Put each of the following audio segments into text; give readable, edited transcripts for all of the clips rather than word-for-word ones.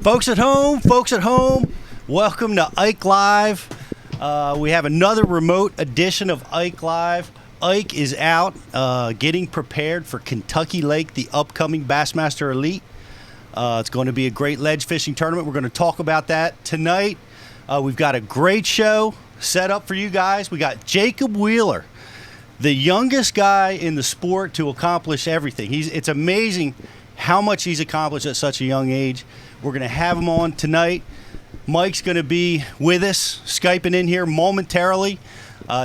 Folks at home, welcome to IKE Live. We have another remote edition of IKE Live. IKE is out getting prepared for Kentucky Lake, the upcoming Bassmaster Elite. It's going to be a great ledge fishing tournament. We're going to talk about that tonight. We've got a great show set up for you guys. We got Jacob Wheeler, the youngest guy in the sport to accomplish everything. It's amazing how much he's accomplished at such a young age. We're going to have him on tonight. Mike's going to be with us, Skyping in here momentarily.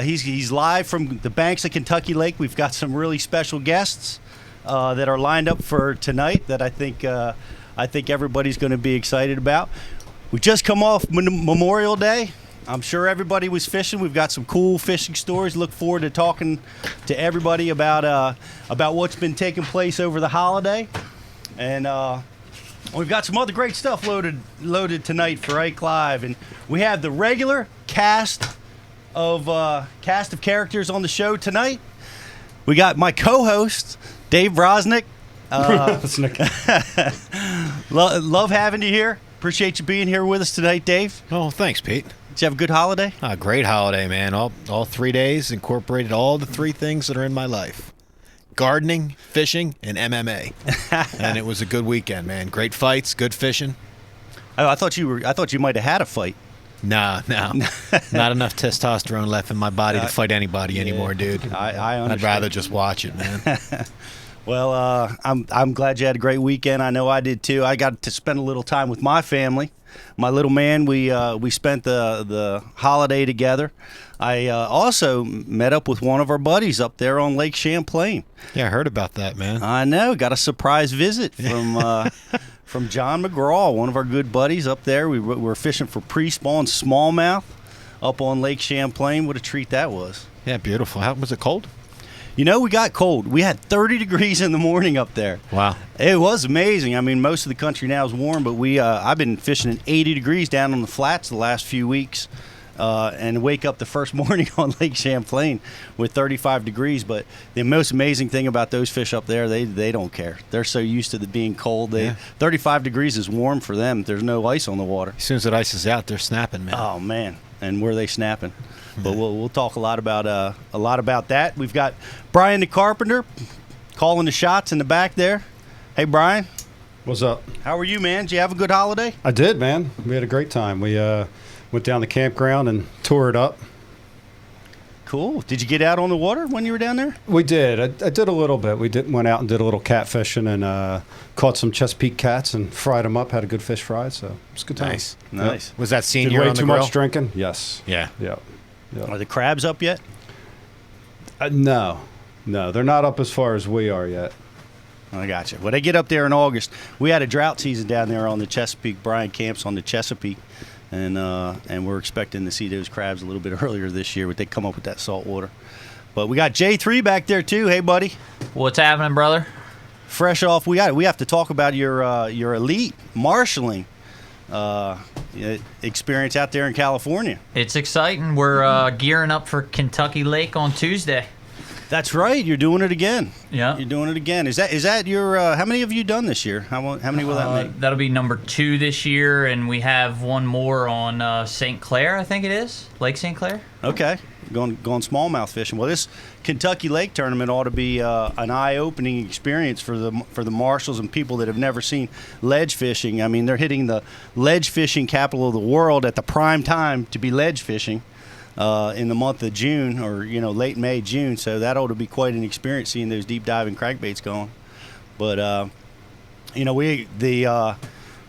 He's live from the banks of Kentucky Lake. We've got some really special guests that are lined up for tonight that I think everybody's going to be excited about. We just come off Memorial Day. I'm sure everybody was fishing. We've got some cool fishing stories. Look forward to talking to everybody about what's been taking place over the holiday. And we've got some other great stuff loaded tonight for IKE Live. And we have the regular cast of characters on the show tonight. We got my co-host, Dave Brosnick. Love having you here. Appreciate you being here with us tonight, Dave. Oh, thanks, Pete. Did you have a good holiday? Great holiday, man. All 3 days incorporated all the 3 things that are in my life. Gardening, fishing, and MMA. And it was a good weekend, man. Great fights, good fishing. Oh, I thought you might have had a fight. No. Not enough testosterone left in my body to fight anybody anymore, dude. I understand. I'd rather just watch it, man. Well, I'm glad you had a great weekend. I know I did too. I got to spend a little time with my family. My little man, we spent the holiday together. I also met up with one of our buddies up there on Lake Champlain. Yeah, I heard about that, man. I know. Got a surprise visit from John McGraw, one of our good buddies up there. We were fishing for pre-spawn smallmouth up on Lake Champlain. What a treat that was. Yeah, beautiful. Was it cold? You know, we got cold. We had 30 degrees in the morning up there. Wow. It was amazing. I mean, most of the country now is warm, but I've been fishing in 80 degrees down on the flats the last few weeks and wake up the first morning on Lake Champlain with 35 degrees. But the most amazing thing about those fish up there, they don't care. They're so used to being cold. 35 degrees is warm for them. There's no ice on the water. As soon as that ice is out, they're snapping, man. Oh, man. And were they snapping? But we'll talk a lot about that. We've got Brian the Carpenter calling the shots in the back there. Hey, Brian. What's up? How are you, man? Did you have a good holiday? I did, man. We had a great time. We went down the campground and tore it up. Cool. Did you get out on the water when you were down there? We did. I did a little bit. We went out and did a little catfishing and caught some Chesapeake cats and fried them up. Had a good fish fry, so it's a good time. Nice. Yep. Was that seen Did here way on the too grill? much drinking? Yes. Yeah. Yeah. Are the crabs up yet? No, they're not up as far as we are yet. I got you. Well, they get up there in August. We had a drought season down there on the Chesapeake. Brian camps on the Chesapeake, and we're expecting to see those crabs a little bit earlier this year. But they come up with that salt water. But we got J3 back there too. Hey, buddy. What's happening, brother? Fresh off, we have to talk about your elite marshaling experience out there in California. It's exciting. We're gearing up for Kentucky Lake on Tuesday. That's right. You're doing it again. Yeah. You're doing it again. Is that your? How many have you done this year? How many will that make? That'll be number 2 this year, and we have one more on St. Clair, I think it is. Lake St. Clair. Okay. Going smallmouth fishing. Well, this Kentucky Lake tournament ought to be an eye-opening experience for the marshals and people that have never seen ledge fishing. I mean, they're hitting the ledge fishing capital of the world at the prime time to be ledge fishing in the month of June, or late May, June. So that ought to be quite an experience seeing those deep diving crankbaits going. But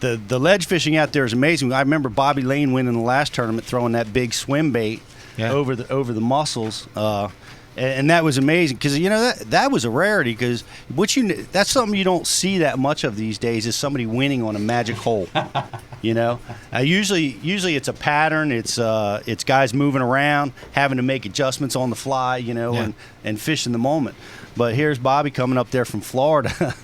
the ledge fishing out there is amazing. I remember Bobby Lane winning the last tournament, throwing that big swim bait. Yeah. over the mussels, and that was amazing because that was a rarity because that's something you don't see that much of these days is somebody winning on a magic hole. Usually it's a pattern. It's guys moving around, having to make adjustments on the fly, and fish in the moment. But here's Bobby coming up there from Florida,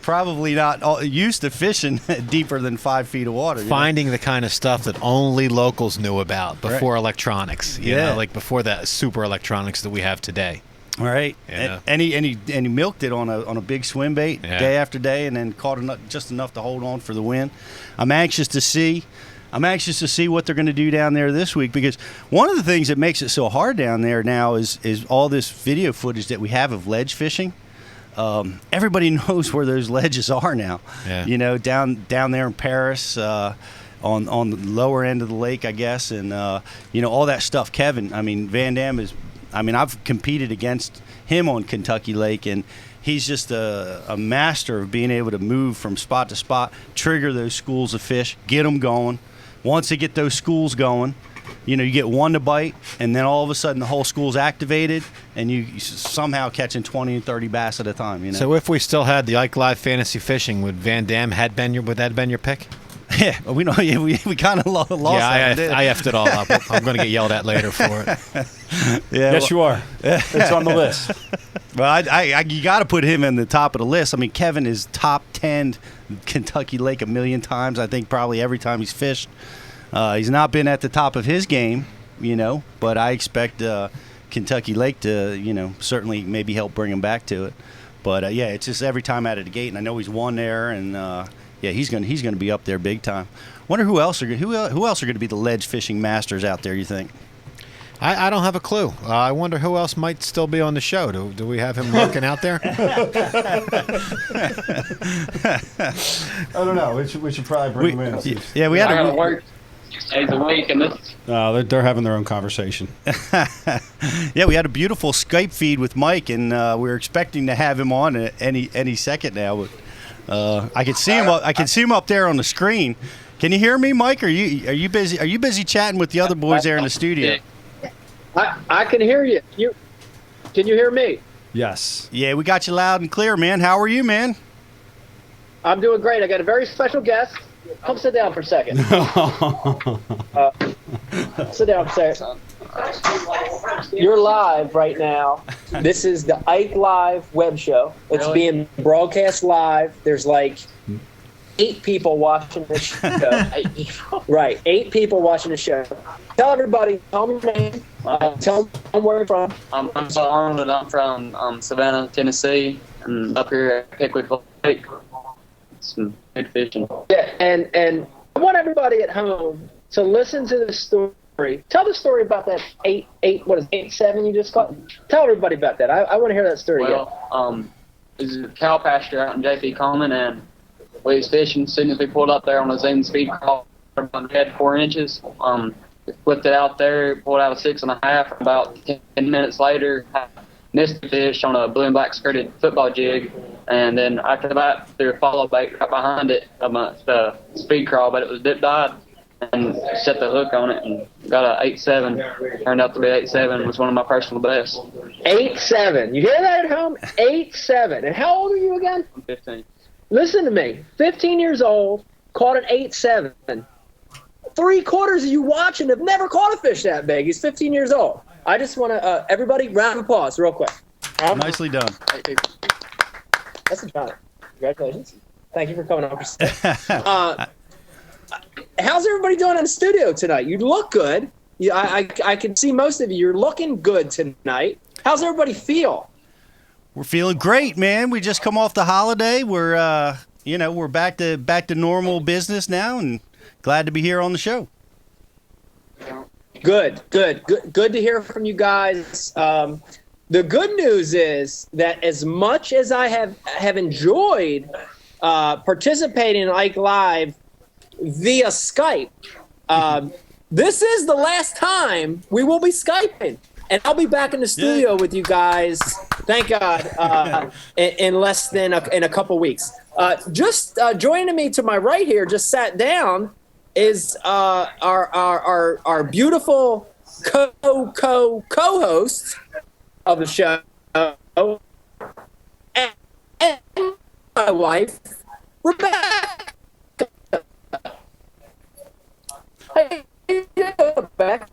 probably not used to fishing deeper than 5 feet of water. Finding the kind of stuff that only locals knew about before electronics, you know, like before that super electronics that we have today. All right, Yeah. and he milked it on a big swim bait day after day, and then caught just enough to hold on for the win. I'm anxious to see what they're going to do down there this week, because one of the things that makes it so hard down there now is all this video footage that we have of ledge fishing. Everybody knows where those ledges are now. Yeah. You know, down there in Paris, on the lower end of the lake, I guess, and you know, all that stuff. Kevin, I mean, Van Dam I've competed against him on Kentucky Lake, and he's just a master of being able to move from spot to spot, trigger those schools of fish, get them going. Once they get those schools going, you know, you get one to bite, and then all of a sudden the whole school's activated, and you somehow catching 20 and 30 bass at a time. You know. So if we still had the Ike Live Fantasy Fishing, would Van Dam would that have been your pick? Yeah, we know. Yeah, we kind of lost. Yeah, that, I effed it all up. I'm going to get yelled at later for it. Yeah, Yes, you are. It's on the list. Well, you got to put him in the top of the list. I mean, Kevin is top 10 Kentucky Lake a million times. I think probably every time he's fished. He's not been at the top of his game, you know, but I expect Kentucky Lake to, you know, certainly maybe help bring him back to it. But yeah, it's just every time out of the gate, and I know he's won there, and yeah, he's gonna be up there big time. Wonder who else are going to be the ledge fishing masters out there, you think? I don't have a clue. I wonder who else might still be on the show. Do we have him lurking out there? I don't know. We should probably bring them in. Yeah, we I had gotta a work 6 days a week, and this. They're having their own conversation. yeah, we had a beautiful Skype feed with Mike, and we were expecting to have him on any second now, but I can see him. I can see him up there on the screen. Can you hear me, Mike? Are you busy? Are you busy chatting with the other boys there in the studio? I can hear you. Can you hear me? Yes. Yeah, we got you loud and clear, man. How are you, man? I'm doing great. I got a very special guest. Come sit down for a second. Sit down for a second. You're live right now. This is the Ike Live web show. It's being broadcast live. There's like 8 people watching this show. Right, 8 people watching the show. Tell everybody, tell them your name, tell them where you're from. I'm Saul Arnold, and I'm from Savannah, Tennessee, and up here at Pickwick Lake. Some good fishing. Yeah, and I want everybody at home to listen to the story. Tell the story about that 8-7 you just caught. Tell everybody about that. I want to hear that story again. Well, this is a cow pasture out in J.P. Coleman, and we was fishing. As soon as we pulled up there on a Zoom speed crawl, we had 4 inches. Flipped it out there, pulled out a 6.5. About 10 minutes later, missed the fish on a blue and black skirted football jig, and then after that, threw a follow bait right behind it amongst the speed crawl, but it was dip dyed, and set the hook on it and got a 8.7. Turned out to be 8.7. Was one of my personal bests. 8-7. You hear that at home? 8-7. And how old are you again? I'm 15. Listen to me. 15 years old, caught an 8-7. 3/4 of you watching have never caught a fish that big. He's 15 years old. I just want to, everybody, round of applause real quick. Nicely done. That's a honor. Congratulations. Thank you for coming over. How's everybody doing in the studio tonight? You look good. I can see most of you. You're looking good tonight. How's everybody feel? We're feeling great, man. We just come off the holiday. We're we're back to normal business now, and glad to be here on the show. Good to hear from you guys. The good news is that as much as I have enjoyed participating in Ike Live via Skype, this is the last time we will be Skyping. And I'll be back in the studio with you guys, thank God, in less than in a couple weeks. Just joining me to my right here, just sat down, is our beautiful co-host of the show, and my wife, Rebecca. Hey, Rebecca.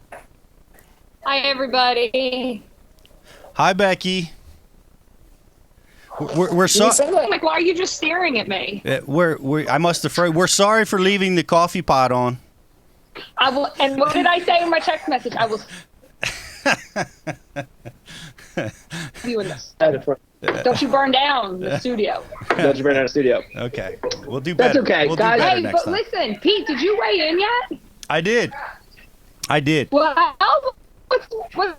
Hi, everybody. Hi, Becky. We're sorry. Like, why are you just staring at me? I must have. We're sorry for leaving the coffee pot on. I will. And what did I say in my text message? I will. you in this. Don't you burn down the studio. Don't you burn down the studio. Okay, we'll do That's better. okay, We'll guys. do better Hey, next but time. listen, Pete, did you weigh in yet? I did. Well, what's the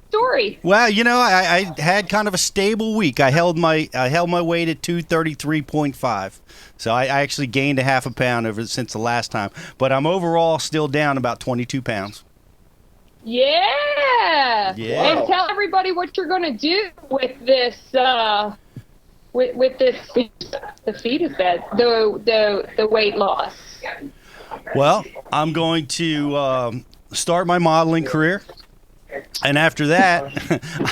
story? Well, you know, I had kind of a stable week. I held my weight at 233.5. So I actually gained a half a pound since the last time. But I'm overall still down about 22 pounds. Yeah. Yeah. And tell everybody what you're going to do with this with this the fetus bed, the weight loss. Well, I'm going to start my modeling career. And after that,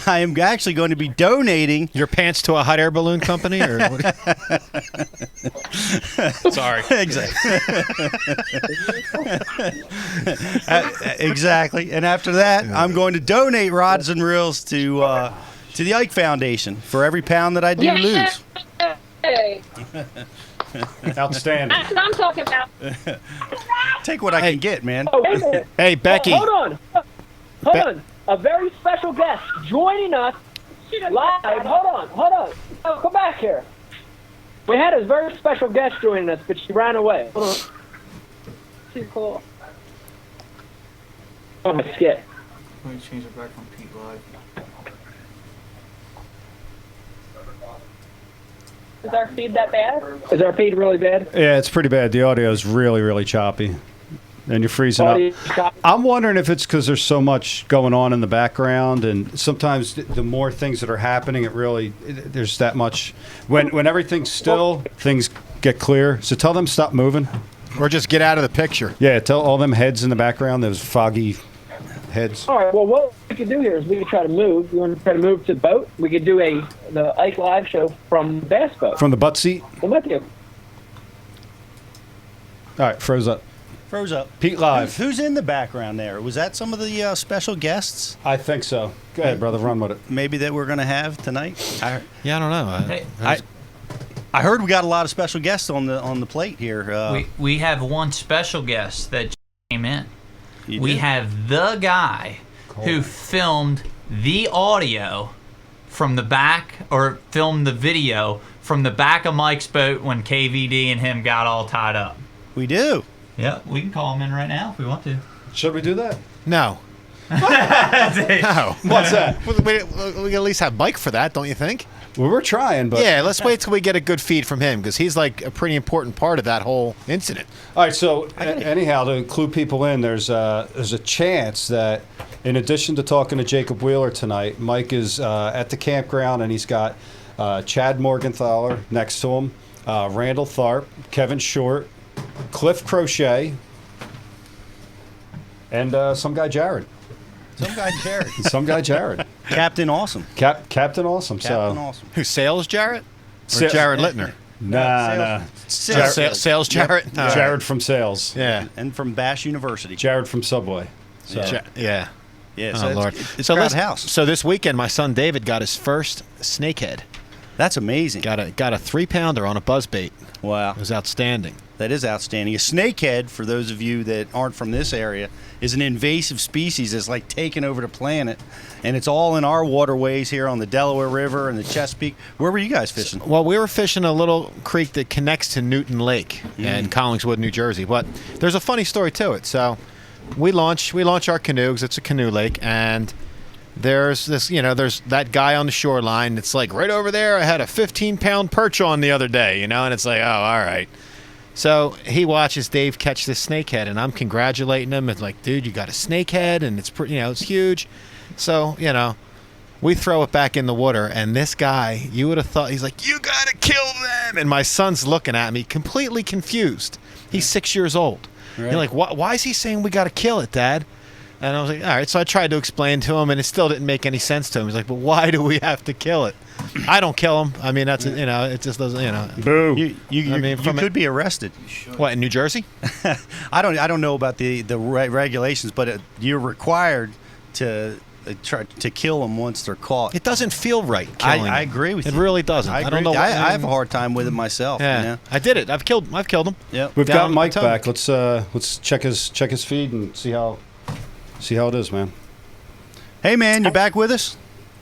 I am actually going to be donating Your pants to a hot air balloon company, or what? Sorry. Exactly. Exactly. And after that, I'm going to donate rods and reels to the Ike Foundation for every pound that I do lose. Hey, Outstanding. that's what I'm talking about. Take what I can get, man. Oh, wait a minute. Hey, Becky. Hold on. Hold on. A very special guest joining us live. Hold on. Oh, come back here. We had a very special guest joining us, but she ran away. Hold on. Too cool. Oh, my skit. Let me change it back from Pete Live. Is our feed that bad? Is our feed really bad? Yeah, it's pretty bad. The audio is really, really choppy. And you're freezing Audio up. chop- I'm wondering if it's because there's so much going on in the background, and sometimes the more things that are happening, there's that much. When everything's still, things get clear. So tell them stop moving. Or just get out of the picture. Yeah, tell all them heads in the background, those foggy heads. All right. Well, what we could do here is we could try to move. You want to try to move to the boat? We could do the Ike Live show from the bass boat. From the butt seat. Come with you. All right, froze up. Froze up. Pete Live. Who's in the background there? Was that some of the special guests I think so. Go ahead, brother, run with it. maybe that we're going to have tonight? Yeah, I don't know. Hey, I heard we got a lot of special guests on the plate here. we have one special guest that came in. You We did? have the guy who filmed the audio from the back, or filmed the video from the back of Mike's boat when KVD and him got all tied up. We do. Yeah, we can call him in right now if we want to. Should we do that? No. No. What's that? We can at least have Mike for that, don't you think? Well, we're trying, but Yeah, let's wait till we get a good feed from him, because he's like a pretty important part of that whole incident. All right. So anyhow, to clue people in, there's a chance that in addition to talking to Jacob Wheeler tonight, Mike is at the campground and he's got Chad Morgenthaler next to him, Randall Tharp, Kevin Short, Cliff Crochet, and some guy Jared. Some guy Jared. Some guy Jared. Captain Awesome. Captain Awesome. Captain so Awesome. Who, Sales Jarrett? Or Sa- Jared Littner? nah. Sales Jarrett? No. Jared from Sales. Yeah. And from Bash University. Jared from Subway. So. Yeah. Yeah, Oh, so Lord. it's a crowded this, house. So this weekend, my son David got his first snakehead. That's amazing. Got a 3-pounder on a buzzbait. Wow. It was outstanding. That is outstanding. A snakehead, for those of you that aren't from this area, is an invasive species that's like taking over the planet. And it's all in our waterways here on the Delaware River and the Chesapeake. Where were you guys fishing? Well, we were fishing a little creek that connects to Newton Lake in Collingswood, New Jersey. But there's a funny story to it. So we launch our canoe, 'cause it's a canoe lake, and there's there's that guy on the shoreline. It's like right over there. I had a 15-pound perch on the other day, and it's like, oh, all right. So he watches Dave catch this snakehead, and I'm congratulating him. It's like, dude, you got a snakehead, and it's pretty, it's huge. So we throw it back in the water, and this guy, you would have thought, he's like, you gotta kill them. And my son's looking at me, completely confused. He's 6 years old. Right. You're like, why is he saying we gotta kill it, Dad? And I was like, all right. So I tried to explain to him, and it still didn't make any sense to him. He's like, but why do we have to kill it? I don't kill him. I mean, that's it just doesn't. Boo. You could be arrested. What, in New Jersey? I don't know about the regulations, but you're required to try to kill them once they're caught. It doesn't feel right killing I them. agree with It you. really doesn't. I don't know. I have a hard time with it myself. Yeah, You know? I did it. I've killed them. Yep. We've Down got Mike the tongue. back. Let's check his feed and see how it is, man. Hey, man, you back with us?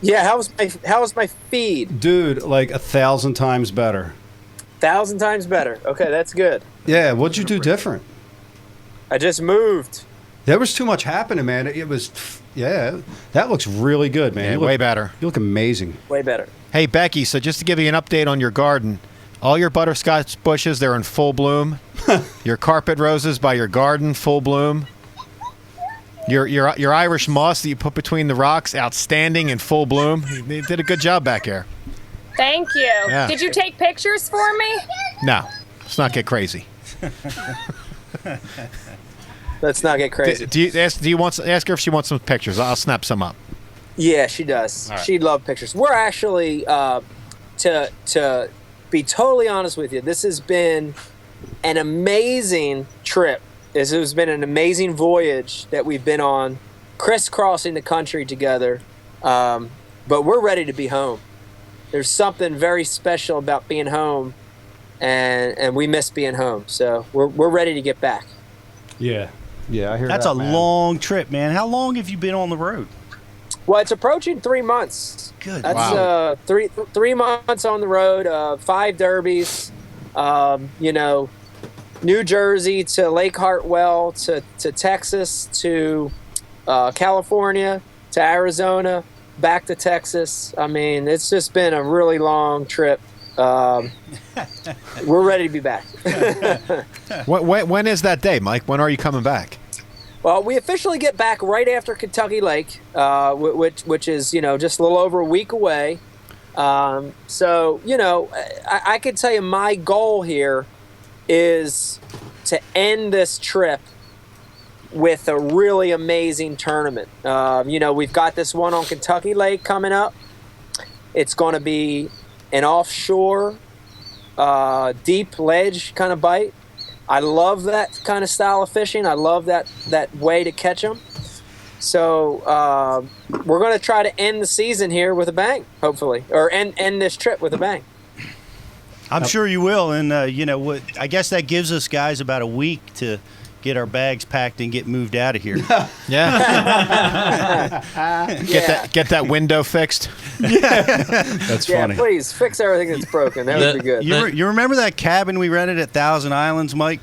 Yeah, how was my feed? Dude, like 1,000 times better. 1,000 times better. Okay, that's good. Yeah, what'd you do different? I just moved. There was too much happening, man. It was, yeah, that looks really good, man. Yeah, You look- way better. You look amazing. Way better. Hey, Becky, so just to give you an update on your garden, all your butterscotch bushes, they're in full bloom. Your carpet roses by your garden, full bloom. Your Irish moss that you put between the rocks, outstanding in full bloom. You did a good job back here. Thank you. Yeah. Did you take pictures for me? No, let's not get crazy. Let's not get crazy. Do you want ask her if she wants some pictures? I'll snap some up. Yeah, she does. All right. She'd love pictures. We're actually, to be totally honest with you, this has been an amazing trip. This has been an amazing voyage that we've been on, crisscrossing the country together. But we're ready to be home. There's something very special about being home, and we miss being home. So we're ready to get back. Yeah. Yeah, I hear That's that, a man. long trip, man. How long have you been on the road? Well, it's approaching 3 months. Good. That's Wow. 3 months on the road, 5 derbies, New Jersey to Lake Hartwell to Texas to California to Arizona, back to Texas. I mean, it's just been a really long trip. We're ready to be back. When is that day, Mike? When are you coming back? Well, we officially get back right after Kentucky Lake, which is, just a little over a week away. So, I can tell you my goal here is to end this trip with a really amazing tournament. We've got this one on Kentucky Lake coming up. It's going to be an offshore, deep ledge kind of bite. I love that kind of style of fishing. I love that way to catch them. So we're going to try to end the season here with a bang, hopefully, or end this trip with a bang. I'm sure you will. And, I guess that gives us guys about a week to get our bags packed and get moved out of here. Yeah. Get that window fixed. That's Yeah, funny. please fix everything that's broken. That would be good. You remember that cabin we rented at Thousand Islands, Mike?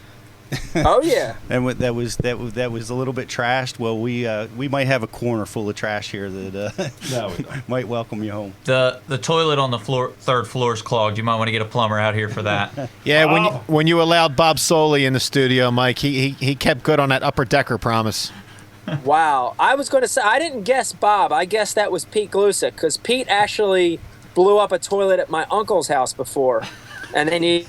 Oh yeah. And that was a little bit trashed. Well, we might have a corner full of trash here that No, we don't. might welcome you home. The toilet on the third floor is clogged. You might want to get a plumber out here for that. Yeah, when you allowed Bob Soley in the studio, Mike, he kept good on that upper decker promise. Wow. I was going to say, I didn't guess Bob. I guessed that was Pete Glusick, because Pete actually blew up a toilet at my uncle's house before. And then he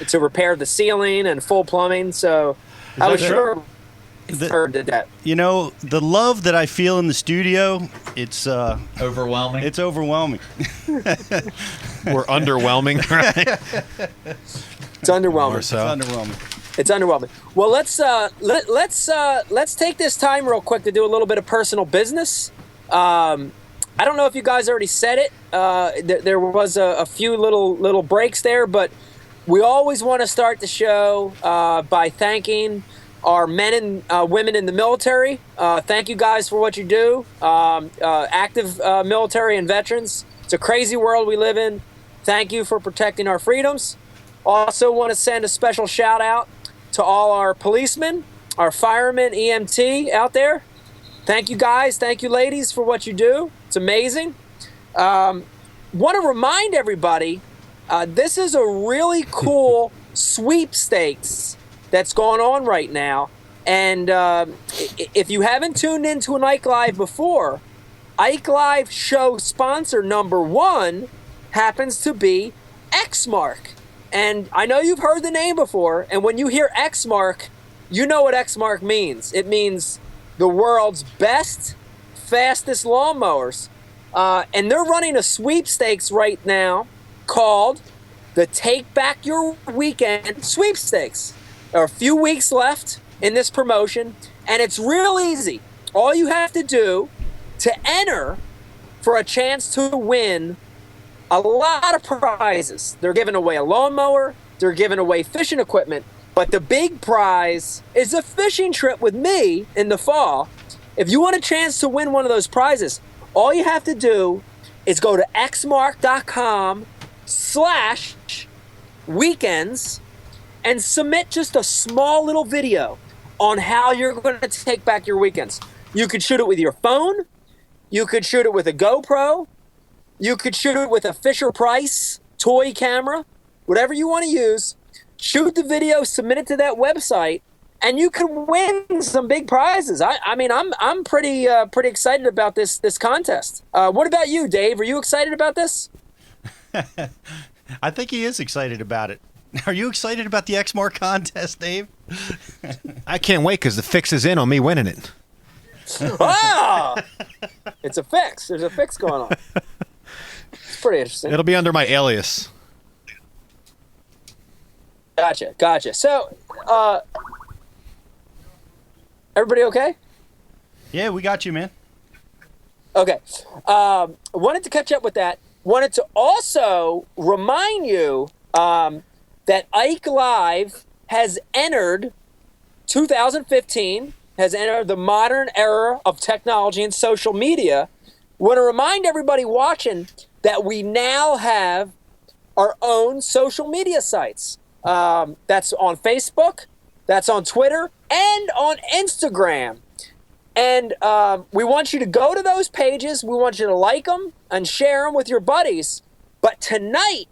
to repair the ceiling and full plumbing. So I was sure Herb did that. The love that I feel in the studio, it's Overwhelming. it's overwhelming. We're underwhelming, right? It's underwhelming. Or It's so. underwhelming. It's underwhelming. Well, let's take this time real quick to do a little bit of personal business. I don't know if you guys already said it. There was a few little breaks there, but we always want to start the show by thanking our men and women in the military. Thank you guys for what you do. Active military and veterans. It's a crazy world we live in. Thank you for protecting our freedoms. Also want to send a special shout out to all our policemen, our firemen, EMT out there. Thank you guys, thank you ladies for what you do. It's amazing. Want to remind everybody, this is a really cool sweepstakes that's going on right now. And if you haven't tuned into an Ike Live before, Ike Live show sponsor number 1 happens to be Xmark. And I know you've heard the name before, and when you hear Xmark, you know what Xmark means. It means the world's best, fastest lawnmowers. And they're running a sweepstakes right now called the Take Back Your Weekend Sweepstakes. There are a few weeks left in this promotion, and it's real easy. All you have to do to enter for a chance to win a lot of prizes. They're giving away a lawnmower, they're giving away fishing equipment, but the big prize is a fishing trip with me in the fall. If you want a chance to win one of those prizes, All you have to do is go to xmark.com/weekends and submit just a small little video on how you're going to take back your weekends. You could shoot it with your phone. You could shoot it with a GoPro. You could shoot it with a Fisher-Price toy camera. Whatever you want to use. Shoot the video, submit it to that website, and you can win some big prizes. I mean, I'm pretty excited about this contest. What about you, Dave? Are you excited about this? I think he is excited about it. Are you excited about the Xmark contest, Dave? I can't wait because the fix is in on me winning it. Ah! It's a fix. There's a fix going on. It's pretty interesting. It'll be under my alias. Gotcha. So, everybody okay? Yeah, we got you, man. Okay. Wanted to catch up with that. Wanted to also remind you that Ike Live has entered 2015, has entered the modern era of technology and social media. Want to remind everybody watching that we now have our own social media sites. That's on Facebook, that's on Twitter, and on Instagram. And we want you to go to those pages. We want you to like them and share them with your buddies. But tonight,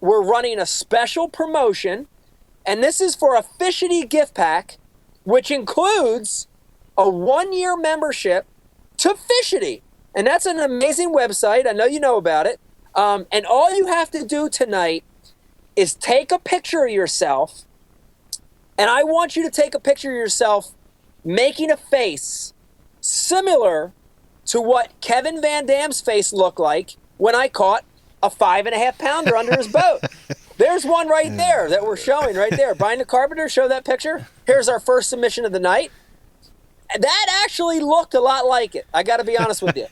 we're running a special promotion, and this is for a Fishity gift pack, which includes a 1-year membership to Fishity. And that's an amazing website. I know you know about it. And all you have to do tonight is take a picture of yourself, and I want you to take a picture of yourself making a face similar to what Kevin Van Dam's face looked like when I caught a 5.5 pounder under his boat. There's one right there that we're showing right there. Brian the Carpenter, show that picture. Here's our first submission of the night. That actually looked a lot like it. I got to be honest with you.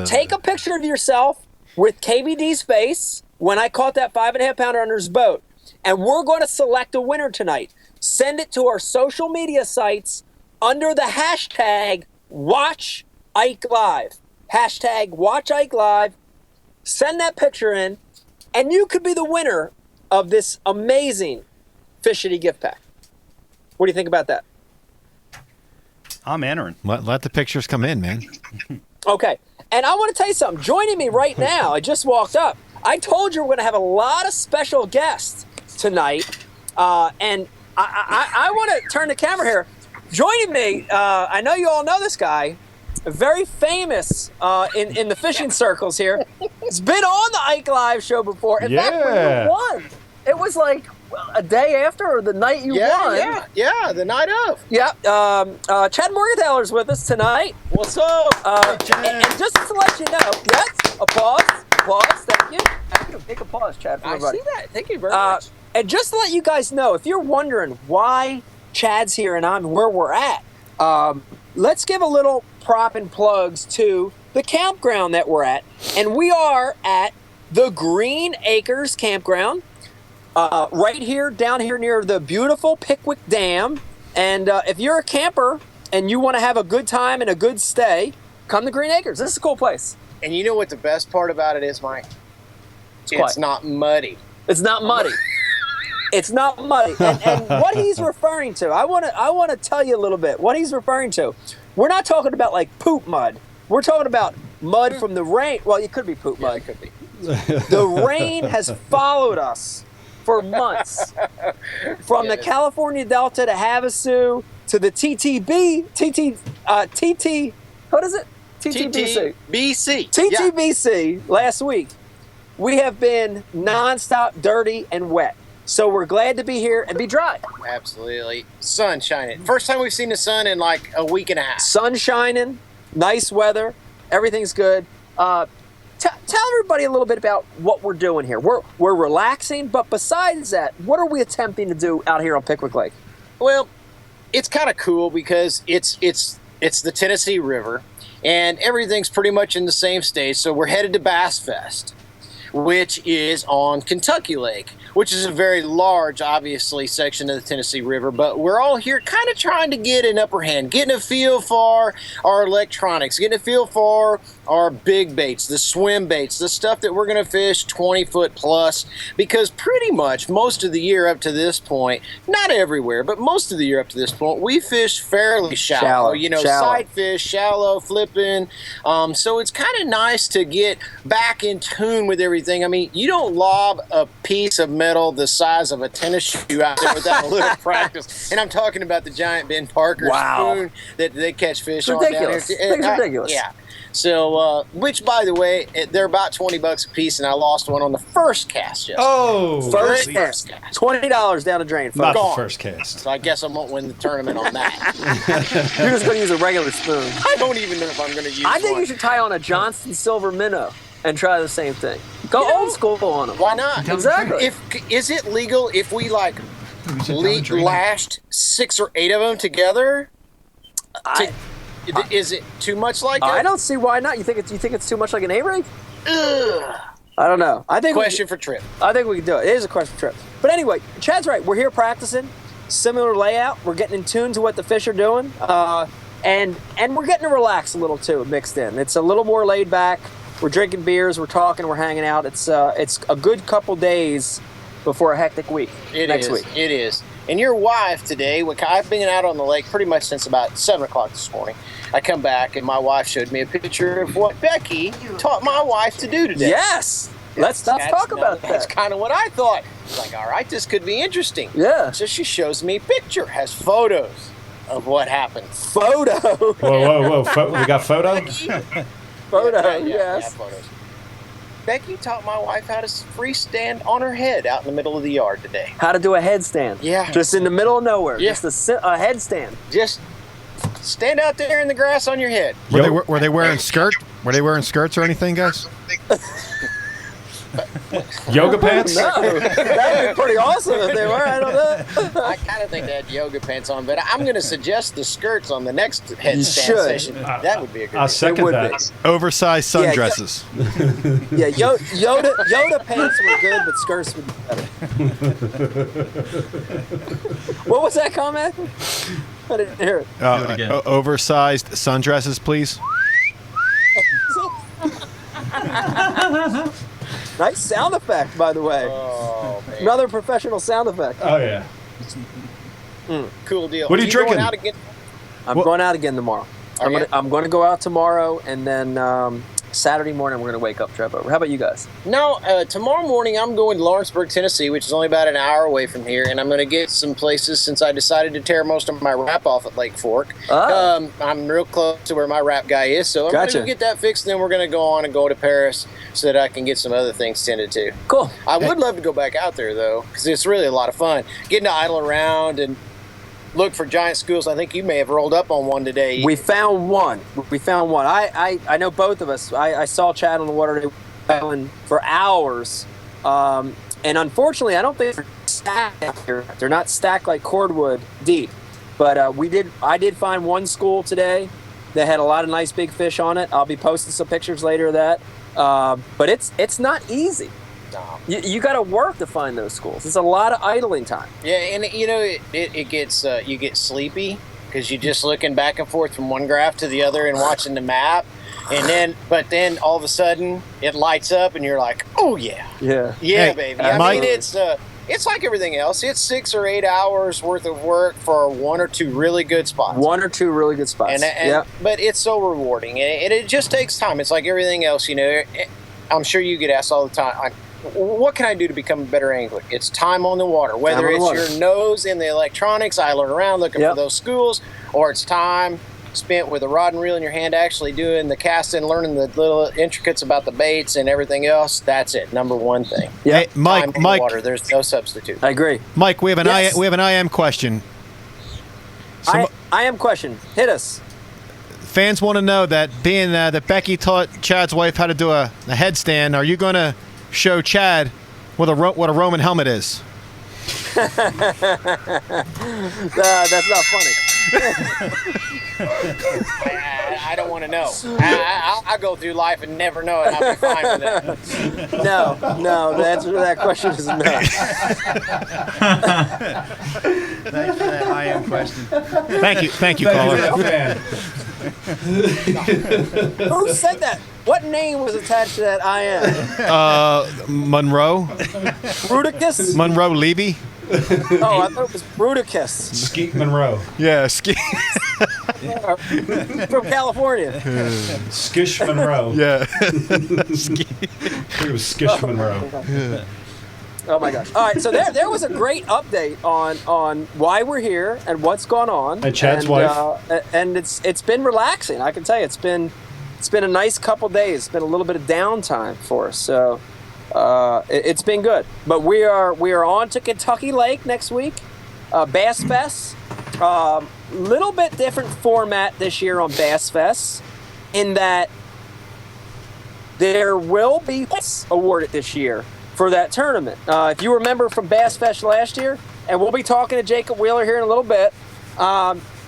Take a picture of yourself with KVD's face when I caught that 5.5 pounder under his boat. And we're going to select a winner tonight. Send it to our social media sites under the hashtag WatchIkeLive. Hashtag WatchIkeLive. Send that picture in, and you could be the winner of this amazing Fishity gift pack. What do you think about that? I'm entering. Let the pictures come in, man. Okay. And I want to tell you something. Joining me right now, I just walked up. I told you we're going to have a lot of special guests tonight. And I want to turn the camera here. Joining me, I know you all know this guy, very famous in the fishing circles here. He's been on the Ike Live show before. In fact, when you won, it was like a day after or the night you won. Yeah, the night of. Yeah. Chad Morgenthaler's with us tonight. What's up? And just to let you know, yes, applause, thank you. Big applause, Chad, for everybody. I see that. Thank you very much. And just to let you guys know, if you're wondering why Chad's here and I'm where we're at, let's give a little prop and plugs to the campground that we're at. And we are at the Green Acres Campground, right here, down here near the beautiful Pickwick Dam. And if you're a camper and you want to have a good time and a good stay, come to Green Acres. This is a cool place. And you know what the best part about it is, Mike? It's not muddy. It's not muddy. It's not muddy. And what he's referring to, I want to tell you a little bit. What he's referring to, we're not talking about like poop mud. We're talking about mud from the rain. Well, it could be poop mud. It could be. The rain has followed us for months. From the California Delta to Havasu to the what is it? TTBC. TTBC last week. We have been nonstop dirty and wet. So we're glad to be here and be dry. Absolutely. Sun shining. First time we've seen the sun in like a week and a half. Sun shining, nice weather, everything's good. Tell everybody a little bit about what we're doing here. We're relaxing, but besides that, what are we attempting to do out here on Pickwick Lake? Well, it's kind of cool because it's the Tennessee River, and everything's pretty much in the same stage. So we're headed to BASSFest, which is on Kentucky Lake, which is a very large, obviously, section of the Tennessee River. But we're all here kind of trying to get an upper hand, getting a feel for our electronics, getting a feel for our big baits, the swim baits, the stuff that we're going to fish 20 foot plus, because pretty much most of the year up to this point, not everywhere, but most of the year up to this point, we fish fairly shallow. You know, side fish, shallow, flipping. So it's kind of nice to get back in tune with everything. I mean, you don't lob a piece of metal the size of a tennis shoe out there without a little practice. And I'm talking about the giant Ben Parker spoon that they catch fish on down here. It's ridiculous. Yeah. So, which, by the way, they're about $20 a piece, and I lost one on the first cast. First cast. $20 down the drain. Not Gone. the first cast. So I guess I won't win the tournament on that. You're just going to use a regular spoon. I don't even know if I'm going to use I think one. you should tie on a Johnston silver minnow and try the same thing. Go old school on them. Why not? Exactly. Is it legal if we lashed 6 or 8 of them together? Is it too much like I that? don't see why not. You think it's too much like an A-rig? I don't know. I think Question for Trip. I think we can do it. It is a question for Trip. But anyway, Chad's right. We're here practicing. Similar layout. We're getting in tune to what the fish are doing. And we're getting to relax a little too, mixed in. It's a little more laid back. We're drinking beers, we're talking, we're hanging out. It's a good couple days before a hectic week next week. It is. And your wife today, I've been out on the lake pretty much since about 7 o'clock this morning. I come back and my wife showed me a picture of what Becky taught my wife to do today. Yes. Let's talk about that. That's kind of what I thought. It's like, all right, this could be interesting. Yeah. So she shows me a picture, has photos of what happened. Photo. Whoa. We got photo? Photo, Yeah, yes. photos. Becky taught my wife how to freestand on her head out in the middle of the yard today. How to do a headstand. Yeah. Just in the middle of nowhere. Yeah. Just a headstand. Just stand out there in the grass on your head. Were they wearing skirt? Were they wearing skirts or anything, guys? Yoga pants? No, that'd be pretty awesome if they were. I don't know. I kind of think they had yoga pants on, but I'm going to suggest the skirts on the next headstand should. session. That would be a good I'll idea. second would that. Oversized sundresses. Yeah, Yoda pants were good, but skirts would be better. What was that comment? I didn't hear it. Oversized sundresses, please. Nice sound effect, by the way. Oh, man. Another professional sound effect. Oh, yeah. Cool deal. What are you drinking? Going out again? I'm going out again tomorrow. I'm going to go out tomorrow, and then Saturday morning we're going to wake up Trevor. How about you guys? No, tomorrow morning I'm going to Lawrenceburg, Tennessee, which is only about an hour away from here, and I'm going to get some places since I decided to tear most of my wrap off at Lake Fork. Oh. I'm real close to where my wrap guy is, so I'm going Gotcha. to get that fixed, and then we're going to go on and go to Paris so that I can get some other things tended to. Cool. I would love to go back out there, though, because it's really a lot of fun. Getting to idle around and look for giant schools. I think you may have rolled up on one today. We found one. I know both of us. I saw Chad on the water today for hours. And unfortunately, I don't think they're stacked out here. They're not stacked like cordwood deep. But I did find one school today that had a lot of nice big fish on it. I'll be posting some pictures later of that. But it's not easy. You got to work to find those schools. It's a lot of idling time. Yeah, and it gets you get sleepy because you're just looking back and forth from one graph to the other and watching the map, but then all of a sudden it lights up and you're like, oh yeah, Hey, baby. Mike- It's like everything else. It's 6 or 8 hours worth of work for 1 or 2 really good spots. 1 or 2 really good spots. But it's so rewarding, and it just takes time. It's like everything else, I'm sure you get asked all the time. What can I do to become a better angler? It's time on the water. Whether it's your nose in the electronics, idling around looking for those schools, or it's time spent with a rod and reel in your hand actually doing the casting, learning the little intricates about the baits and everything else. That's it. Number one thing. Hey, Time Mike, on the water. There's no substitute. I agree. Mike, we have an Yes. we have an IM question. I am question. Hit us. Fans want to know that being that Becky taught Chad's wife how to do a headstand, are you going to show Chad what a Roman helmet is? That's not funny. I don't want want to know. I'll go through life and never know it. I'll be fine with it. No, the answer to that question is no. Thanks for that IM question. Thank you, caller. Who said that? What name was attached to that IM? Monroe Bruticus? Monroe Levy. Oh, I thought it was Bruticus. Skeet Monroe. Yeah, ski. From California. Skish Monroe. Yeah. It was Skish Monroe. Oh my gosh! All right, so there was a great update on why we're here and what's gone on. And Chad's wife. And it's been relaxing. I can tell you, it's been a nice couple days. It's been a little bit of downtime for us, so it's been good. But we are on to Kentucky Lake next week. BASSFest. Little bit different format this year on BASSFest, in that there will be points awarded this year for that tournament. If you remember from BASSFest last year, and we'll be talking to Jacob Wheeler here in a little bit,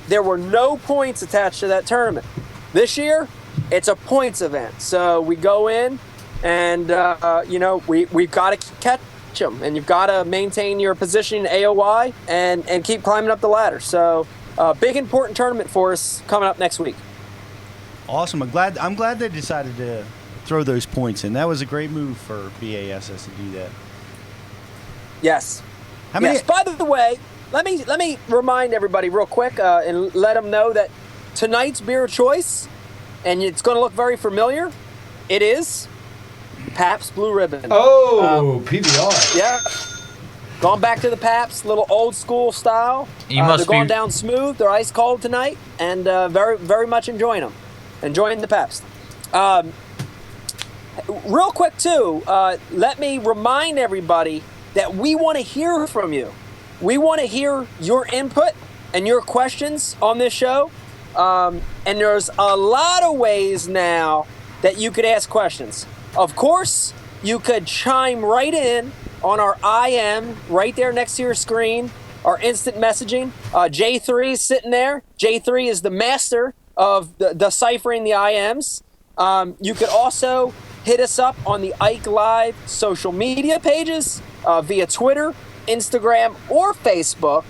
there were no points attached to that tournament. This year, it's a points event. So we go in, and we've got to catch them, and you've got to maintain your position in AOY and keep climbing up the ladder. So big important tournament for us coming up next week. Awesome. I'm glad they decided to throw those points in. That was a great move for BASS to do that. Yes. How many? Yes. By the way, let me remind everybody real quick and let them know that tonight's beer of choice, and it's going to look very familiar. It is Pabst Blue Ribbon. Oh, PBR. Yeah. Going back to the Pabst, little old school style. They're going down smooth. They're ice cold tonight, and very, very much enjoying them. Enjoying the Pabst. Real quick, too, let me remind everybody that we want to hear from you. We want to hear your input and your questions on this show. And there's a lot of ways now that you could ask questions. Of course, you could chime right in on our IM right there next to your screen, our instant messaging. J3 is sitting there. J3 is the master of deciphering the IMs. You could also hit us up on the Ike Live social media pages via Twitter, Instagram, or Facebook.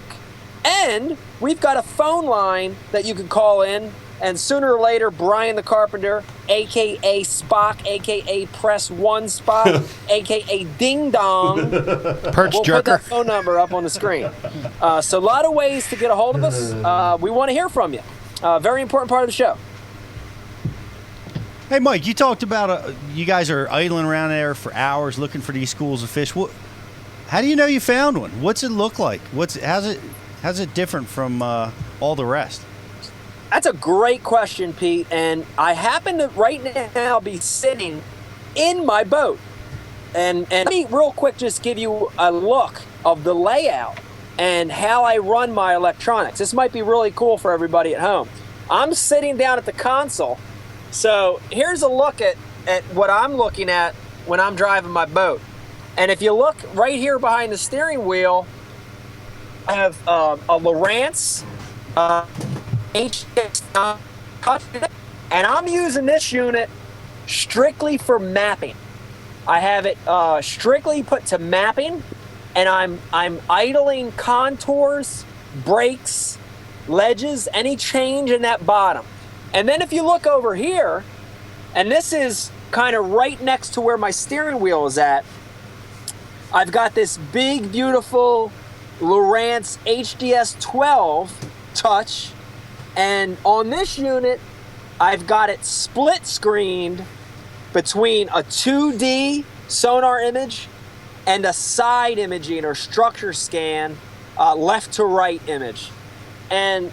And we've got a phone line that you can call in. And sooner or later, Brian the Carpenter, a.k.a. Spock, a.k.a. Press 1 Spock, a.k.a. Ding Dong, Perch we'll jerker. put that phone number up on the screen. So a lot of ways to get a hold of us. We want to hear from you. Very important part of the show. Hey, Mike, you talked about you guys are idling around there for hours looking for these schools of fish. How do you know you found one? What's it look like? How's it different from all the rest? That's a great question, Pete. And I happen to right now be sitting in my boat. And let me real quick just give you a look of the layout and how I run my electronics. This might be really cool for everybody at home. I'm sitting down at the console. So here's a look at what I'm looking at when I'm driving my boat. And if you look right here behind the steering wheel, I have a Lowrance HDX, and I'm using this unit strictly for mapping. I have it strictly put to mapping, and I'm idling contours, brakes, ledges, any change in that bottom. And then if you look over here, and this is kind of right next to where my steering wheel is at, I've got this big, beautiful Lowrance HDS 12 touch. And on this unit, I've got it split screened between a 2D sonar image and a side imaging or structure scan, left to right image. And,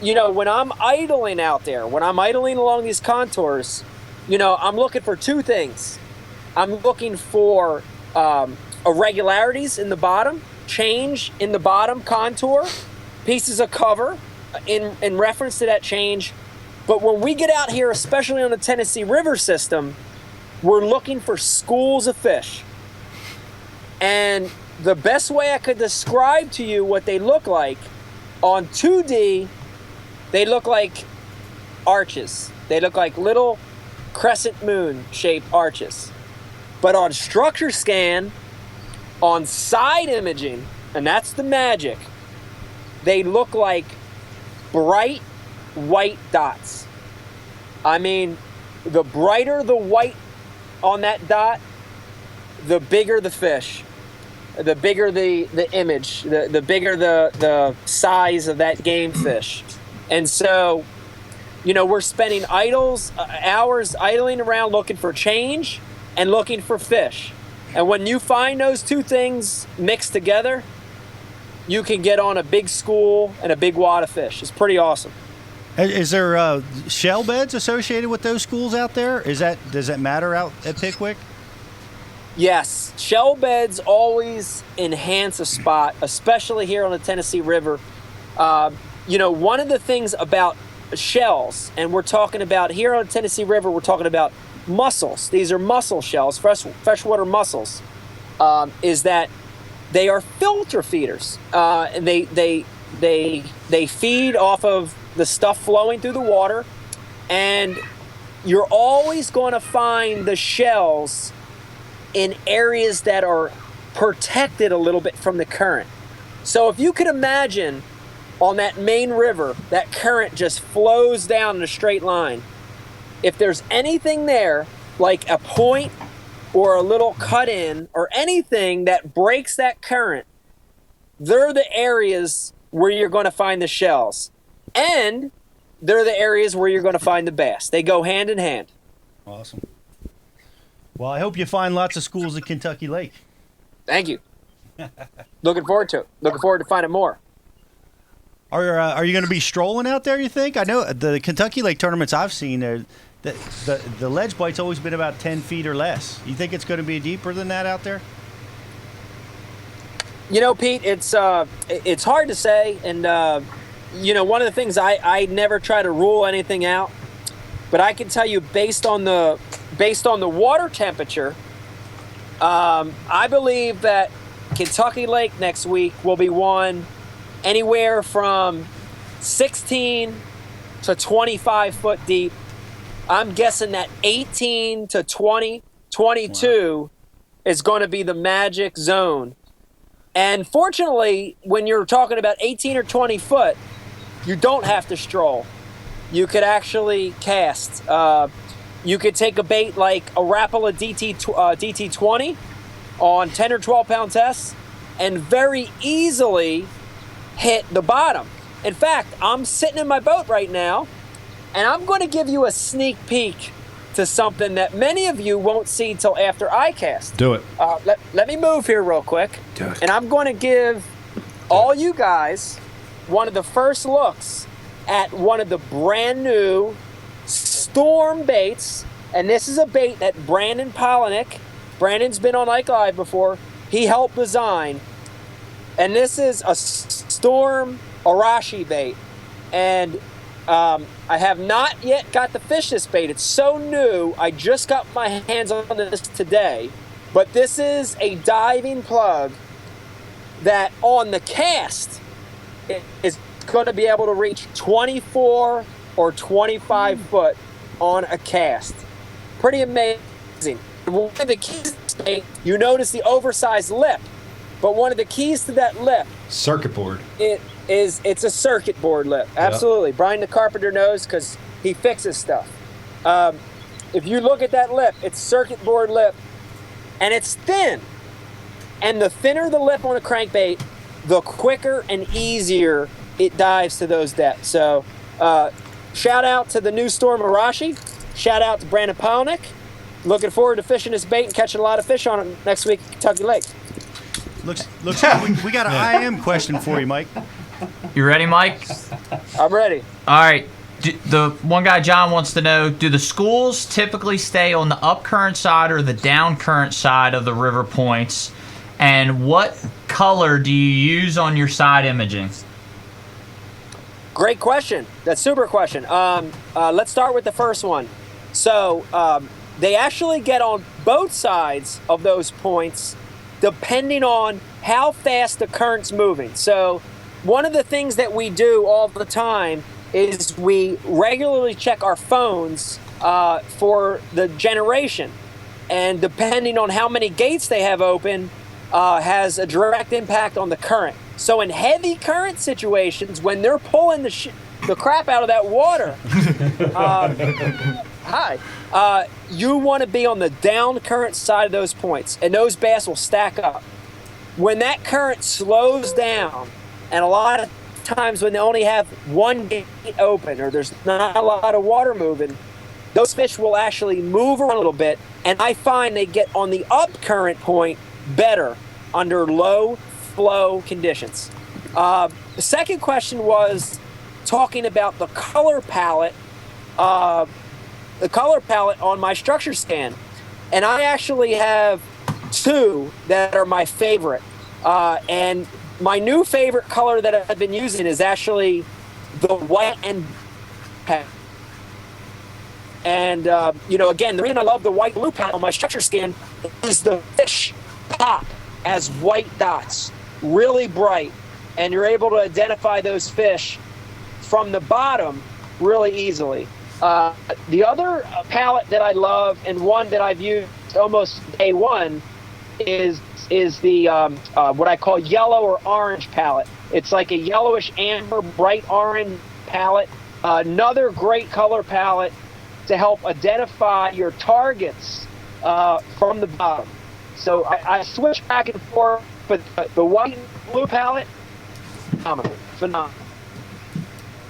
you know, when I'm idling out there, when I'm idling along these contours, you know, I'm looking for two things. I'm looking for irregularities in the bottom, change in the bottom contour, pieces of cover in reference to that change. But when we get out here, especially on the Tennessee River system, we're looking for schools of fish. And the best way I could describe to you what they look like, on 2D, they look like arches. They look like little crescent moon shaped arches. But on structure scan, on side imaging, and that's the magic, they look like bright white dots. I mean, the brighter the white on that dot, the bigger the fish, the bigger the image, the bigger the size of that game fish. And so, you know, we're spending hours idling around looking for change and looking for fish. And when you find those two things mixed together, you can get on a big school and a big wad of fish. It's pretty awesome. Is there shell beds associated with those schools out there? Does that matter out at Pickwick? Yes, shell beds always enhance a spot, especially here on the Tennessee River. You know, one of the things about shells, and we're talking about here on the Tennessee River, we're talking about mussels. These are mussel shells, freshwater mussels, is that they are filter feeders. And they feed off of the stuff flowing through the water, and you're always going to find the shells in areas that are protected a little bit from the current. So if you could imagine on that main river, that current just flows down in a straight line. If there's anything there, like a point or a little cut in or anything that breaks that current, they're the areas where you're going to find the shells. And they're the areas where you're going to find the bass. They go hand in hand. Awesome. Well, I hope you find lots of schools at Kentucky Lake. Thank you. Looking forward to it. Looking forward to finding more. Are you going to be strolling out there, you think? I know the Kentucky Lake tournaments I've seen, the ledge bite's always been about 10 feet or less. You think it's going to be deeper than that out there? You know, Pete, it's hard to say, and you know, one of the things I never try to rule anything out, but I can tell you based on the water temperature, I believe that Kentucky Lake next week will be won anywhere from 16 to 25 foot deep. I'm guessing that 18 to 20, 22 is going to be the magic zone. And fortunately, when you're talking about 18 or 20 foot, you don't have to stroll. You could actually cast. You could take a bait like a Rapala DT20 on 10 or 12 pound tests and very easily hit the bottom. In fact, I'm sitting in my boat right now, and I'm going to give you a sneak peek to something that many of you won't see till after I cast. Do it. Let me move here real quick. Do it. And I'm going to give all you guys one of the first looks at one of the brand new Storm baits. And this is a bait that Brandon Polinick, Brandon's been on Ike Live before, he helped design. And this is a Storm Arashi bait. And I have not yet got to fish this bait. It's so new. I just got my hands on this today. But this is a diving plug that on the cast is going to be able to reach 24 or 25 foot on a cast. Pretty amazing. One of the keys to this bait, you notice the oversized lip. But one of the keys to that lip, Circuit board. it's a circuit board lip. Absolutely. Yep. Brian the Carpenter knows because he fixes stuff. If you look at that lip, it's circuit board lip, and it's thin. And the thinner the lip on a crankbait, the quicker and easier it dives to those depths. So shout out to the new Storm Arashi. Shout out to Brandon Polnick. Looking forward to fishing this bait and catching a lot of fish on it next week at Kentucky Lake. Looks like we got an IM question for you, Mike. You ready, Mike? I'm ready. All right. The one guy, John, wants to know, do the schools typically stay on the up current side or the down current side of the river points? And what color do you use on your side imaging? Great question. That's a super question. Let's start with the first one. So they actually get on both sides of those points depending on how fast the current's moving. So one of the things that we do all the time is we regularly check our phones for the generation. And depending on how many gates they have open, has a direct impact on the current. So in heavy current situations, when they're pulling the crap out of that water, you want to be on the down current side of those points, and those bass will stack up. When that current slows down, and a lot of times when they only have one gate open or there's not a lot of water moving, those fish will actually move around a little bit, and I find they get on the up current point better under low flow conditions. The second question was talking about the color palette on my structure scan, and I actually have two that are my favorite, and my new favorite color that I've been using is actually the white and palette. And again, the reason I love the white blue palette on my structure scan is the fish pop as white dots, really bright, and you're able to identify those fish from the bottom really easily. The other palette that I love, and one that I've used almost day one, is the what I call yellow or orange palette. It's like a yellowish amber, bright orange palette. Another great color palette to help identify your targets from the bottom. So I switch back and forth, but the white and blue palette, phenomenal.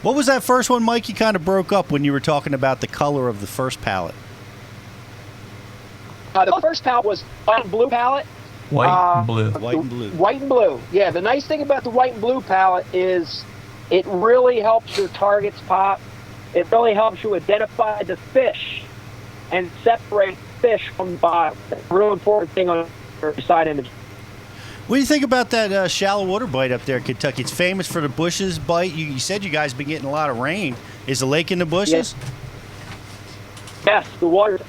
What was that first one, Mike? You kind of broke up when you were talking about the color of the first palette. The first palette was white and blue palette. White and blue. White and blue. White and blue. Yeah, the nice thing about the white and blue palette is it really helps your targets pop. It really helps you identify the fish and separate fish from the bottom. That's a real important thing on your side image. What do you think about that shallow water bite up there in Kentucky? It's famous for the bushes bite. You said you guys been getting a lot of rain. Is the lake in the bushes? Yes, the water's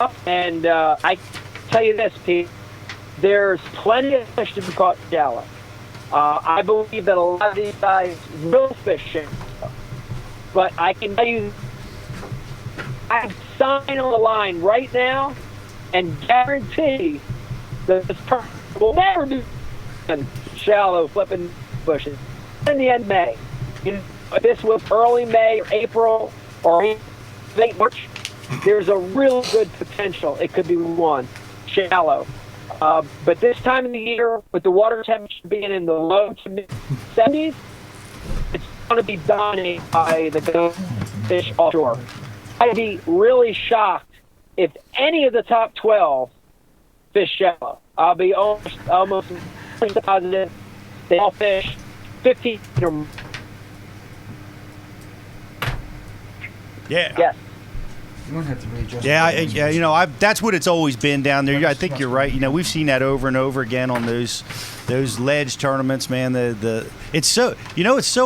up, and I tell you this, Pete, there's plenty of fish to be caught shallow. I believe that a lot of these guys will fish shallow. But I can tell you, I have sign on the line right now and guarantee that this person will never do shallow flipping bushes in the end of May. If this was early May or April or late March, there's a real good potential it could be one shallow. But this time of the year, with the water temperature being in the low to mid 70s, it's going to be dominated by the fish offshore. I'd be really shocked if any of the top 12 fish shallow. I'll be almost positive they all fish 15 or more. Yeah. Yes. You don't have to readjust. Yeah, that's what it's always been down there. I think you're right. We've seen that over and over again on those ledge tournaments, man. It's so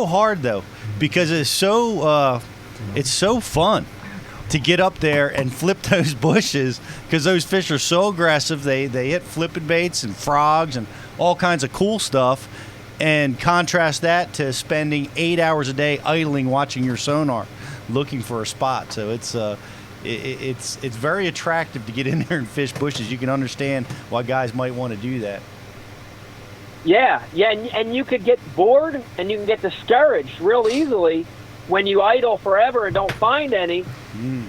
hard though, because it's so fun to get up there and flip those bushes, because those fish are so aggressive. They hit flipping baits and frogs and all kinds of cool stuff. And contrast that to spending 8 hours a day idling, watching your sonar, looking for a spot. So it's very attractive to get in there and fish bushes. You can understand why guys might want to do that. Yeah, and you could get bored and you can get discouraged real easily when you idle forever and don't find any.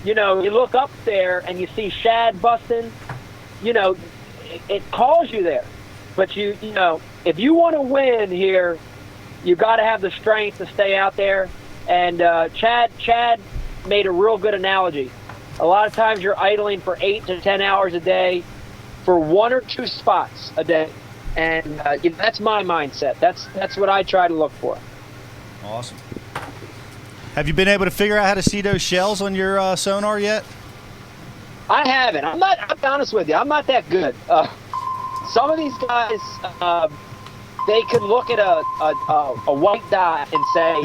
You look up there and you see shad busting. It calls you there. But if you want to win here, you got to have the strength to stay out there. And Chad made a real good analogy. A lot of times you're idling for 8 to 10 hours a day for 1 or 2 spots a day. And that's my mindset. That's what I try to look for. Awesome. Have you been able to figure out how to see those shells on your sonar yet? I haven't. I'll be honest with you. I'm not that good. Some of these guys, they could look at a white dot and say,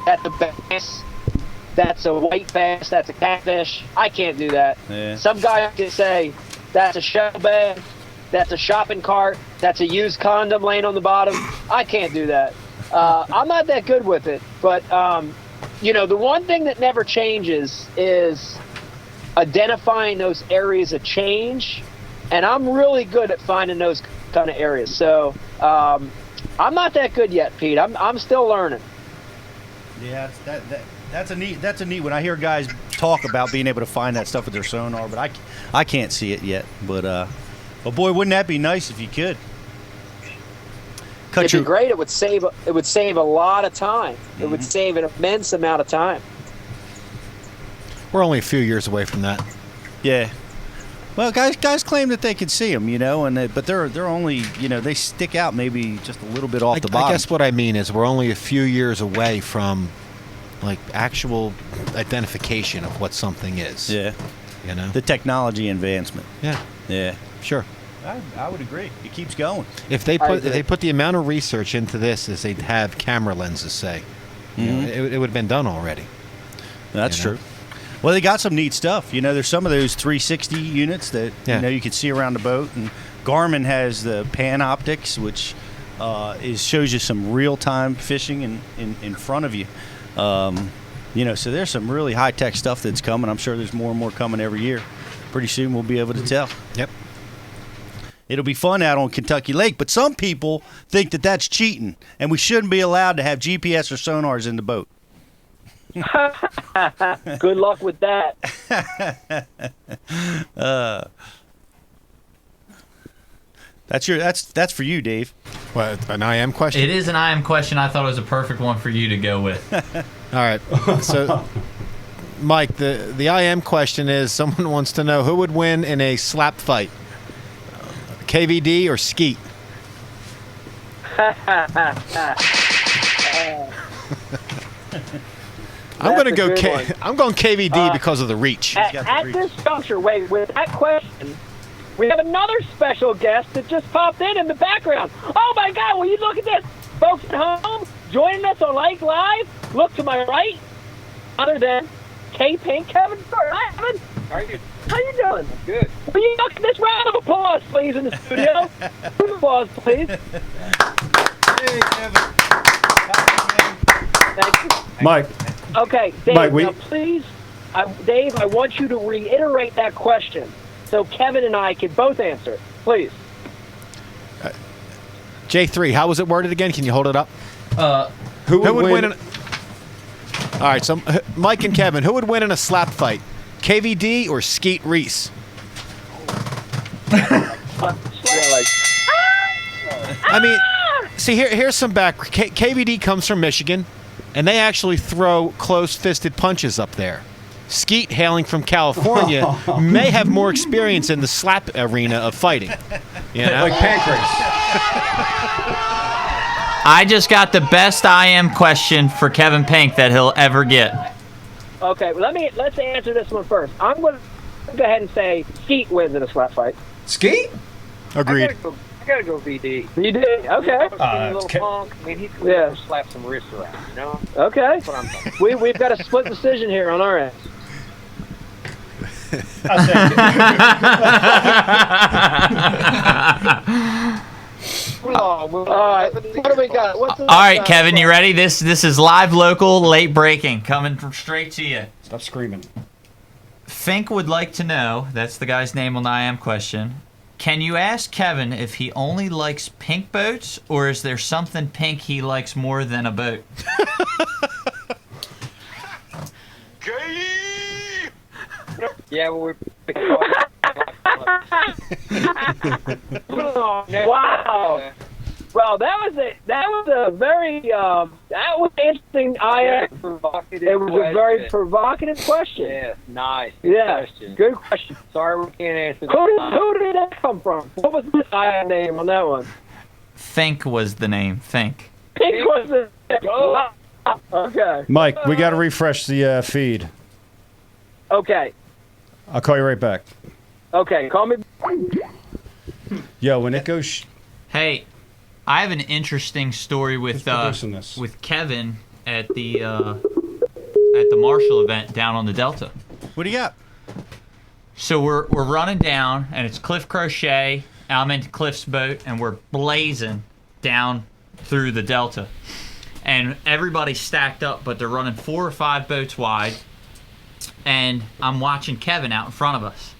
that's a bass, that's a white bass, that's a catfish. I can't do that. Yeah. Some guy can say, that's a shell bag, that's a shopping cart, that's a used condom laying on the bottom. I can't do that. I'm not that good with it, but the one thing that never changes is identifying those areas of change, and I'm really good at finding those kind of areas. So I'm not that good yet, Pete. I'm still learning. Yeah, that's a neat. When I hear guys talk about being able to find that stuff with their sonar, but I can't see it yet. But boy, wouldn't that be nice if you could? It'd be great. It would save a lot of time. It would save an immense amount of time. We're only a few years away from that. Yeah. Well, guys claim that they can see them, but they're only, they stick out maybe just a little bit off the bottom. I guess what I mean is we're only a few years away from, like, actual identification of what something is. Yeah. The technology advancement. Yeah. Yeah. Sure. I would agree. It keeps going. If they put the amount of research into this as they'd have camera lenses, say, it would have been done already. That's true. Well, they got some neat stuff. There's some of those 360 units that you can see around the boat, and Garmin has the pan optics, which shows you some real-time fishing in front of you. So there's some really high-tech stuff that's coming. I'm sure there's more and more coming every year. Pretty soon we'll be able to tell. Yep. It'll be fun out on Kentucky Lake, but some people think that that's cheating, and we shouldn't be allowed to have GPS or sonars in the boat. Good luck with that. That's for you, Dave. What, an IM question? It is an IM question. I thought it was a perfect one for you to go with. All right. So, Mike, the IM question is, someone wants to know who would win in a slap fight, KVD or Skeet? I'm going KVD because of the reach. At this juncture, wait, with that question, we have another special guest that just popped in the background. Oh my God, will you look at this? Folks at home, joining us on Ike Live, look to my right, other than K-Pink, Kevin. Hi, Kevin. How you doing? Good. Will you look at this round of applause, please, in the studio? Applause, please. Hey, Kevin. Thank you. Mike. Okay, Dave, Mike, now please, Dave, I want you to reiterate that question so Kevin and I can both answer it. Please. J3, how was it worded again? Can you hold it up? Who would win? All right, so Mike and Kevin, who would win in a slap fight? KVD or Skeet Reese? I mean, see, here's some back. KVD comes from Michigan, and they actually throw close-fisted punches up there. Skeet, hailing from California, may have more experience in the slap arena of fighting. Like pancreas. I just got the best IM question for Kevin Pink that he'll ever get. Okay, well, let's answer this one first. I'm going to go ahead and say Skeet wins in a slap fight. Skeet? Agreed. I gotta go VD. You did? Okay. A little punk. I mean, he can slap some wrists around, Okay. That's what I'm talking. We've got a split decision here on our end. All right, what do we got? All right, Kevin, you ready? This is live, local, late breaking, coming from straight to you. Stop screaming. Fink would like to know, that's the guy's name on the IM question, can you ask Kevin if he only likes pink boats, or is there something pink he likes more than a boat? Yeah, well, Wow. Well, that was a very that was interesting. It was a very provocative question. Yeah, nice. Question. Good question. Sorry we can't answer. Who did that come from? What was the name on that one? Fink was the name. Fink. Pink was the. Oh. Okay. Mike, we got to refresh the feed. Okay. I'll call you right back. Okay, call me. Yo, when it goes. Hey, I have an interesting story with Kevin at the Marshall event down on the Delta. What do you got? So we're running down, and it's Cliff Crochet. I'm in Cliff's boat, and we're blazing down through the Delta. and everybody's stacked up, but they're running 4 or 5 boats wide, and I'm watching Kevin out in front of us.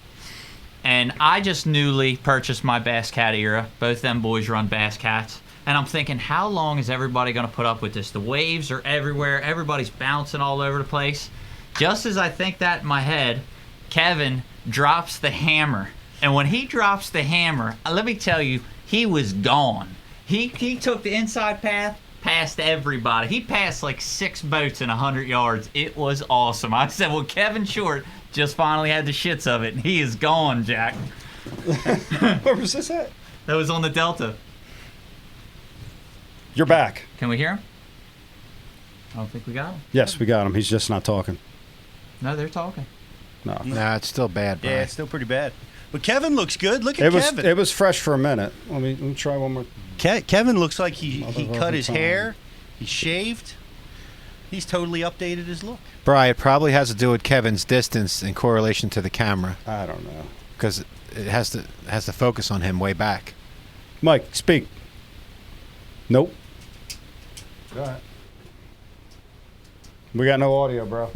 And I just newly purchased my Bass Cat era. Both them boys run Bass Cats. And I'm thinking, how long is everybody going to put up with this? The waves are everywhere. Everybody's bouncing all over the place. Just as I think that in my head, Kevin drops the hammer. And when he drops the hammer, let me tell you, he was gone. He took the inside path past everybody. He passed like 6 boats in 100 yards. It was awesome. I said, well, Kevin Short just finally had the shits of it. And he is gone, Jack. Where was this at? That was on the Delta. You're back. Can we hear him? I don't think we got him. Yes, we got him. He's just not talking. No, they're talking. No. Nah, it's still bad, Brian. Yeah, it's still pretty bad. But Kevin looks good. Look at Kevin. It was fresh for a minute. Let me try one more. Kevin looks like he cut his time. hair. He shaved. He's totally updated his look. Brian, it probably has to do with Kevin's distance in correlation to the camera, I don't know. because it has to focus on him way back. Mike, speak. Nope. Go ahead. We got no audio, bro.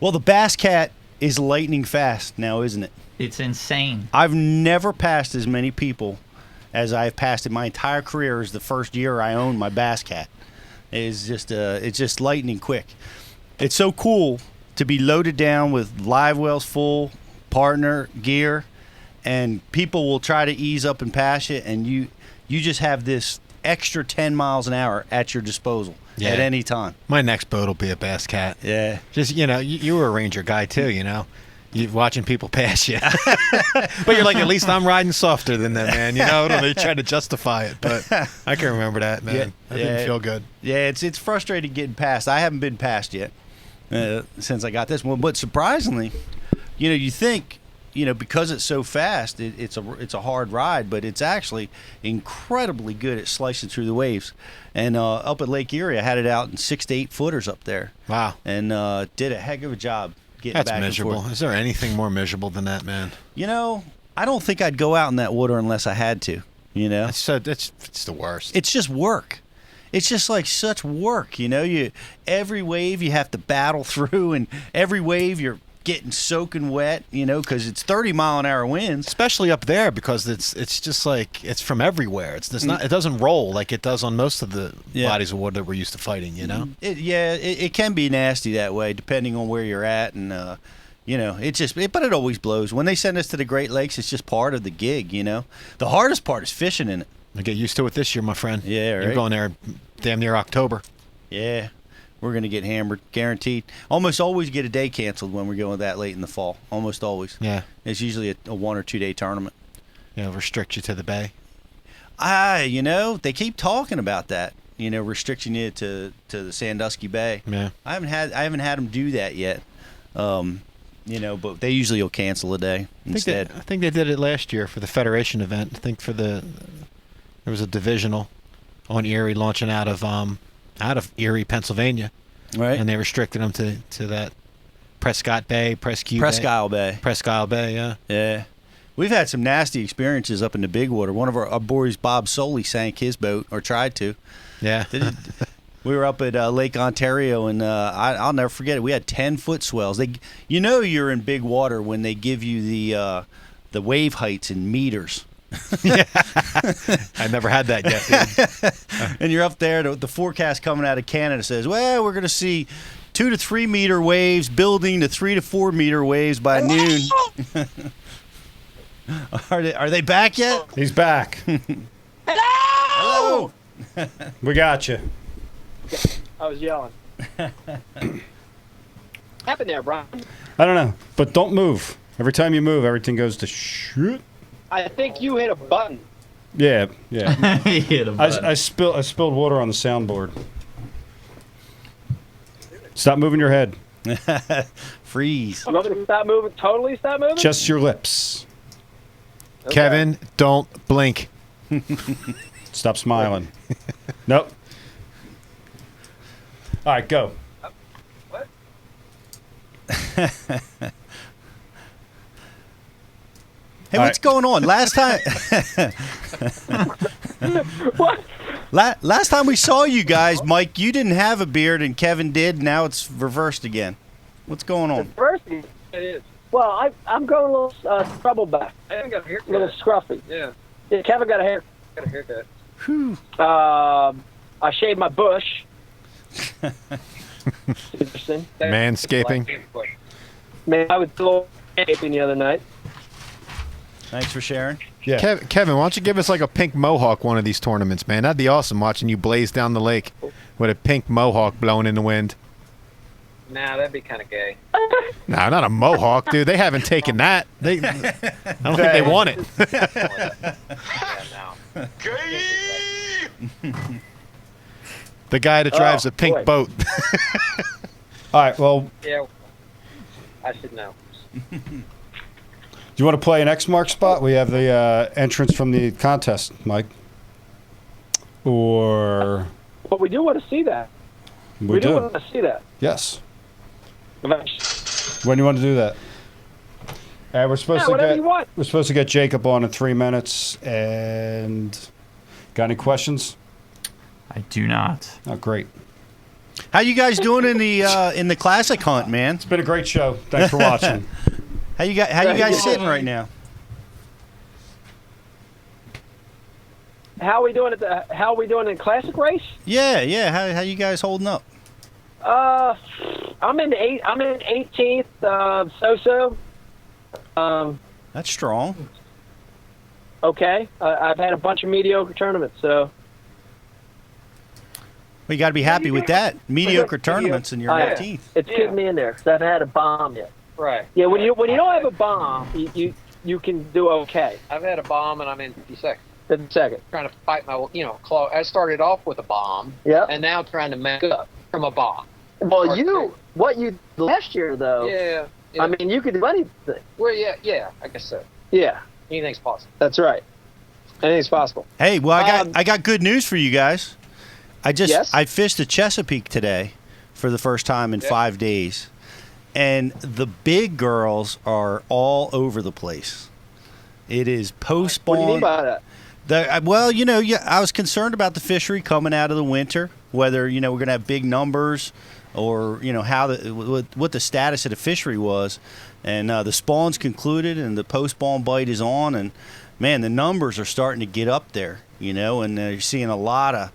Well, the Bass Cat is lightning fast now, isn't it? It's insane. I've never passed as many people as I've passed in my entire career as the first year I owned my Bass Cat. It's just lightning quick. It's so cool to be loaded down with live wells full, partner, gear, and people will try to ease up and pass it, and you just have this extra 10 miles an hour at your disposal at any time. My next boat will be a Bass Cat. Yeah. Just, you were a Ranger guy too, You're watching people pass you. But you're like, at least I'm riding softer than them, man. They try to justify it. But I can remember that, man. That didn't feel good. Yeah, it's frustrating getting passed. I haven't been passed yet since I got this one. But surprisingly, you think, because it's so fast, it's a hard ride, but it's actually incredibly good at slicing through the waves. And up at Lake Erie, I had it out in 6 to 8 footers up there. Wow. And did a heck of a job. That's miserable. Is there anything more miserable than that, man? I don't think I'd go out in that water unless I had to. It's the worst. It's just work. It's just like such work. Every wave you have to battle through, and every wave you're getting soaking wet. Because it's 30-mile-an-hour winds, especially up there, because it's just like it's from everywhere. It's just not. It doesn't roll like it does on most of the bodies of water that we're used to fighting. It can be nasty that way, depending on where you're at, and but it always blows. When they send us to the Great Lakes, it's just part of the gig. The hardest part is fishing in it. I get used to it this year, my friend. Yeah, right. You're going there damn near October. Yeah. We're going to get hammered, guaranteed. Almost always get a day canceled when we're going that late in the fall. Almost always. Yeah. It's usually a 1 or 2 day tournament. Restrict you to the bay. They keep talking about that. Restricting you to the Sandusky Bay. Yeah. I haven't had them do that yet. But they usually will cancel a day instead. I think they did it last year for the Federation event. I think there was a divisional on Erie launching out of Erie, Pennsylvania, right? And they restricted them to that Presque Isle Bay. Presque Isle Bay, yeah. We've had some nasty experiences up in the big water. One of our boys, Bob Soley, sank his boat, or tried to. Yeah. We were up at Lake Ontario, and I'll never forget it. We had 10-foot swells. You're in big water when they give you the wave heights in meters. Yeah. I never had that yet, dude. And you're up there, the forecast coming out of Canada says, well, we're going to see 2 to 3 meter waves building to 3 to 4 meter waves by noon. Are they back yet? He's back. Hello. We got you. I was yelling. Happened there, Brian? I don't know, but don't move. Every time you move, everything goes to shit. I think you hit a button. Yeah. He hit a button. I spilled water on the soundboard. Stop moving your head. Freeze. I'm not going to stop moving. Totally stop moving? Just your lips. Okay. Kevin, don't blink. Stop smiling. Nope. All right, go. What? Hey, what's going on? Last time. What? Last time we saw you guys, Mike, you didn't have a beard and Kevin did. Now it's reversed again. What's going on? First, it is. Well, I'm going a little trouble back. I haven't got a haircut. A little scruffy. Yeah. Kevin got a haircut. Got a haircut. Whew. I shaved my bush. Interesting. Manscaping. Man, I was a little manscaping the other night. Thanks for sharing. Yeah. Kevin, why don't you give us like a pink mohawk one of these tournaments, man? That'd be awesome watching you blaze down the lake with a pink mohawk blowing in the wind. Nah, that'd be kind of gay. No, not a mohawk, dude. They haven't taken that. I don't think they want it. Yeah, no. The guy that drives a pink boy. boat. All right. Well, Yeah, I should know. do you want to play an Xmark spot? We have the entrance from the contest, Mike. Or But we do want to see that. we do do. want to see that. Yes. Eventually. When do you want to do that? We're supposed to whatever get you want. we're supposed to get Jacob on in 3 minutes. And got any questions? I do not. Oh, great. How you guys doing in the classic hunt, man? It's been a great show. Thanks for watching. How you guys sitting right now? How are we doing in the classic race? Yeah. How you guys holding up? I'm in 18th. So. That's strong. Okay. I've had a bunch of mediocre tournaments, so. Well, you got to be happy with that. Mediocre tournaments and you're 18th. It's keeping me in there because I haven't had a bomb yet. Right. Yeah. When you don't have a bomb, you can do okay. I've had a bomb and I'm in 52nd. 52nd. Trying to fight my, claw. I started off with a bomb. Yeah. And now trying to make up from a bomb. Well, what you last year though. Yeah. I mean, you could do anything. Well, yeah. I guess so. Yeah. Anything's possible. That's right. Anything's possible. Hey, well, I got good news for you guys. Yes? I fished the Chesapeake today for the first time in 5 days, and the big girls are all over the place. It is post-spawn. What do you mean by that? Well, I was concerned about the fishery coming out of the winter, whether we're going to have big numbers or how what the status of the fishery was, and the spawn's concluded and the post-spawn bite is on, and man, the numbers are starting to get up there, and you're seeing a lot of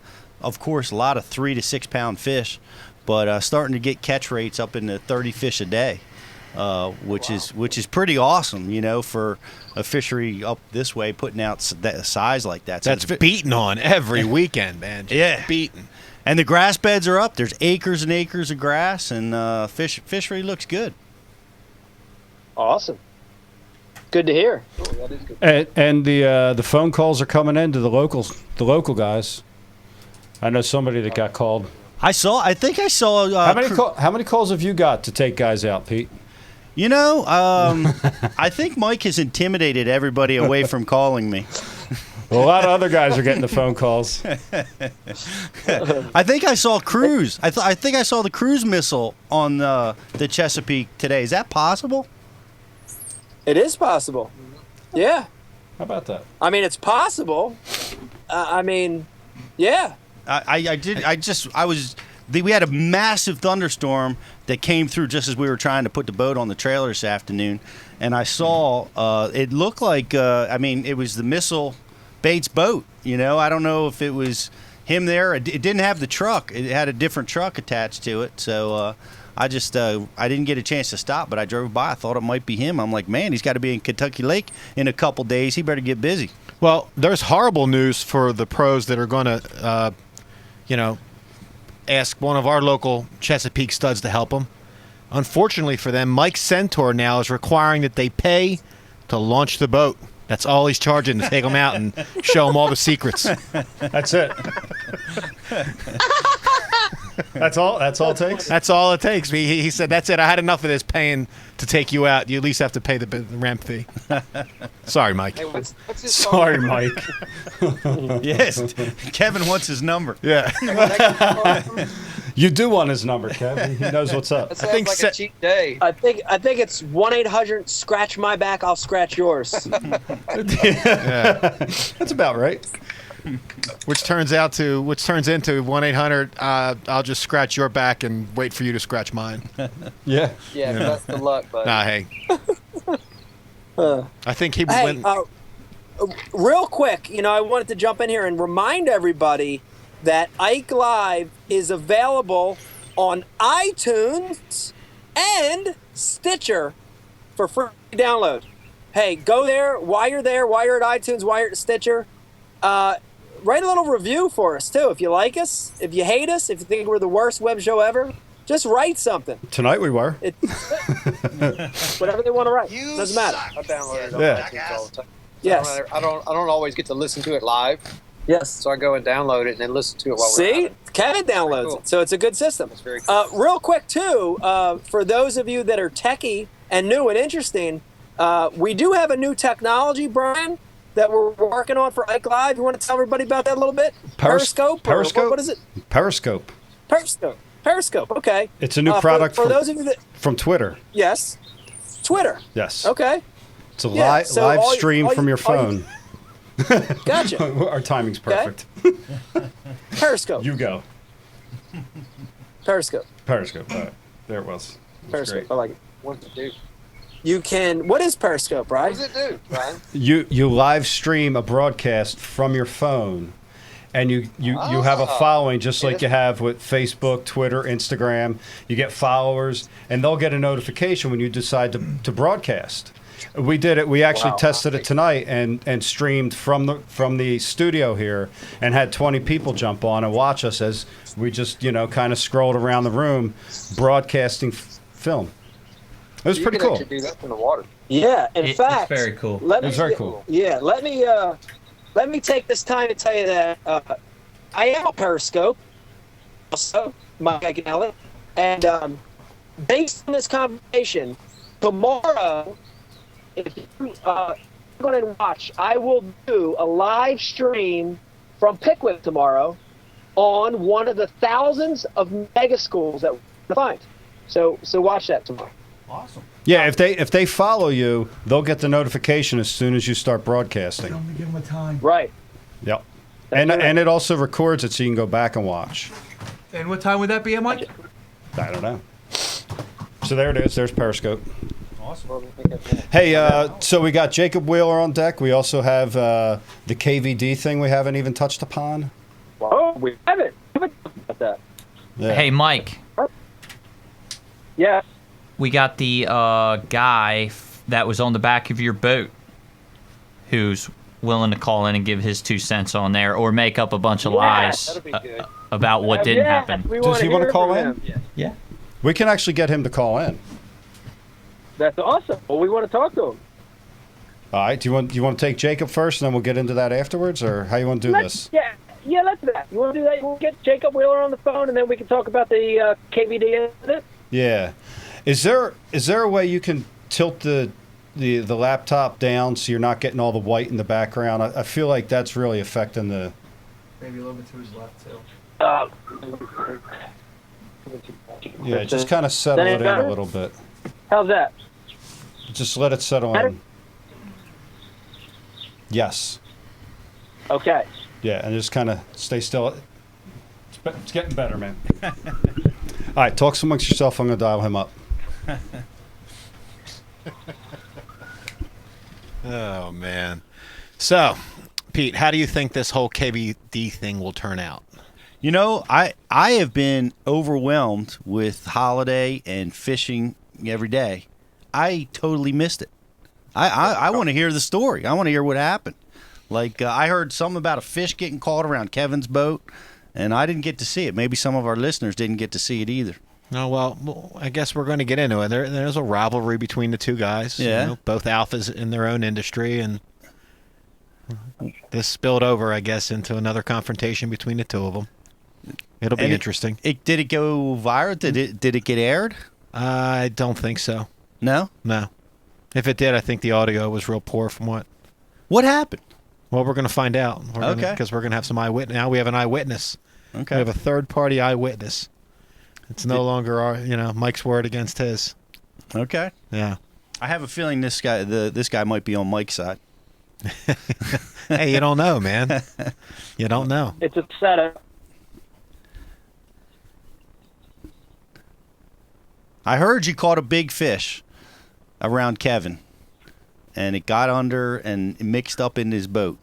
3 to 6 pound fish, but starting to get catch rates up into 30 fish a day, which is pretty awesome, for a fishery up this way putting out that size like that. So That's beaten on every weekend, man. Just beaten. And the grass beds are up. There's acres and acres of grass, and fishery looks good. Awesome. Good to hear. And the phone calls are coming in to the local guys. I know somebody that got called. I think I saw. How many calls have you got to take guys out, Pete? I think Mike has intimidated everybody away from calling me. Well, a lot of other guys are getting the phone calls. I think I saw cruise. I think I saw the cruise missile on the Chesapeake today. Is that possible? It is possible. Yeah. How about that? I mean, it's possible. Yeah. We had a massive thunderstorm that came through just as we were trying to put the boat on the trailer this afternoon, and I saw it looked like it was the missile Bates boat. I don't know if it was him there. It didn't have the truck. It had a different truck attached to it. So I didn't get a chance to stop, but I drove by. I thought it might be him. I'm like, man, he's got to be in Kentucky Lake in a couple days. He better get busy. Well, there's horrible news for the pros that are going to, ask one of our local Chesapeake studs to help them. Unfortunately for them, Mike Centaur now is requiring that they pay to launch the boat. That's all he's charging, to take them out and show them all the secrets. That's it. That's all it takes? That's all it takes. He said, that's it. I had enough of this paying to take you out. You at least have to pay the ramp fee. Sorry, Mike. Hey, what's his Sorry, phone number? Mike. Yes, Kevin wants his number. Yeah. You do want his number, Kevin. He knows what's up. That sounds like a cheap day. I think it's 1-800 scratch my back, I'll scratch yours. Yeah. That's about right. Which turns into 1-800. I'll just scratch your back and wait for you to scratch mine. Yeah. Yeah, best of luck, buddy. Nah, hey. I think he would Hey, win. real quick, I wanted to jump in here and remind everybody that Ike Live is available on iTunes and Stitcher for free download. Hey, go there while you're at iTunes, while you're at Stitcher. Write a little review for us, too. If you like us, if you hate us, if you think we're the worst web show ever, just write something. Tonight we were. Whatever they want to write. Doesn't matter. I download it on Yeah. iTunes all the time. Yes. I don't always get to listen to it live, Yes. so I go and download it and then listen to it while we're See? at it. Kevin downloads Cool. it, so it's a good system. That's very cool. Real quick, too, for those of you that are techie and new and interesting, we do have a new technology, Brian, that we're working on for Ike Live. You want to tell everybody about that a little bit? Periscope? Or Periscope? what is it? Periscope. Periscope, okay. It's a new product for those of you that, from Twitter. yes, Twitter. Yes. Okay, It's a Yeah, so live all- stream all from you- your phone. gotcha. Our timing's perfect. Periscope. You go. Periscope. Periscope. There it was. It was Periscope. great. I like it. What does it do? You can, what is Periscope, What right? does it do, Brian? You live stream a broadcast from your phone, and you have a following just like you have with Facebook, Twitter, Instagram. You get followers, and they'll get a notification when you decide to broadcast. We did it. We actually tested it tonight and streamed from the studio here, and had 20 people jump on and watch us as we just kind of scrolled around the room broadcasting film. It was pretty You can cool. actually do that from the water. Yeah, in fact, it's very cool. Let It was me- very cool. Yeah, let me take this time to tell you that I am on Periscope, also Mike Iaconelli, and based on this conversation, tomorrow, if you going to watch, I will do a live stream from Pickwick tomorrow on one of the thousands of mega schools that we're going to find. So watch that tomorrow. Awesome. Yeah, if they follow you, they'll get the notification as soon as you start broadcasting. Give them a time. Right. Yep. And it also records it so you can go back and watch. And what time would that be, Mike? I don't know. So there it is. There's Periscope. Awesome. Hey, so we got Jacob Wheeler on deck. We also have the KVD thing we haven't even touched upon. Oh, we haven't talked about that. Yeah. Hey, Mike, Yeah. we got the guy that was on the back of your boat who's willing to call in and give his 2 cents on there or make up a bunch of lies That'll be good. about what didn't happen. Does he want to call in? Yeah. We can actually get him to call in. That's awesome. Well, we want to talk to him. All right. Do you want to take Jacob first, and then we'll get into that afterwards, or how you want to do this? Yeah, let's do that. You want to do that? You want to get Jacob Wheeler on the phone, and then we can talk about the KVD incident? Yeah. Is there a way you can tilt the laptop down so you're not getting all the white in the background? I feel like that's really affecting the. Maybe a little bit to his left, too. Yeah, just kind of settle it in a little bit. How's that? Just let it settle in. Yes. Okay. Yeah, and just kind of stay still. It's getting better, man. All right, talk amongst yourself. I'm going to dial him up. Oh, man. So, Pete, how do you think this whole KVD thing will turn out? You know, I have been overwhelmed with holiday and fishing every day. I totally missed it. I want to hear the story. I want to hear what happened. Like, I heard something about a fish getting caught around Kevin's boat, and I didn't get to see it. Maybe some of our listeners didn't get to see it either. Oh, well, I guess we're going to get into it. There's a rivalry between the two guys. Yeah. Both alphas in their own industry, and this spilled over, I guess, into another confrontation between the two of them. It'll be interesting. Did it go viral? Did it get aired? I don't think so. No? No. If it did, I think the audio was real poor from what. What happened? Well, we're going to find out. Okay. Because we're going to have some eyewitness. Now we have an eyewitness. Okay. We have a third-party eyewitness. It's no longer our, Mike's word against his. Okay. Yeah. I have a feeling this guy might be on Mike's side. Hey, you don't know, man. You don't know. It's a setup. I heard you caught a big fish around Kevin, and it got under and mixed up in his boat.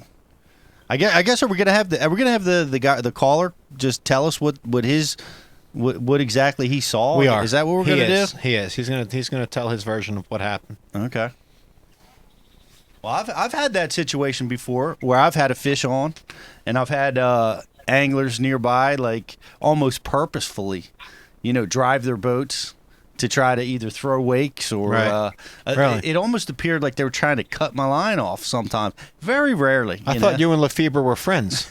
I guess are we gonna have the guy, the caller, just tell us what exactly he saw? We are. Is that what we're gonna do? He is. He's gonna tell his version of what happened. Okay. Well, I've had that situation before where I've had a fish on, and I've had anglers nearby, like almost purposefully, drive their boats to try to either throw wakes or Right. Really? it almost appeared like they were trying to cut my line off sometimes. Very rarely. I thought you and Lefebvre were friends.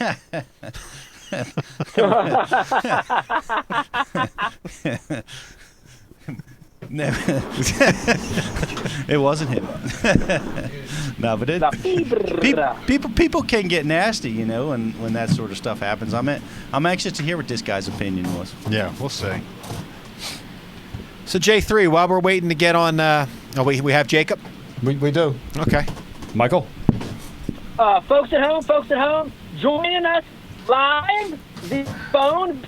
It wasn't him. No, but people can get nasty, when that sort of stuff happens. I'm anxious to hear what this guy's opinion was. Yeah, we'll see. So J3, while we're waiting to get on, we have Jacob. We do. Okay, Michael. Folks at home, joining us live, the phone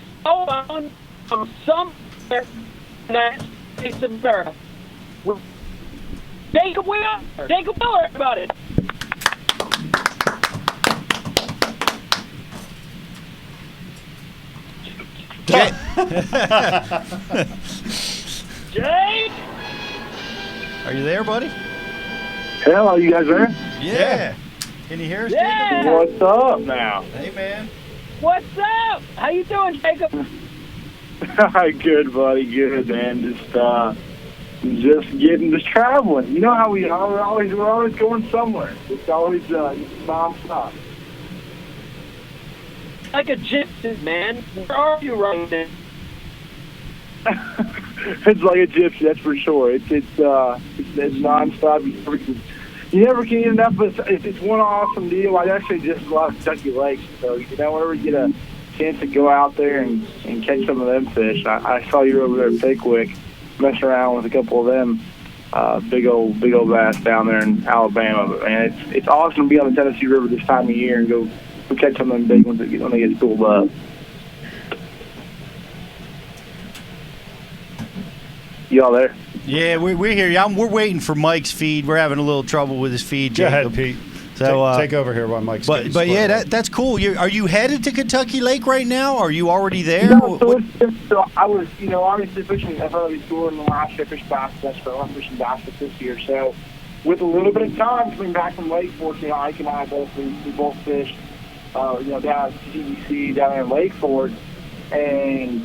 from somewhere in the United States of America. Jacob Wheeler, everybody. Jake, Are you there, buddy? Hello, you guys there? Yeah. Can you hear us, Yeah. Jacob? What's up now? Hey, man. what's up? How you doing, Jacob? Good, buddy. Good, man. Just traveling. You know how we are. We're always going somewhere. It's always nonstop. Like a gypsy, man. Where are you right now? It's like a gypsy, that's for sure. It's nonstop. You never can get enough. It's one awesome deal. I actually just love Kentucky Lakes, so whenever you get a chance to go out there and catch some of them fish. I saw you over there at Pickwick, messing around with a couple of them big old bass down there in Alabama. But man, it's awesome to be on the Tennessee River this time of year and go catch some of them big ones when they get spooled up. Y'all there? Yeah, we're here. We're waiting for Mike's feed. We're having a little trouble with his feed, Go Jacob. ahead, Pete. So take over here while Mike's But yeah, that's cool. Are you headed to Kentucky Lake right now? Are you already there? No, so I was, obviously fishing at early school in the last year, fished BASSFest, but I'm fishing BASSFest this year. So with a little bit of time coming back from Lake Fork, Ike and I we both fished, down at CBC down there in Lake Fork. And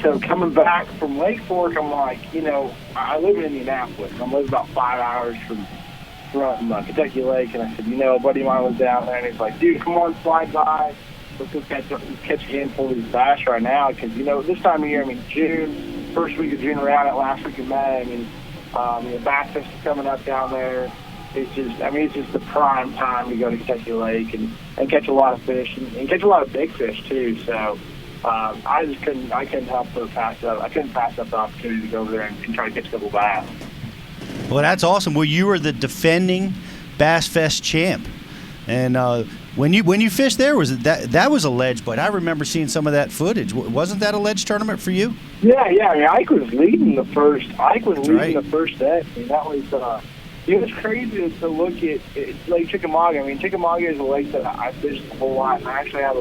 so coming back from Lake Fork, I'm like, I live in Indianapolis. I live about 5 hours from Kentucky Lake, and I said, a buddy of mine was down there, and he's like, dude, come on, slide by. Let's go catch a handful of these bass right now, because, this time of year, June, first week of June, around it, last week of May, BASSFest is coming up down there. It's just the prime time to go to Kentucky Lake and catch a lot of fish, and catch a lot of big fish, too, so... I couldn't help but pass up. I couldn't pass up the opportunity to go over there and try to catch a couple bass. Well, that's awesome. Well, you were the defending BASSFest champ, and when you fished there, that was a ledge? But I remember seeing some of that footage. Wasn't that a ledge tournament for you? Yeah. Ike was leading the first. The first day. That was. It was crazy to look at Lake Chickamauga. Chickamauga is a lake that I fished a whole lot, and I actually have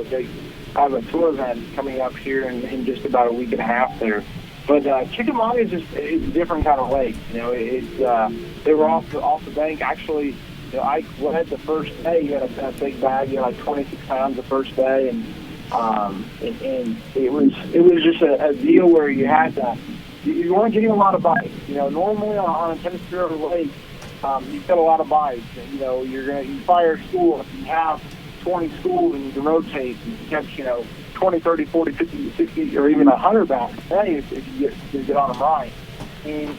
a tour event coming up here in just about a week and a half there. But Chickamauga it's a different kind of lake. They were off the bank. Actually, Ike led the first day. You had a big bag. You had like 26 pounds the first day, and it was just a deal where you had to. You weren't getting a lot of bites. Normally on a Tennessee River lake, you get a lot of bites. You fire a school if you have 20 schools and you can rotate and you catch, 20, 30, 40, 50, 60, or even 100 bass a day if you get on them right. And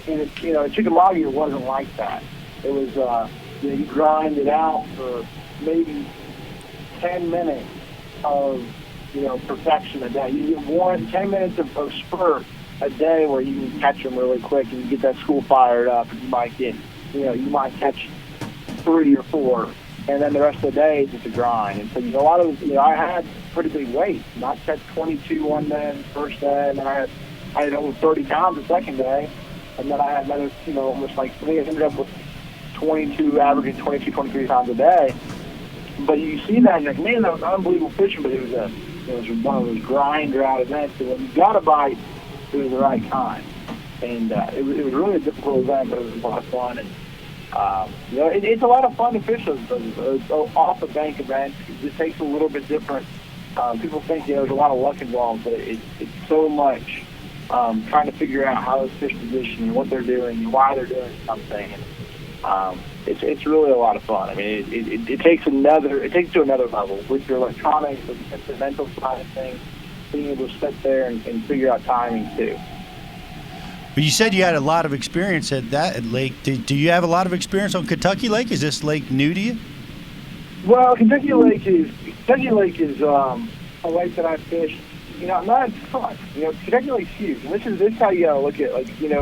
Chickamauga, it wasn't like that. It was, you grind it out for maybe 10 minutes of, perfection a day. You get 10 minutes of spurt a day where you can catch them really quick and you get that school fired up, and you might catch 3 or 4 and then the rest of the day it's just a grind. And so a lot of I had pretty big weight. I set 22 one day, the first day, and then I had over 30 pounds the second day, and then I had another almost like I think I ended up with 22, averaging 22, 23 pounds a day. But you see that and you're like, man, that was unbelievable fishing, but it was one of those grind drought events. And when you got a bite, it was the right kind. And it was really a difficult event, but it was a lot of fun. And it's a lot of fun to fish those off the bank events. It takes a little bit different. People think there's a lot of luck involved, but it's so much trying to figure out how those fish position and what they're doing and why they're doing something. And it's really a lot of fun. I mean, it takes to another level with your electronics and the mental side of things, being able to sit there and figure out timing too. But you said you had a lot of experience at that lake. Do you have a lot of experience on Kentucky Lake? Is this lake new to you? Well, Kentucky Lake is a lake that I fished. Not a ton. Kentucky Lake's huge, and this is how you gotta look at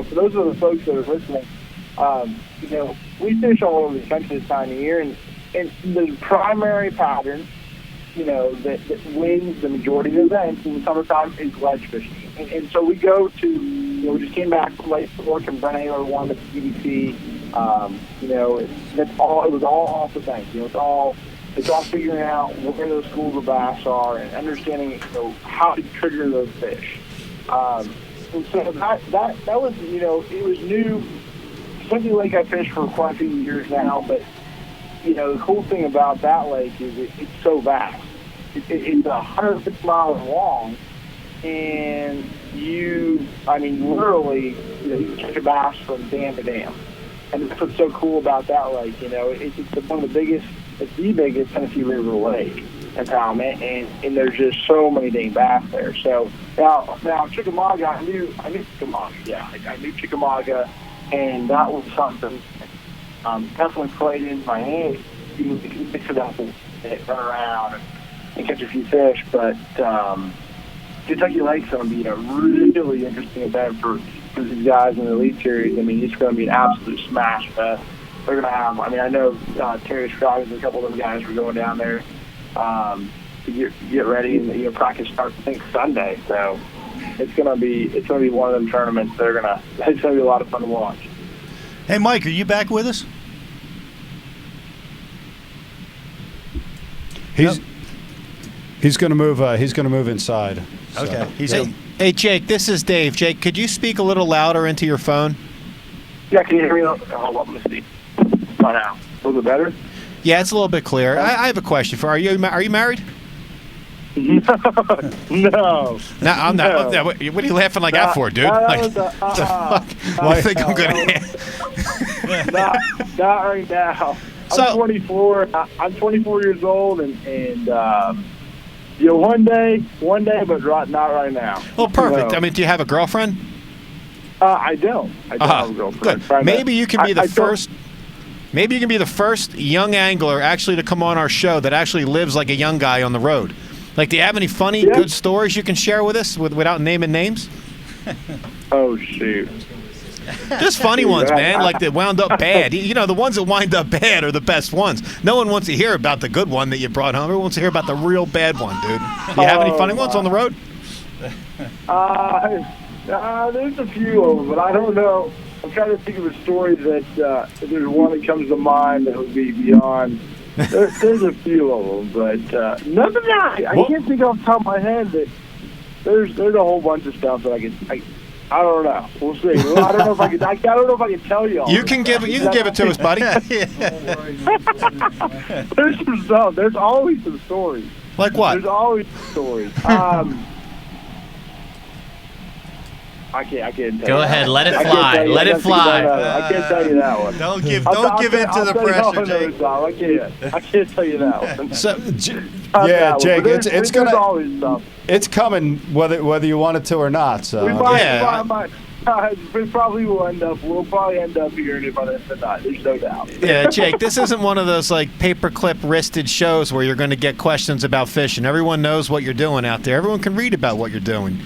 for those of the folks that are listening. We fish all over the country this time of year, and the primary pattern, that wins the majority of the events in the summertime is ledge fishing. And so we go to, we just came back from Lake Fork and Morgenthaler won the PBC. It was all off the bank. It's all figuring out where those schools of bass are and understanding, how to trigger those fish. And so that was, it was new. Kentucky Lake I fished for quite a few years now, but the cool thing about that lake is it's so vast. It's 150 miles long, and literally, you can catch a bass from dam to dam. And that's what's so cool about that lake. It's one of the biggest, it's the biggest Tennessee River lake entanglement, and there's just so many dang bass there. So now Chickamauga, I knew Chickamauga. Yeah, I knew Chickamauga. And that was something definitely played into my hand. You can mix it up and run around and catch a few fish. But Kentucky Lake's going to be a really interesting event for these guys in the Elite Series. I mean, it's going to be an absolute smash fest. They're going to have, I know Terry Scroggins and a couple of them guys were going down there to get ready, and practice starts I think Sunday. So it's gonna be one of them tournaments that it's gonna be a lot of fun to watch. Hey, Mike, are you back with us? He's gonna move inside. So. Okay. Hey, Jake, this is Dave. Jake, could you speak a little louder into your phone? Yeah, can you hear me? Hold on, let me see. Not now. A little bit better. Yeah, it's a little bit clear. I have a question for you. Are you married? No. No, I'm not. No. What are you laughing like that for, dude? Not right now. I'm 24. I'm 24 years old, and one day, but not right now. Well, perfect. Do you have a girlfriend? I don't. I don't have a girlfriend. Good. Maybe you can be the first. Maybe you can be the first young angler actually to come on our show that actually lives like a young guy on the road. Do you have any funny, good stories you can share with us without naming names? Oh, shoot. Just funny ones, man, that wound up bad. The ones that wind up bad are the best ones. No one wants to hear about the good one that you brought home. Everyone wants to hear about the real bad one, dude. Do you have any funny ones on the road? There's a few of them, but I don't know. I'm trying to think of a story that if there's one that comes to mind that would be beyond. There's a few of them, but none of that. I can't think off the top of my head that there's a whole bunch of stuff that I don't know. We'll see. Well, I don't know if I can tell you all. You can give it to us, buddy. There's always some stories. Like what? There's always stories. I can't tell you. Go ahead, let it fly. Let it fly. I can't tell you that one. Don't give in to the pressure, Jake. I can't tell you that one. So, yeah, Jake, it's gonna. Always stuff. It's coming, whether you want it to or not. So we probably will end up. We'll probably end up hearing it by the end of the night. There's no doubt. Yeah, Jake, this isn't one of those paperclip wristed shows where you're going to get questions about fishing. Everyone knows what you're doing out there. Everyone can read about what you're doing.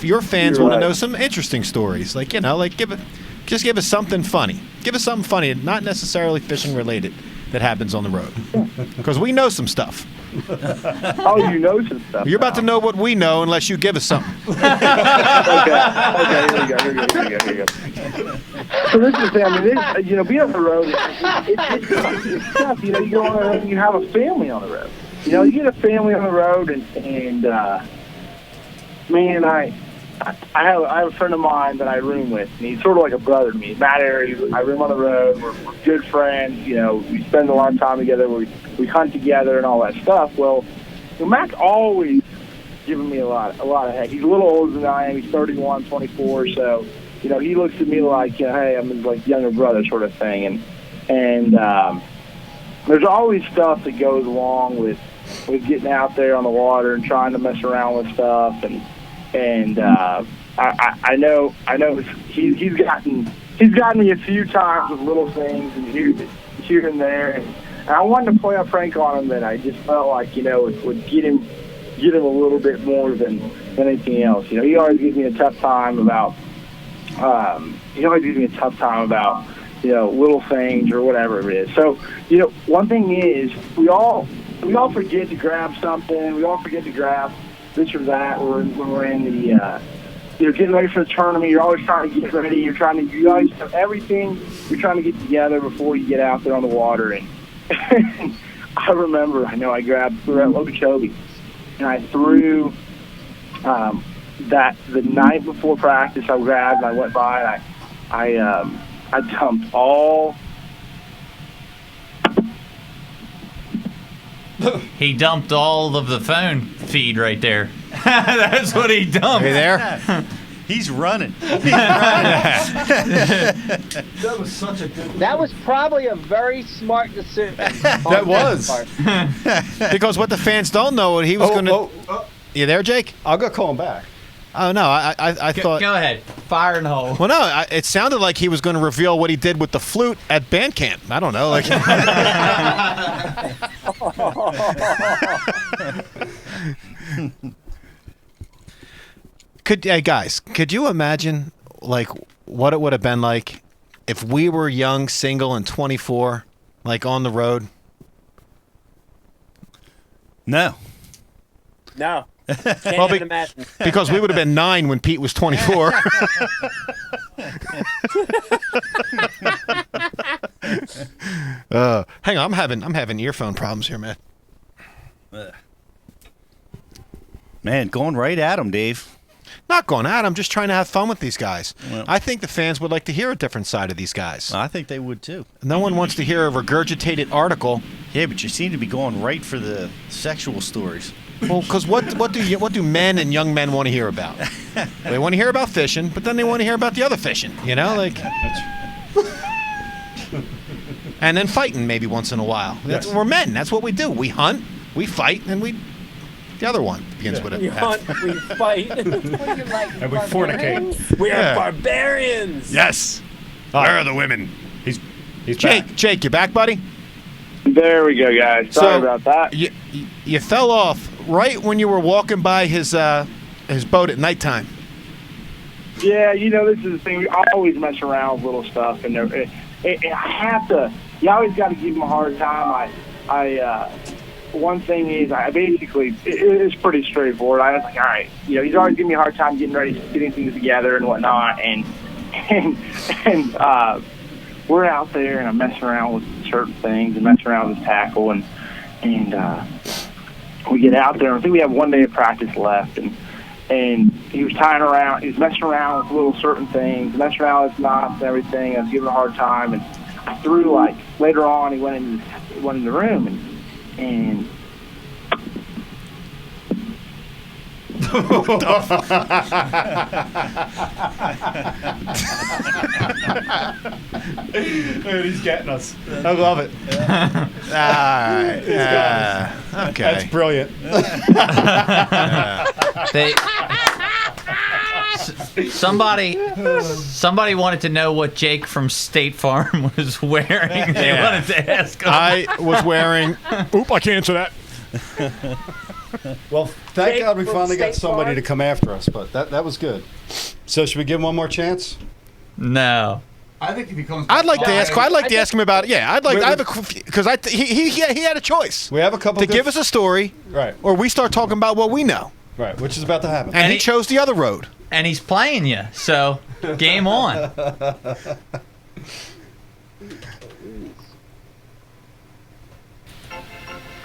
Your fans want to know some interesting stories. Give us something funny. Give us something funny, not necessarily fishing related. that happens on the road. Because we know some stuff. Oh, you know some stuff. You're about to know what we know unless you give us something. Okay, here we go. So this is the thing. I mean, being on the road, it's tough. You go on the road and you have a family on the road. You get a family on the road, and man, I have a friend of mine that I room with, and he's sort of like a brother to me. Matt Airy, I room on the road. We're good friends. We spend a lot of time together. We hunt together and all that stuff. Well, Matt's always given me a lot of heck. He's a little older than I am. He's 31, 24. So, he looks at me like, hey, I'm his like younger brother sort of thing. And there's always stuff that goes along with getting out there on the water and trying to mess around with stuff. And I know he's gotten me a few times with little things and here and there, and I wanted to play a prank on him that I just felt like it would get him a little bit more than anything else. He always gives me a tough time about little things or whatever it is. So one thing is we all forget to grab something. We all forget to grab this or that when we're in the getting ready for the tournament. You're always trying to get ready. You always have everything you're trying to get together before you get out there on the water. And I remember, we were at Okeechobee, and I threw that the night before practice. I grabbed and I went by and I dumped all. He dumped all of the phone feed right there. That's what he dumped. Are you there? He's running. That was such a good. That was probably a very smart decision. That was. Because what the fans don't know, he was going to. You there, Jake? I'll go call him back. Oh, no, I thought... Go ahead. Fire in the hole. Well, no, it sounded like he was going to reveal what he did with the flute at band camp. I don't know. Hey, guys, could you imagine, what it would have been like if we were young, single, and 24, on the road? No. No. Can't even imagine. Because we would have been 9 when Pete was 24. Hang on, I'm having earphone problems here, man. Man, going right at him, Dave. Not going at him, just trying to have fun with these guys. Well, I think the fans would like to hear a different side of these guys. I think they would too. No one wants to hear a regurgitated article. Yeah, but you seem to be going right for the sexual stories. Well, because what do men and young men want to hear about? They want to hear about fishing, but then they want to hear about the other fishing. And then fighting maybe once in a while. We're men. That's what we do. We hunt, we fight, and the other one begins with it. We hunt, we fight, And we fornicate. We are barbarians. Yes. Where are the women? He's Jake, back. Jake, you back, buddy? There we go, guys. Sorry about that. You fell off right when you were walking by his boat at nighttime. Yeah, this is the thing. I always mess around with little stuff, and I have to. You always got to give him a hard time. One thing is, it's pretty straightforward. I was like, all right, he's always giving me a hard time getting things together and whatnot, and we're out there, and I'm messing around with certain things and messing around with his tackle, and we get out there. I think we have one day of practice left, and he was tying around. He was messing around with little certain things, messing around with his knots and everything. I was giving him a hard time, and I threw later on. He went in the room, and He's getting us. I love it. Okay. That's brilliant. Somebody wanted to know what Jake from State Farm was wearing. They wanted to ask him. I was wearing... Oop, I can't answer that. Well, thank God we finally got somebody to come after us, but that was good. So should we give him one more chance? No. I think if he comes, I'd like to ask. I'd like to ask him about it. Yeah, I'd like. I have a because he had a choice. We have a couple to give us a story, right? Or we start talking about what we know, right? Which is about to happen. And he chose the other road. And he's playing you, so game on.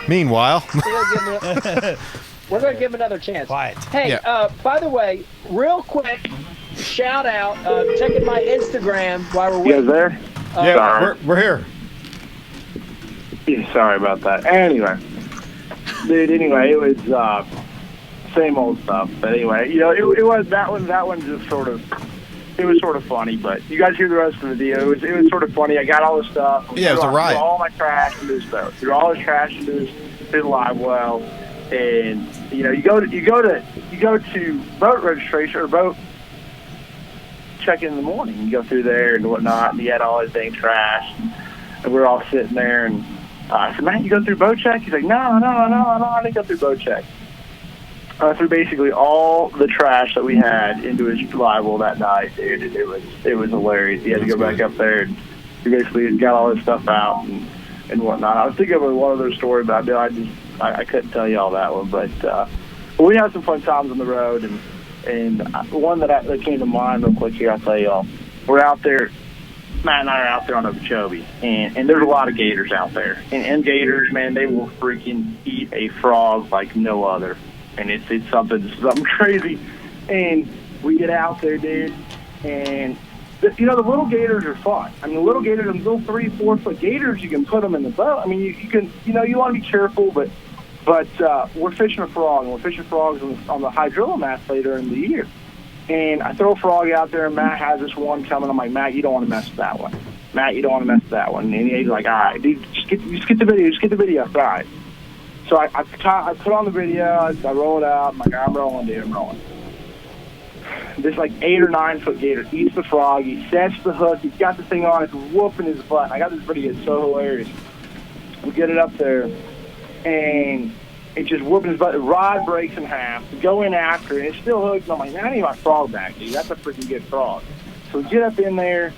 Meanwhile, we're going to give him another chance. Quiet. Hey, by the way, real quick, shout out, checking my Instagram while we're waiting. You guys there? Yeah, we're here. Yeah, sorry about that. Anyway, dude. Anyway, it was same old stuff. But anyway, you know, it was that one. That one just sort of. It was sort of funny, but you guys hear the rest of the video. It was sort of funny. I got all the stuff. Yeah, it was a riot. Threw all my trash into his boat. Threw all his trash into his live well, and you know, you go to boat registration or boat check-in in the morning. You go through there and whatnot, and he had all his dang trash, and we're all sitting there. And I said, "Man, you go through boat check?" He's like, "No, I didn't go through boat check." Threw basically all the trash that we had into his live well that night, dude. It was hilarious. He had to go back up there, and he basically got all his stuff out and whatnot. I was thinking of one other story, but I couldn't tell you all that one. But we had some fun times on the road, and one that came to mind real quick here, I'll tell y'all. We're out there. Matt and I are out there on Okeechobee, and there's a lot of gators out there. And gators, man, they will freaking eat a frog like no other. And it's something crazy. And we get out there, dude, and you know, the little gators are fun. I mean, the little gators, them little 3-4 foot gators, you can put them in the boat. I mean, you can, you know, you want to be careful, but we're fishing a frog, and we're fishing frogs on the hydrilla mats later in the year. And I throw a frog out there, and Matt has this one coming. I'm like, Matt, you don't want to mess with that one. Matt, you don't want to mess with that one. And he's like, all right, dude, just get the video. Just get the video. All right. So I put on the video, I roll it out, I'm like, I'm rolling, dude, I'm rolling. This like 8 or 9 foot gator eats the frog, he sets the hook, he's got the thing on, it's whooping his butt. I got this video, it's so hilarious. We get it up there, and it's just whooping his butt. The rod breaks in half, we go in after it, it's still hooked, and I'm like, man, I need my frog back, dude, that's a freaking good frog. So we get up in there,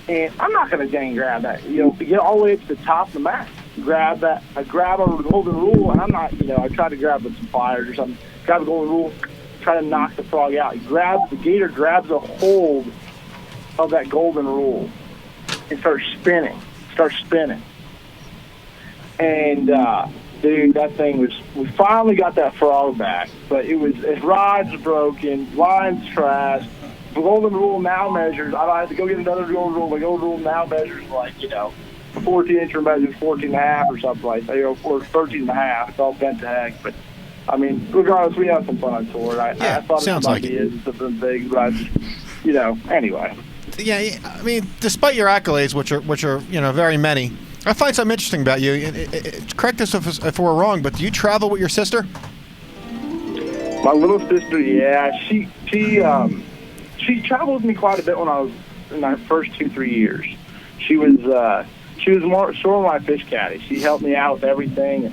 and I'm not going to dang grab that, you know, to get all the way up to the top of the mat. Grab that. I grab a golden rule, and I'm not, you know, I try to grab with some pliers or something. Grab a golden rule, try to knock the frog out. The gator grabs a hold of that golden rule and starts spinning. And, dude, that thing was, we finally got that frog back, but it was, his rod's broken, line's trashed. The golden rule now measures, I had to go get another golden rule. The golden rule now measures like, you know, 14-inch measures 14.5 or something like that, you know, or 13.5. It's all bent to heck. But I mean, regardless, we had some fun on tour. I thought of some ideas and some things, but I just, you know, anyway. Yeah, I mean, despite your accolades, which are you know very many, I find something interesting about you. Correct us if we're wrong, but do you travel with your sister? My little sister, yeah, she traveled with me quite a bit when I was in my first 2-3 years. She was more sort of my fish caddy. She helped me out with everything.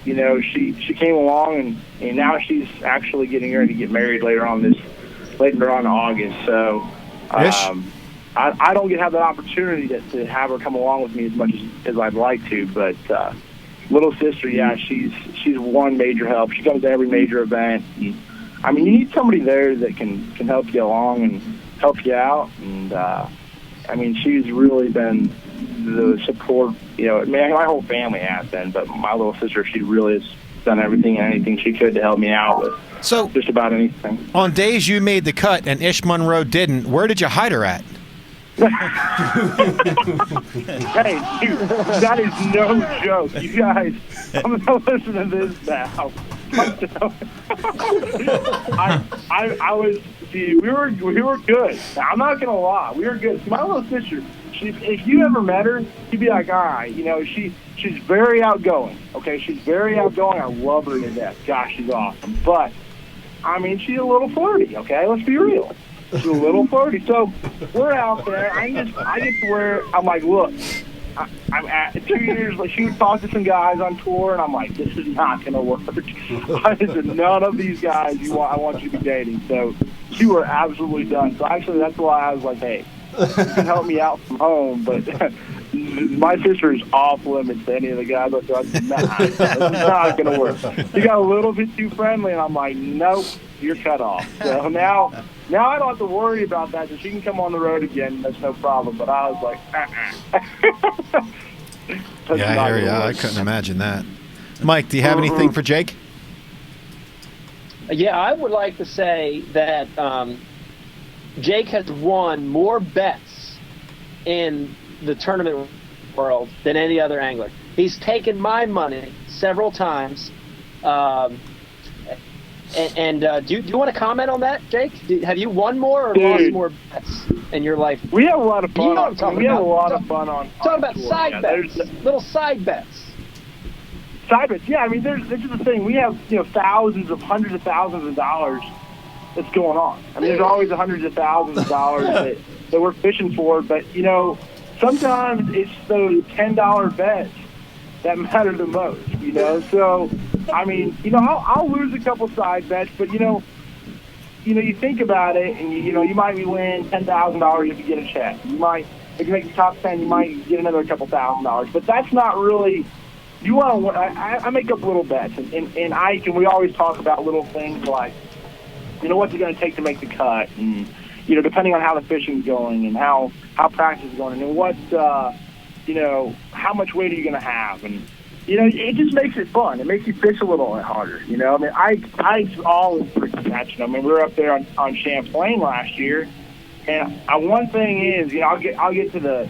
You know, she came along, and now she's actually getting ready to get married later on in August. So I don't get to have that opportunity to have her come along with me as much as I'd like to. But little sister, yeah, she's one major help. She comes to every major event. I mean, you need somebody there that can help you along and help you out. And I mean, she's really been the support, you know, man, my whole family has been, but my little sister, she really has done everything and anything she could to help me out with just about anything. On days you made the cut and Ish Monroe didn't, where did you hide her at? Hey, dude, that is no joke. You guys, I'm going to listen to this now. I was, see, we were good. Now, I'm not gonna lie, we were good. See, my little sister, if you ever met her, you'd be like, all right, you know, she's very outgoing. Okay, she's very outgoing. I love her to death. Gosh, she's awesome. But I mean, she's a little flirty. Okay, let's be real. She's a little flirty. So we're out there. I get to where I'm like, look. I'm at 2 years, like, she would talk to some guys on tour, and I'm like, this is not going to work. I said, none of these guys I want you to be dating. So she were absolutely done. So actually, that's why I was like, hey, can help me out from home, but my sister is off limits to any of the guys. I said, nah, it's not going to work. She got a little bit too friendly, and I'm like, nope, you're cut off. So now I don't have to worry about that. So she can come on the road again. That's no problem. But I was like, Yeah, I hear you. I couldn't imagine that. Mike, do you have anything for Jake? Yeah, I would like to say that Jake has won more bets in the tournament world than any other angler. He's taken my money several times. Do you want to comment on that, Jake? Have you won more or lost more bets in your life? We have a lot of fun. You know what I'm talking about. A lot of fun on. Talking about side bets, little side bets. Side bets, yeah. I mean, this is the thing. We have thousands of hundreds of thousands of dollars that's going on. I mean, there's always hundreds of thousands of dollars that we're fishing for. But sometimes it's those $10 bets that matter the most. So I mean, I'll lose a couple side bets, but you think about it, and you might be winning $10,000 if you get a check. You might, if you make the top 10, you might get another couple $1,000. But that's not really. You want to. I make up little bets, and Ike, and we always talk about little things like, what's it going to take to make the cut, and depending on how the fishing's going and how practice is going, and what how much weight are you going to have, and it just makes it fun. It makes you fish a little harder. I mean, Ike's always pretty catching. I mean, we were up there on Champlain last year, and one thing is, I'll get to the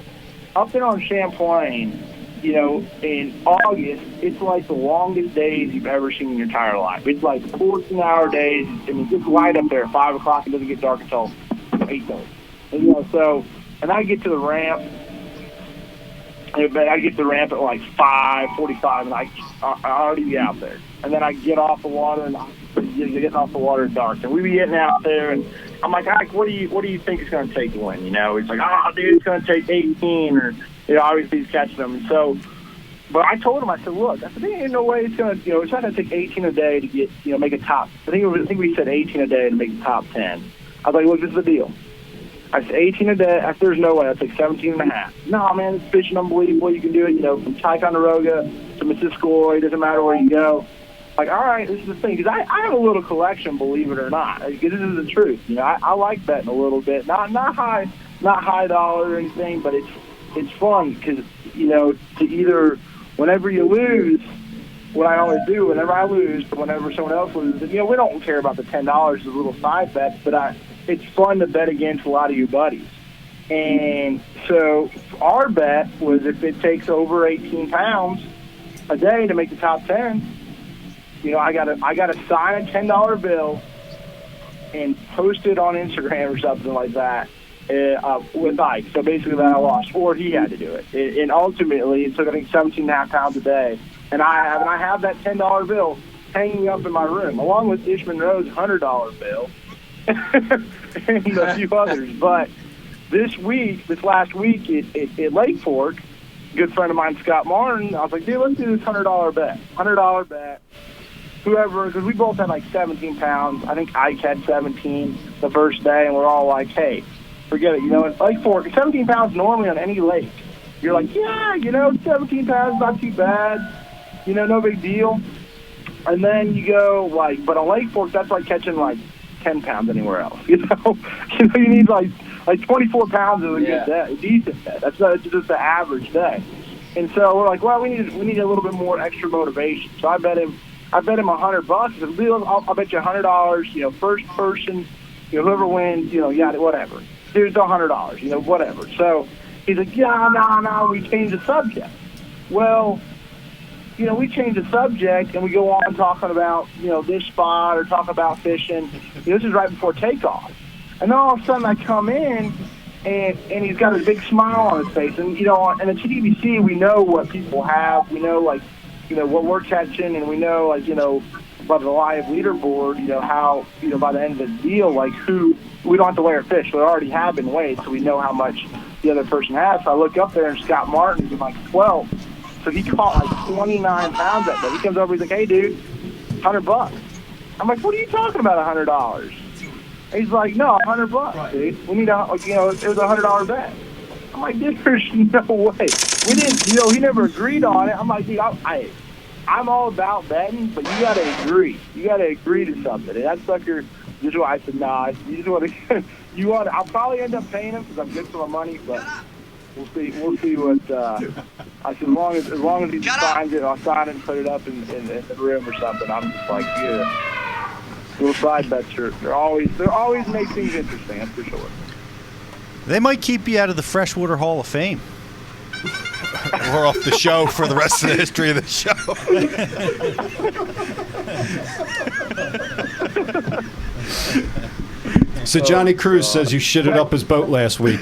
up there on Champlain. In August, it's like the longest days you've ever seen in your entire life. It's like 14-hour days. I mean, it's light up there at 5 o'clock. It doesn't get dark until 8:30. And I get to the ramp. I get to the ramp at like 5:45, and I already be out there. And then I get off the water, and you're getting off the water at dark. And we be getting out there, and I'm like, Ike, what do you think it's going to take to win? He's like, dude, it's going to take 18, or obviously he's catching them. And so, but I told him, I said, look, there ain't no way it's going to, it's not going to take 18 a day to get, make a top. I think we said 18 a day to make the top 10. I was like, look, this is the deal. I said 18 a day. There's no way. I'll take 17 and a half. No, man, it's fishing unbelievable. You can do it, from Ticonderoga to Missisquoi. It doesn't matter where you go. Like, all right, this is the thing, because I have a little collection, believe it or not. Because this is the truth. I like betting a little bit, not high dollar or anything, but it's fun because to either whenever you lose, what I always do whenever I lose, but whenever someone else loses, we don't care about the $10 as a little side bet, but it's fun to bet against a lot of your buddies. And so our bet was if it takes over 18 pounds a day to make the top 10. I got to sign a $10 bill and post it on Instagram or something like that with Ike. So basically that I lost, or he had to do it. And ultimately it took, I think, 17.5 pounds a day. And I have that $10 bill hanging up in my room, along with Ish Monroe's $100 bill and a few others. But this last week at Lake Fork, a good friend of mine, Scott Martin, I was like, dude, let's do this $100 bet. $100 bet. Whoever, because we both had like 17 pounds. I think Ike had 17 the first day, and we're all like, hey, forget it. In Lake Fork, 17 pounds normally on any lake. You're like, yeah, 17 pounds, not too bad. No big deal. And then you go, but on Lake Fork, that's like catching like 10 pounds anywhere else. You need like 24 pounds of a good day, decent day. That's just the average day. And so we're like, well, we need a little bit more extra motivation. So I bet him $100. I said, I'll bet you $100. First person, whoever wins, whatever. Dude, it's $100. Whatever. So he's like, yeah, no, we changed the subject. Well, we change the subject and we go on talking about, this spot or talk about fishing. This is right before takeoff. And then all of a sudden I come in and he's got a big smile on his face. And, on the TDBC, we know what people have. We know, what we're catching, and we know, by the live leaderboard, how, by the end of the deal, who, we don't have to weigh our fish. We already have been weighed, so we know how much the other person has. So I look up there and Scott Martin's in 12. So he caught 29 pounds that day. He comes over, he's like, hey, dude, $100. I'm like, what are you talking about, $100? He's like, no, $100, dude. We need it was a $100 bet. I'm like, dude, there's no way. We didn't, he never agreed on it. I'm like, dude, I'm all about betting, but you got to agree. You got to agree to something. And that sucker, just I said, nah, you just want to, I'll probably end up paying him because I'm good for my money, but we'll see what, I said, as long as he signs it, I'll sign it and put it up in the room or something. I'm just like, yeah. Little side bets, they always make things interesting, that's for sure. They might keep you out of the Freshwater Hall of Fame. We're off the show for the rest of the history of the show. So Johnny Cruz says you shitted up his boat last week.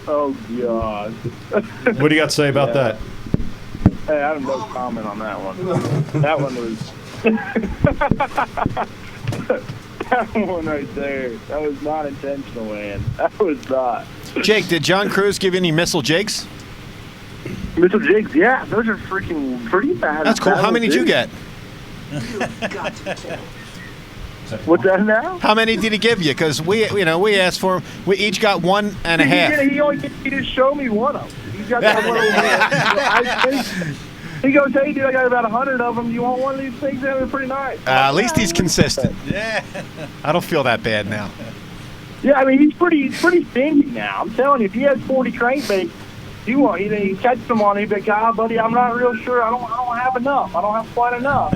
Oh, God. What do you got to say about that? Hey, I have no comment on that one. That one was... that one right there. That was not intentional, man. That was not. Jake, did John Cruz give you any missile jigs? Missile jigs, yeah. Those are freaking pretty bad. That's cool. How many did you get? What's that now? How many did he give you? Because we asked for them. We each got 1.5. He just showed me one of them. He's got that one. He goes, hey, dude, I got about 100 of them. You want one of these things? They're pretty nice. At least he's consistent. Yeah. I don't feel that bad now. Yeah, I mean, he's pretty stingy now. I'm telling you, if he has 40 crankbaits, he catches them on, he'd be like, buddy, I'm not real sure. I don't have enough. I don't have quite enough.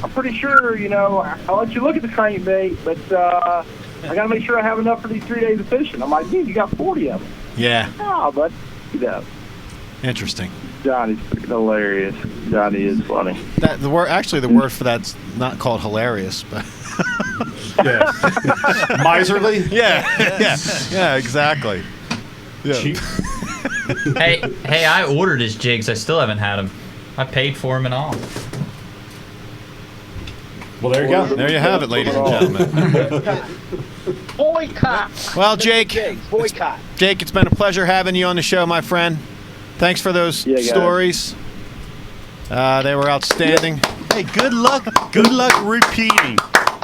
I'm pretty sure, I'll let you look at the crankbait, but I got to make sure I have enough for these 3 days of fishing. I'm like, dude, you got 40 of them. Yeah. Oh, but, Interesting. Johnny's freaking hilarious. Johnny is funny. The word for that's not called hilarious, but yeah, miserly. Yeah, exactly. Yeah. Hey, I ordered his jigs. I still haven't had them. I paid for them and all. Well, there you go. There you have it, ladies and gentlemen. Boycott. Well, Jake, Boycott. Jake, it's been a pleasure having you on the show, my friend. Thanks for those stories. They were outstanding. Hey, good luck. Good luck repeating.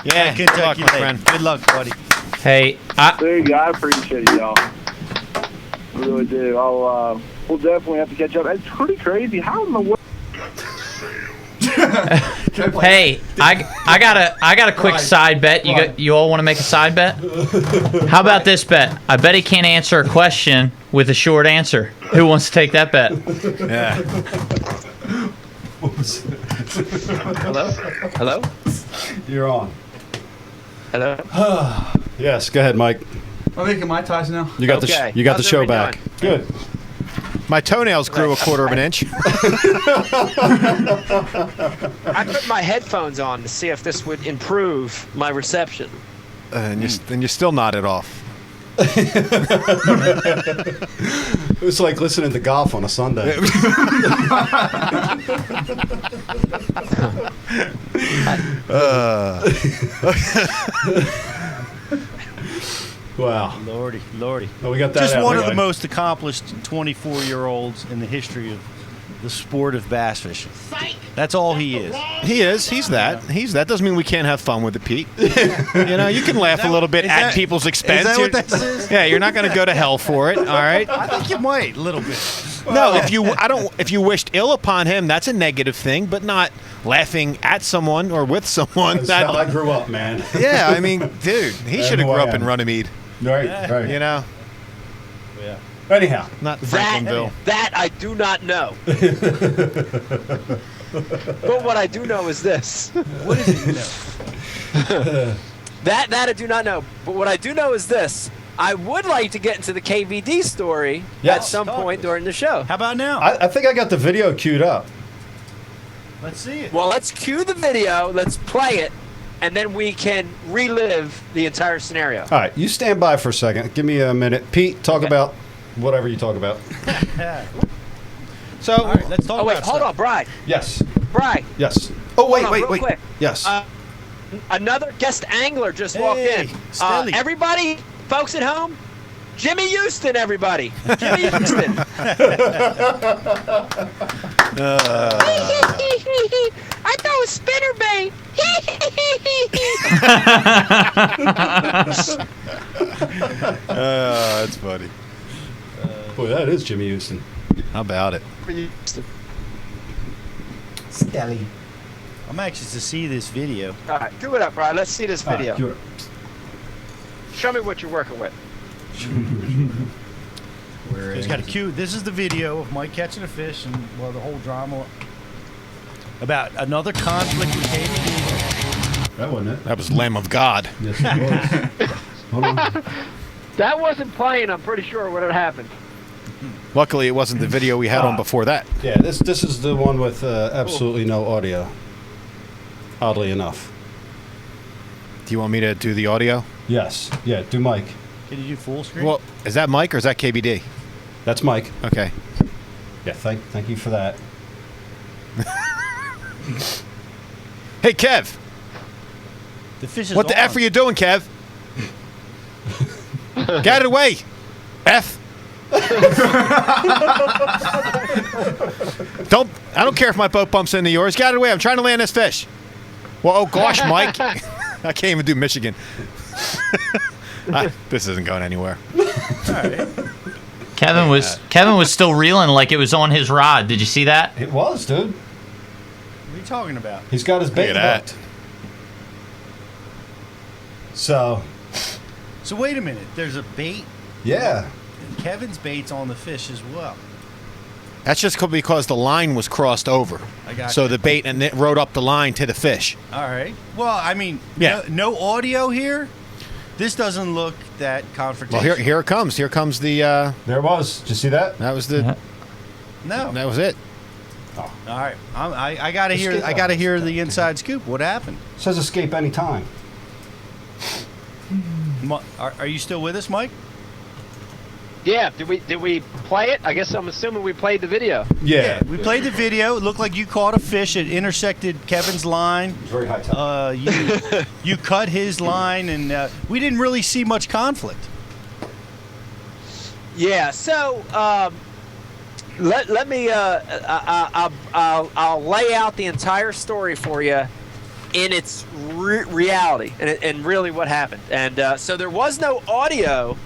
Yeah, good luck, my friend. Good luck, buddy. Hey, there you go. I appreciate it, y'all. I really do. We'll definitely have to catch up. It's pretty crazy. How in the world? Hey, I got a quick side bet. You all want to make a side bet? How about this bet? I bet he can't answer a question with a short answer. Who wants to take that bet? Yeah. Hello? You're on. Hello? Yes, go ahead, Mike. I'm making my ties now. You got the show back. Good. My toenails grew a quarter of an inch. I put my headphones on to see if this would improve my reception. And you still nodded off. It was like listening to golf on a Sunday. Wow. Lordy. Oh, we got that. Just out one of of the the most accomplished 24-year-olds in the history of the sport of bass fishing. That's all he is. He is. He's that. Doesn't mean we can't have fun with it, Pete. You can laugh a little bit at people's expense. Is that what that is? Yeah, you're not going to go to hell for it. All right. I think you might a little bit. No, if you wished ill upon him, that's a negative thing, but not laughing at someone or with someone. That's how I grew up, man. Yeah, I mean, dude, he should have grew up in Runnymede. Right. Yeah. Anyhow, not Franklinville. That I do not know. But what I do know is this. What is it you know? That I do not know. But what I do know is this. I would like to get into the KVD story at some point during the show. How about now? I think I got the video queued up. Let's see it. Well, let's cue the video. Let's play it. And then we can relive the entire scenario. All right, you stand by for a second. Give me a minute. Pete, talk about whatever you talk about. So, all right, let's talk wait, about hold stuff. on, Bride. Yes. Bride. Yes. Oh, wait. Real quick. Yes. Another guest angler just walked in. Everybody, folks at home, Jimmy Houston, everybody. Jimmy Houston. I throw a spinnerbait. That's funny. Boy, that is Jimmy Houston. How about it? Stelly. I'm anxious to see this video. All right, do it up, Brian. Let's see this video. Do it. Show me what you're working with. He's got a cue. This is the video of Mike catching a fish and well, the whole drama about another conflict with KVD. That wasn't it. That was Lamb of God. Yes, it was. Hold on. That wasn't playing, I'm pretty sure, when it happened. Luckily, it wasn't the video we had on before that. Yeah, this is the one with absolutely no audio. Oddly enough. Do you want me to do the audio? Yes. Yeah, do Mike. Can you do full screen? Well, is that Mike or is that KBD? That's Mike. Okay. Yeah, thank you for that. Hey, Kev. The fish is What the on. F are you doing, Kev? Get it away. F. I don't care if my boat bumps into yours. Get it away. I'm trying to land this fish. Well, oh gosh, Mike. I can't even do Michigan. This isn't going anywhere. All right. Kevin was still reeling like it was on his rod. Did you see that? It was, dude. What are you talking about? He's got his bait Look at that. hooked. So, wait a minute. There's a bait. yeah. And Kevin's bait's on the fish as well. That's just because the line was crossed over. I got So you. the bait and it rode up the line to the fish. All right. Well, I mean, Yeah. no audio here. This doesn't look that confrontational. Well, here it comes. Here comes the. There it was. Did you see that? That was the. No. That was it. All right. I gotta hear. Escape. I gotta hear the inside scoop. What happened? It says escape anytime. Are you still with us, Mike? Yeah, did we play it? I guess I'm assuming we played the video. Yeah. We played the video. It looked like you caught a fish. It intersected Kevin's line. Very high tide. You cut his line, and we didn't really see much conflict. Yeah. So let me. I'll lay out the entire story for you in its reality and really what happened. And so there was no audio,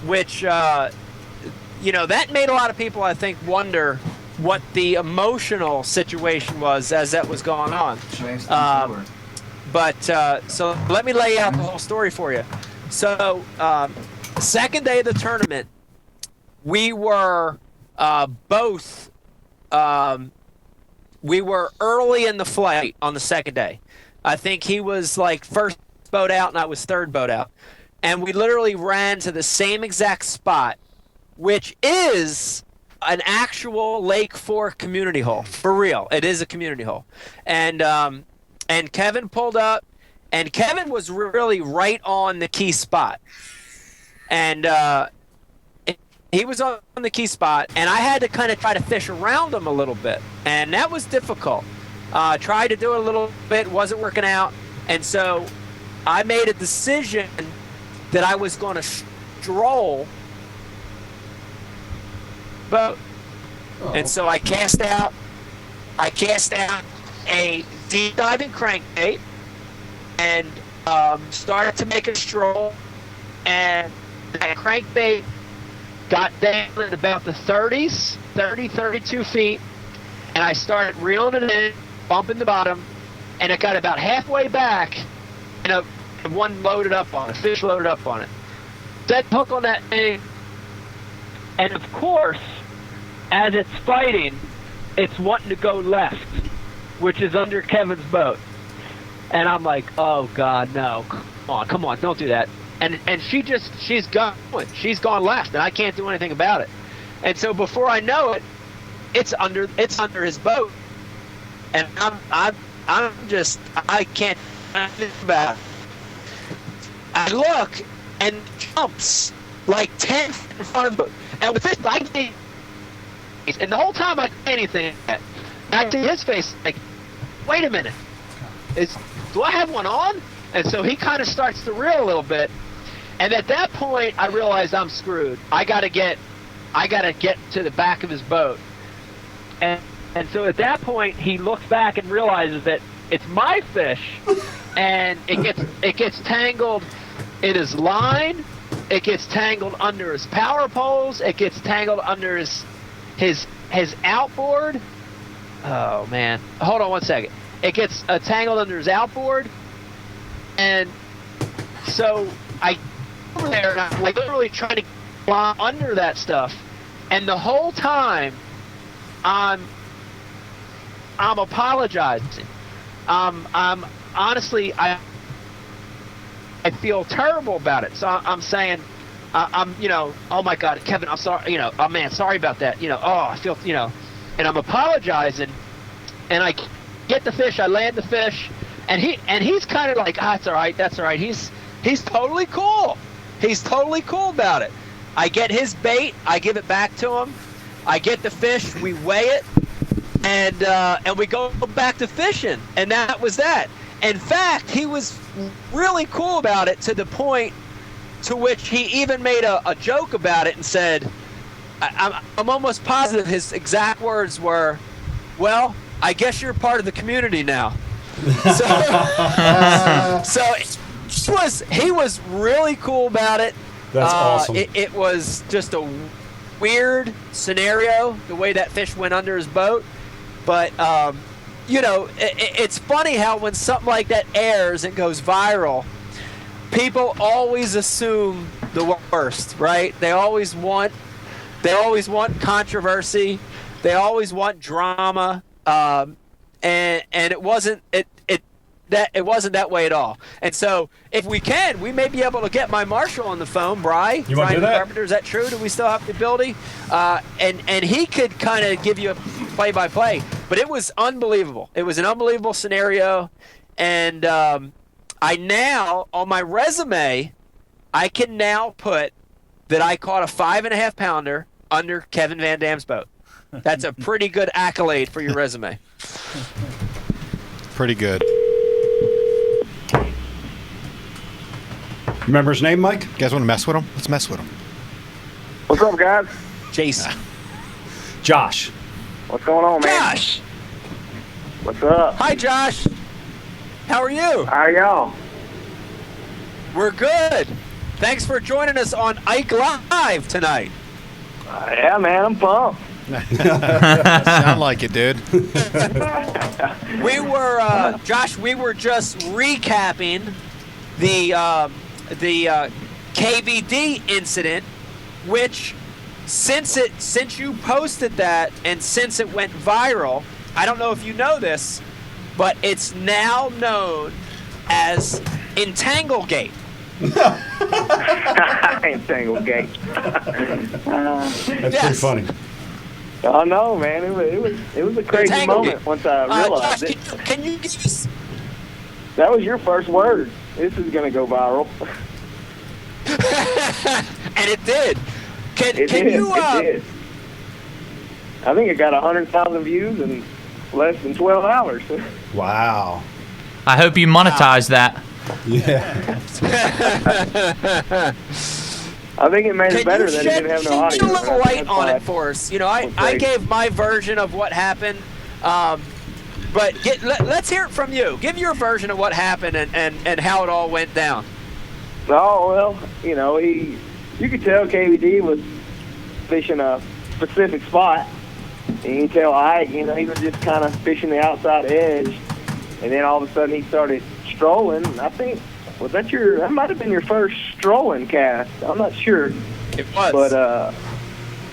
which that made a lot of people, I think, wonder what the emotional situation was as that was going on. So let me lay out the whole story for you. So second day of the tournament, we were both we were early in the flight on the second day. I think he was like first boat out and I was third boat out. And we literally ran to the same exact spot, which is an actual Lake Fork community hole. For real. It is a community hole. And Kevin pulled up, and Kevin was really right on the key spot. And he was on the key spot, and I had to kind of try to fish around him a little bit. And that was difficult. Tried to do it a little bit, wasn't working out. And so I made a decision that I was going to stroll boat. And so I cast out a deep diving crankbait and started to make a stroll, and that crankbait got down at about the 30s, 30, 32 feet, and I started reeling it in, bumping the bottom, and it got about halfway back, and one loaded up on it, fish loaded up on it. Set hook on that thing, And of course, as it's fighting, it's wanting to go left, which is under Kevin's boat. And I'm like, oh God, no, come on, don't do that. And she's gone left, and I can't do anything about it. And so before I know it, it's under his boat, and I can't do anything about it. I look, and jumps like 10 feet in front of the boat, and with this, I can't. And the whole time I can't anything. I see his face like, wait a minute, do I have one on? And so he kind of starts to reel a little bit, and at that point I realized I'm screwed. I gotta get to the back of his boat, and so at that point he looks back and realizes that it's my fish, and it gets tangled in his line. It gets tangled under his power poles. It gets tangled under his outboard. Oh man, hold on one second. It gets tangled under his outboard, and so I over there and I'm like literally trying to climb under that stuff, and the whole time I'm apologizing. I'm honestly I feel terrible about it. So I'm saying I'm oh my God, Kevin, I'm sorry. Oh man, sorry about that. I feel and I'm apologizing, and I get the fish, I land the fish, and he's kind of like, that's all right, he's totally cool. He's totally cool about it. I get his bait, I give it back to him, I get the fish, we weigh it, and we go back to fishing, and that was that. In fact, he was really cool about it, to the point to which he even made a joke about it and said, I'm almost positive his exact words were, "Well, I guess you're part of the community now." So he was really cool about it. That's awesome. It was just a weird scenario, the way that fish went under his boat. But, it's funny how when something like that airs and goes viral, people always assume the worst, right? They always want controversy. They always want drama. And it wasn't that way at all. And so if we can, we may be able to get my marshal on the phone, Bri. You want to do that? Carpenter, is that true? Do we still have the ability? And he could kind of give you a play-by-play. But it was unbelievable. It was an unbelievable scenario. And I now, on my resume, I can now put that I caught a 5.5 pounder under Kevin Van Dam's boat. That's a pretty good accolade for your resume. Pretty good. Remember his name, Mike? You guys want to mess with him? Let's mess with him. What's up, guys? Jason. Josh. What's going on, man? Josh. What's up? Hi, Josh. How are you? How are y'all? We're good. Thanks for joining us on Ike Live tonight. Yeah, man, I'm pumped. Sound like it, dude. We were, Josh, we were just recapping the KVD incident, which since you posted that and since it went viral, I don't know if you know this, but it's now known as Entanglegate. Entanglegate. That's pretty funny. Oh no, man! It was a crazy moment once I realized Josh, it. Can you give us? That was your first word. This is gonna go viral. And it did. It did. I think it got 100,000 views in less than 12 hours. Wow. I hope you monetize that. Yeah. I think it made it better that it didn't have no audio. Shed a little light on it for us. I gave my version of what happened, but let's hear it from you. Give your version of what happened and how it all went down. Oh, well, you could tell KVD was fishing a specific spot. And you can tell Ike, he was just kind of fishing the outside edge. And then all of a sudden he started strolling. I think, that might have been your first strolling cast. I'm not sure. It was. But,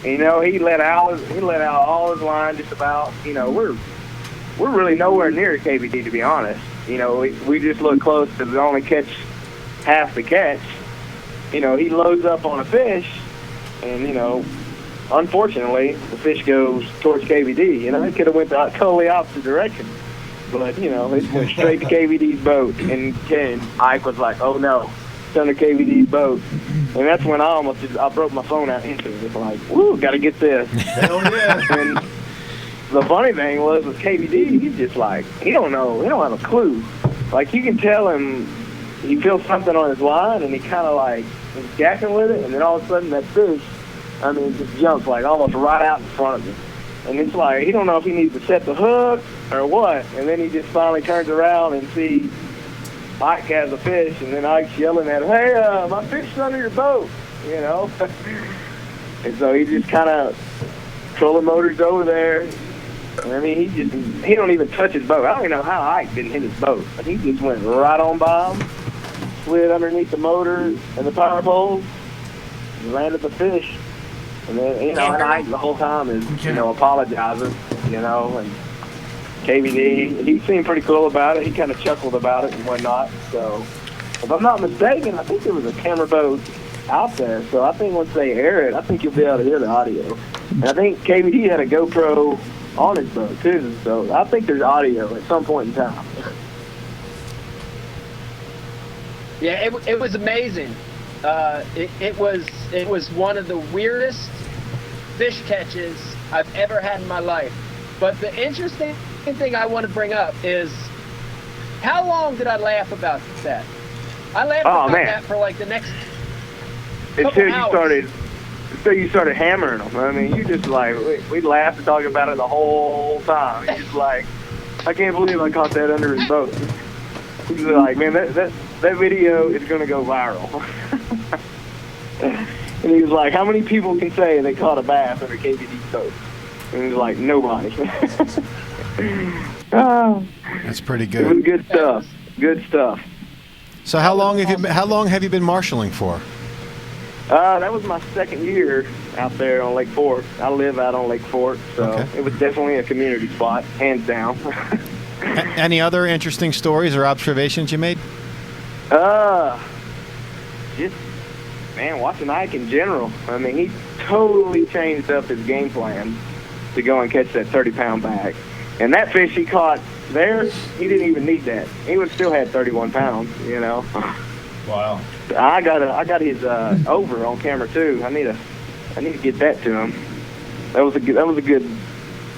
he let out all his line just about. We're really nowhere near KVD, to be honest. We just look close to only catch half the catch. He loads up on a fish, and, unfortunately, the fish goes towards KVD. It could have went the totally opposite direction. But, it went straight to KVD's boat. And Ike was like, oh, no, it's under KVD's boat. And that's when I broke my phone out instantly. It's like, woo, got to get this. Hell yeah. And the funny thing was with KVD, he's just like, he don't know. He don't have a clue. Like, you can tell him he feels something on his line, and he kind of like is jacking with it, and then all of a sudden that fish, just jumps like almost right out in front of him. And it's like, he don't know if he needs to set the hook or what. And then he just finally turns around and sees Ike has a fish, and then Ike's yelling at him, "Hey, my fish is under your boat," you know. And so he just kind of trolling motors over there. I mean, he don't even touch his boat. I don't even know how Ike didn't hit his boat, but he just went right on by him, slid underneath the motor and the power poles, and landed the fish. And then, and Ike the whole time is, apologizing, and KVD, he seemed pretty cool about it. He kind of chuckled about it and whatnot. So, if I'm not mistaken, I think there was a camera boat out there. So I think once they air it, I think you'll be able to hear the audio. And I think KVD had a GoPro on his boat too. So I think there's audio at some point in time. Yeah, it was amazing. It was one of the weirdest fish catches I've ever had in my life. But the interesting thing I want to bring up is, how long did I laugh about that? I laughed about that for like the next until hours. you started hammering them. I mean, you just like, we laughed and talked about it the whole time. He's like, I can't believe I caught that under his boat. He's like, man, that video is going to go viral. And he was like, how many people can say they caught a bass under KVD's boat? And he was like, nobody. That's pretty good. It was good stuff. Good stuff. So how long have you been marshalling for? That was my second year out there on Lake Fork. I live out on Lake Fork, so It was definitely a community spot, hands down. Any other interesting stories or observations you made? Just, man, watching Ike in general. I mean, he totally changed up his game plan to go and catch that 30-pound bag. And that fish he caught there, he didn't even need that. He would still had 31 pounds, Wow. I got his over on camera too. I need to get that to him. That was a good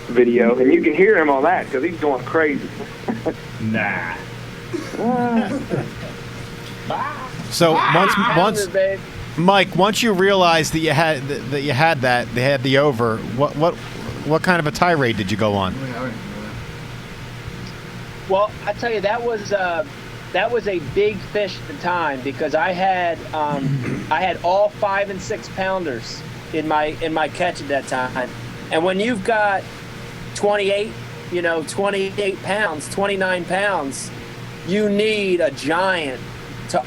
video, and you can hear him on that because he's going crazy. Nah. So once Mike, once you realized that you had that they had the over, what kind of a tirade did you go on? Well, I tell you, that was a big fish at the time because I had all 5 and 6 pounders in my catch at that time, and when you've got 28 pounds, 29 pounds, you need a giant to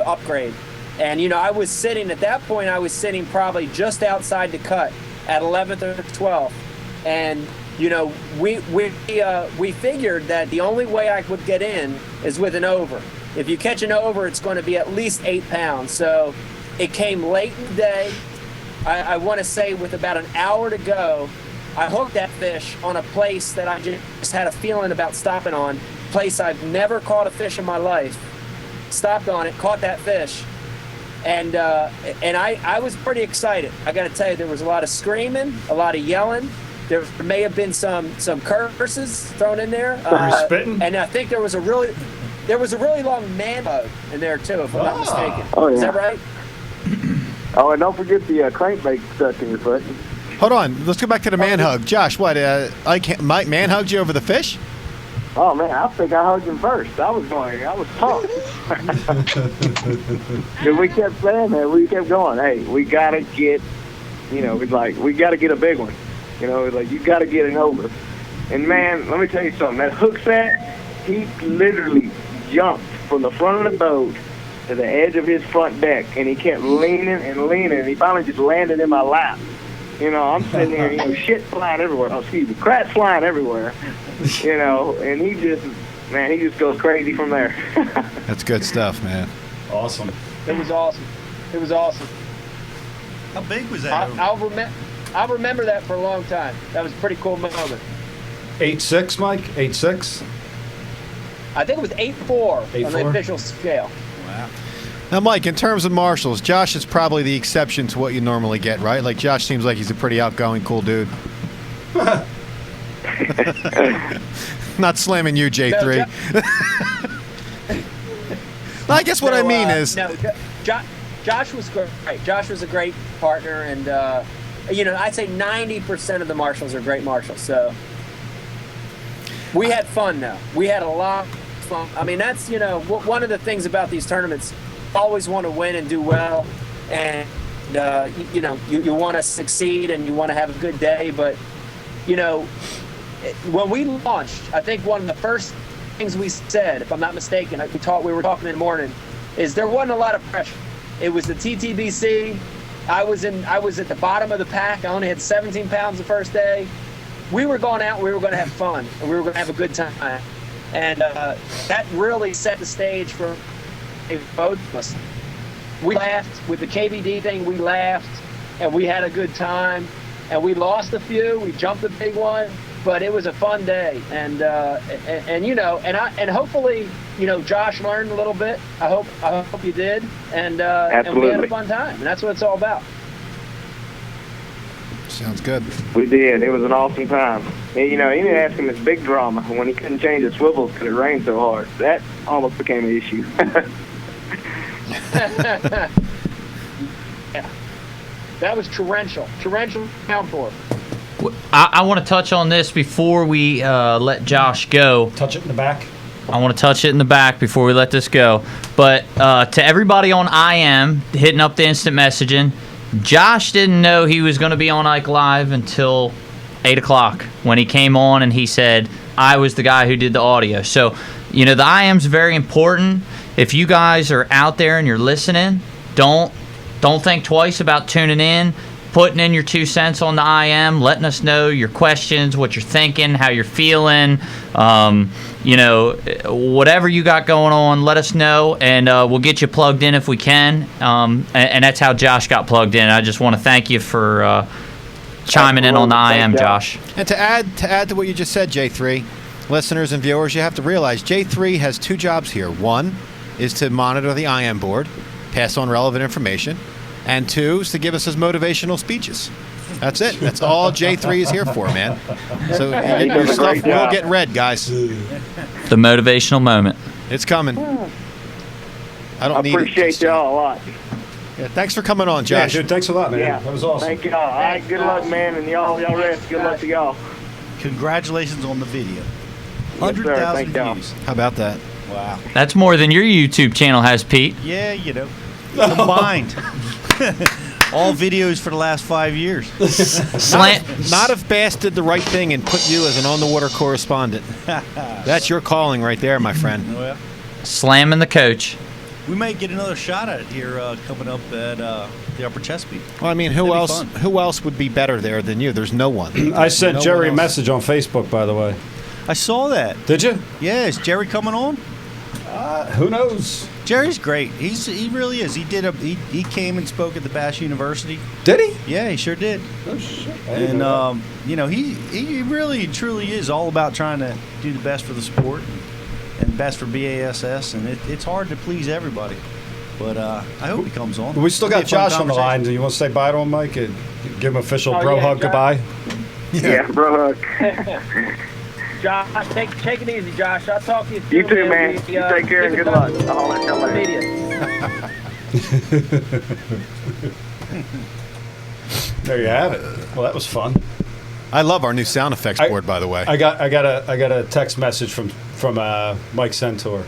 upgrade. And I was sitting at that point. I was sitting probably just outside the cut at 11th or 12th, and we figured that the only way I would get in is with an over. If you catch an over, it's going to be at least 8 pounds. So it came late in the day. I want to say with about an hour to go, I hooked that fish on a place that I just had a feeling about stopping on. Place I've never caught a fish in my life. Stopped on it, caught that fish, and I was pretty excited. I got to tell you, there was a lot of screaming, a lot of yelling. There may have been some curses thrown in there. Spitting? And I think there was a really long man hug in there too, if I'm not mistaken. Oh, yeah. Is that right? Oh, and don't forget the crankbait stuck in your foot. Hold on, let's go back to the man hug. Josh, what? Mike man hugged you over the fish? Oh man, I think I hugged him first. I was pumped. Because we kept saying that, we kept going, hey, we gotta get, it's like, we gotta get a big one. It's like, you gotta get an over. And man, let me tell you something, that hook set, he literally jumped from the front of the boat to the edge of his front deck, and he kept leaning, and he finally just landed in my lap. I'm sitting there, shit flying everywhere. Oh, excuse me, crap flying everywhere. And he just goes crazy from there. That's good stuff, man. Awesome. It was awesome. How big was that? I'll remember that for a long time. That was a pretty cool moment. 8.6, Mike? 8.6? I think it was 8.4 on the official scale. Wow. Now, Mike, in terms of marshals, Josh is probably the exception to what you normally get, right? Like, Josh seems like he's a pretty outgoing, cool dude. Not slamming you, J3. No, I guess what I mean is... No, Josh was great. Josh was a great partner, and, I'd say 90% of the marshals are great marshals, so... We had fun, though. We had a lot of fun. I mean, that's, one of the things about these tournaments. Always want to win and do well, and you want to succeed and you want to have a good day. But when we launched, I think one of the first things we said, if I'm not mistaken, we were talking in the morning, is there wasn't a lot of pressure. It was the TTBC. I was at the bottom of the pack. I only had 17 pounds the first day. We were going out. We were going to have fun, and we were going to have a good time, and that really set the stage for both of us. We laughed with the KVD thing. We laughed, and we had a good time. And we lost a few. We jumped a big one, but it was a fun day. And hopefully, Josh learned a little bit. I hope you did. And we had a fun time. And that's what it's all about. Sounds good. We did. It was an awesome time. And, he didn't ask him his big drama when he couldn't change the swivels because it rained so hard. That almost became an issue. Yeah. That was torrential downpour. I want to touch on this before we let Josh go. Touch it in the back. I want to touch it in the back before we let this go. But to everybody on IM hitting up the instant messaging, Josh didn't know he was going to be on Ike Live until 8 o'clock when he came on and he said, I was the guy who did the audio. So, the IM's very important. If you guys are out there and you're listening, don't think twice about tuning in, putting in your 2 cents on the IM, letting us know your questions, what you're thinking, how you're feeling, whatever you got going on, let us know, and we'll get you plugged in if we can. And that's how Josh got plugged in. I just want to thank you for chiming in on the IM, Josh. And to add to what you just said, J3, listeners and viewers, you have to realize J3 has 2 jobs here. 1 is to monitor the IM board, pass on relevant information, and 2 is to give us his motivational speeches. That's it. That's all J3 is here for, man. So your stuff will get read, guys. The motivational moment. It's coming. I appreciate y'all a lot. Yeah, thanks for coming on, Josh. Yeah, dude, thanks a lot, man. Yeah. That was awesome. Thank y'all. All right, good luck, man, and y'all rest. Good luck to y'all. Congratulations on the video. Yes, 100,000 y'all. views. How about that? Wow. That's more than your YouTube channel has, Pete. Yeah, combined. All videos for the last 5 years. Not if Bass did the right thing and put you as an on-the-water correspondent. That's your calling right there, my friend. Well, slamming the coach. We might get another shot at it here coming up at the Upper Chesapeake. Well, I mean, who else would be better there than you? There's no one. I sent Jerry a message on Facebook, by the way. I saw that. Did you? Yeah, is Jerry coming on? Who knows? Jerry's great. He really is. He came and spoke at the Bass University. Did he? Yeah, he sure did. Oh shit! And he really truly is all about trying to do the best for the sport and best for BASS, and it's hard to please everybody. But I hope he comes on. We still got Josh on the line. Do you want to say bye to him, Mike, and give him official bro hug goodbye? Yeah, bro hug. Josh, take it easy, Josh. I'll talk to you soon. You too, man. You take care and good luck. I'll let y'all later. There you have it. Well, that was fun. I love our new sound effects board, by the way. I got a text message from Mike Centaur.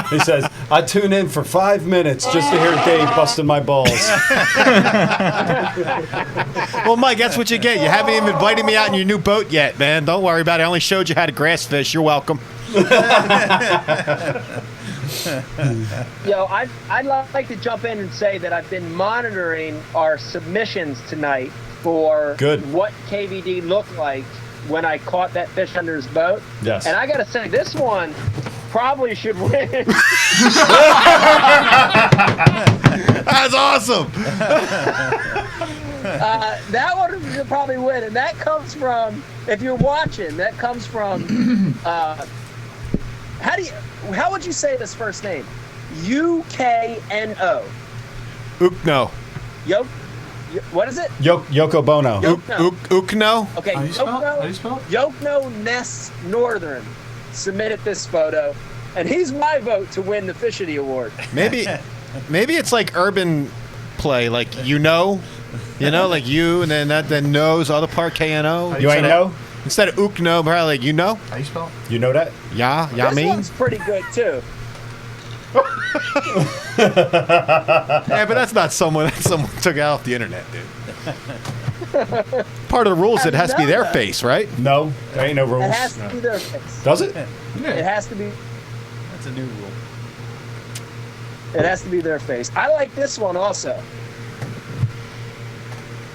He says, I tune in for 5 minutes just to hear Dave busting my balls. Well, Mike, that's what you get. You haven't even invited me out in your new boat yet, man. Don't worry about it. I only showed you how to grass fish. You're welcome. Yo, I'd like to jump in and say that I've been monitoring our submissions tonight for what KVD looked like when I caught that fish under his boat. Yes. And I got to say, this one probably should win. That's awesome. That one should probably win, and that comes from, if you're watching, that comes from, how would you say this first name? UKNO. Ukno. What is it? Yoko Bono. Ukno. Okay, How do you spell it? Yokno Ness Northern submitted this photo, and he's my vote to win the Fishity Award. Maybe it's like urban play, like like you, and then knows other part KNO. You ain't know? Instead of ukno, probably like, you know? How you spell it? You know that? Yeah, This mean? one's pretty good too. Yeah, but that's not someone took out off the internet, dude. Part of the rules, it has to be their face, right? No, there ain't no rules. It has to be their face. Does it? It has to be. That's a new rule. It has to be their face. I like this one also.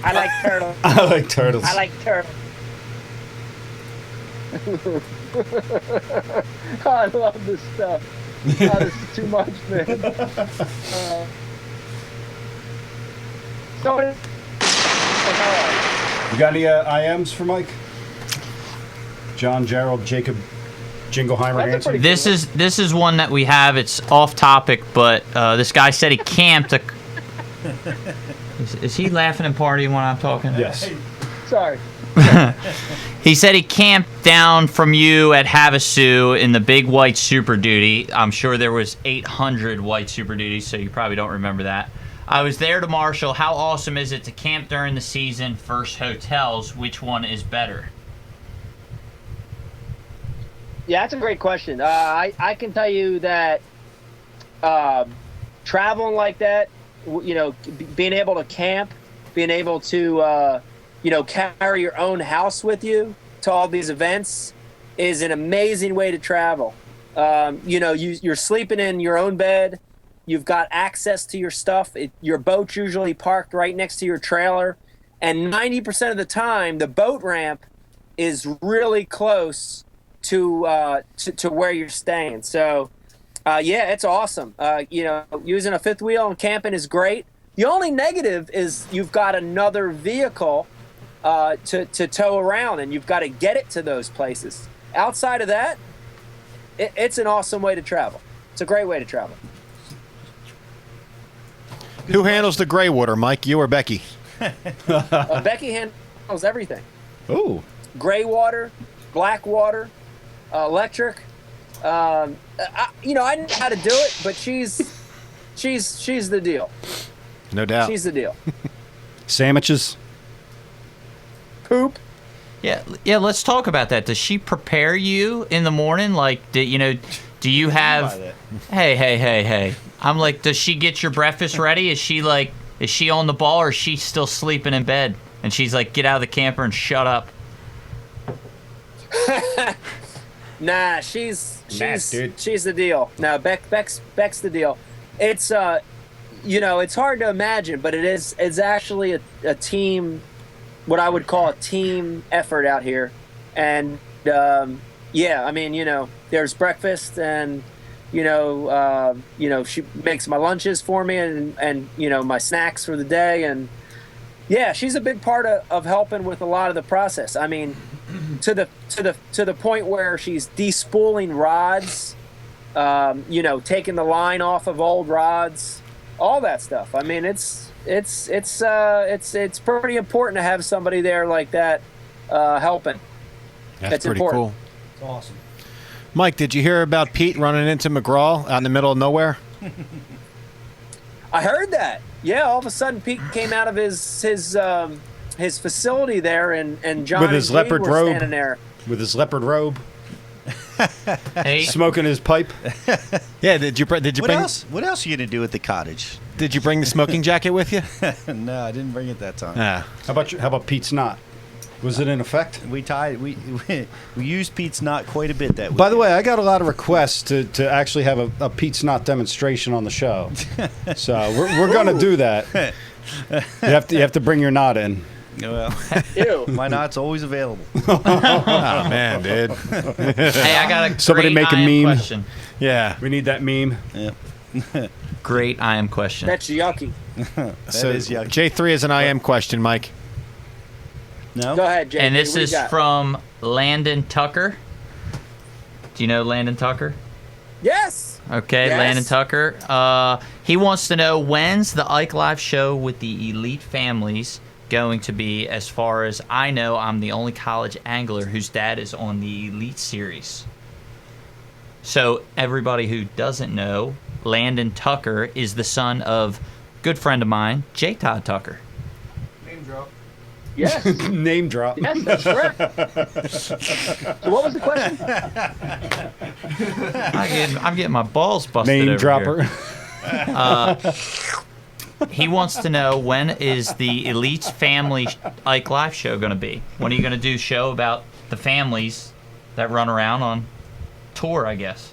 I like turtle. I like turtles. I like turtle. Oh, I love this stuff. Oh, this is too much, man. So, You got any IMs for Mike? John, Gerald, Jacob, Jingleheimer answer? This is one that we have. It's off topic, but this guy said he camped. Is he laughing and partying when I'm talking? Yes. Sorry. He said he camped down from you at Havasu in the big white Super Duty. I'm sure there was 800 white Super Duties, so you probably don't remember that. I was there to Marshall. How awesome is it to camp during the season versus hotels? Which one is better? Yeah, that's a great question. I can tell you that traveling like that, being able to camp, being able to, carry your own house with you to all these events is an amazing way to travel. You're sleeping in your own bed. You've got access to your stuff. Your boat's usually parked right next to your trailer. And 90% of the time, the boat ramp is really close to where you're staying. So, it's awesome. Using a fifth wheel and camping is great. The only negative is you've got another vehicle to tow around, and you've got to get it to those places. Outside of that, it's an awesome way to travel. It's a great way to travel. Who handles the gray water, Mike? You or Becky? Becky handles everything. Ooh. Gray water, black water, electric. I know how to do it, but she's the deal. No doubt. She's the deal. Sandwiches. Poop. Yeah. Let's talk about that. Does she prepare you in the morning? Like, do you have? Hey. I'm like, does she get your breakfast ready? Is she on the ball, or is she still sleeping in bed? And she's like, get out of the camper and shut up. Nah, she's the deal. No, Beck's the deal. It's it's hard to imagine, but it's actually a team, what I would call a team effort out here. And there's breakfast, and she makes my lunches for me, and my snacks for the day, and yeah, she's a big part of helping with a lot of the process. I mean, to the point where she's despooling rods, taking the line off of old rods, all that stuff. I mean, it's pretty important to have somebody there like that helping. That's pretty important. cool. It's awesome. Mike, did you hear about Pete running into McGraw out in the middle of nowhere? I heard that. Yeah, all of a sudden Pete came out of his facility there, and John with his and Gene leopard were robe. standing there. With his leopard robe. Hey. Smoking his pipe. Yeah, did you bring? What else are you gonna do at the cottage? Did you bring the smoking jacket with you? No, I didn't bring it that time. Ah. How about Pete's knot? Was it in effect? We used Pete's knot quite a bit that week. By the way, I got a lot of requests to actually have a Pete's knot demonstration on the show. So we're going to do that. You have to bring your knot in. Well, Ew. my knot's always available. Oh man, dude. Hey, I got a Somebody great make a IM meme. question. Yeah. We need that meme. Yeah. Great IM question. That's yucky. So is yucky. J3 is an IM question, Mike. No. Go ahead, Jay. And this What do you is got? from Landon Tucker. Do you know Landon Tucker? Yes. Okay, Yes. Landon Tucker. He wants to know, when's the Ike Live show with the elite families going to be? As far as I know, I'm the only college angler whose dad is on the Elite Series. So everybody who doesn't know, Landon Tucker is the son of a good friend of mine, J. Todd Tucker. Name drop. Yes. Name drop. Yes, that's correct. So what was the question? I'm getting my balls busted Name over dropper. Here. He wants to know, when is the Elite's Family Ike Live show going to be? When are you going to do a show about the families that run around on tour, I guess?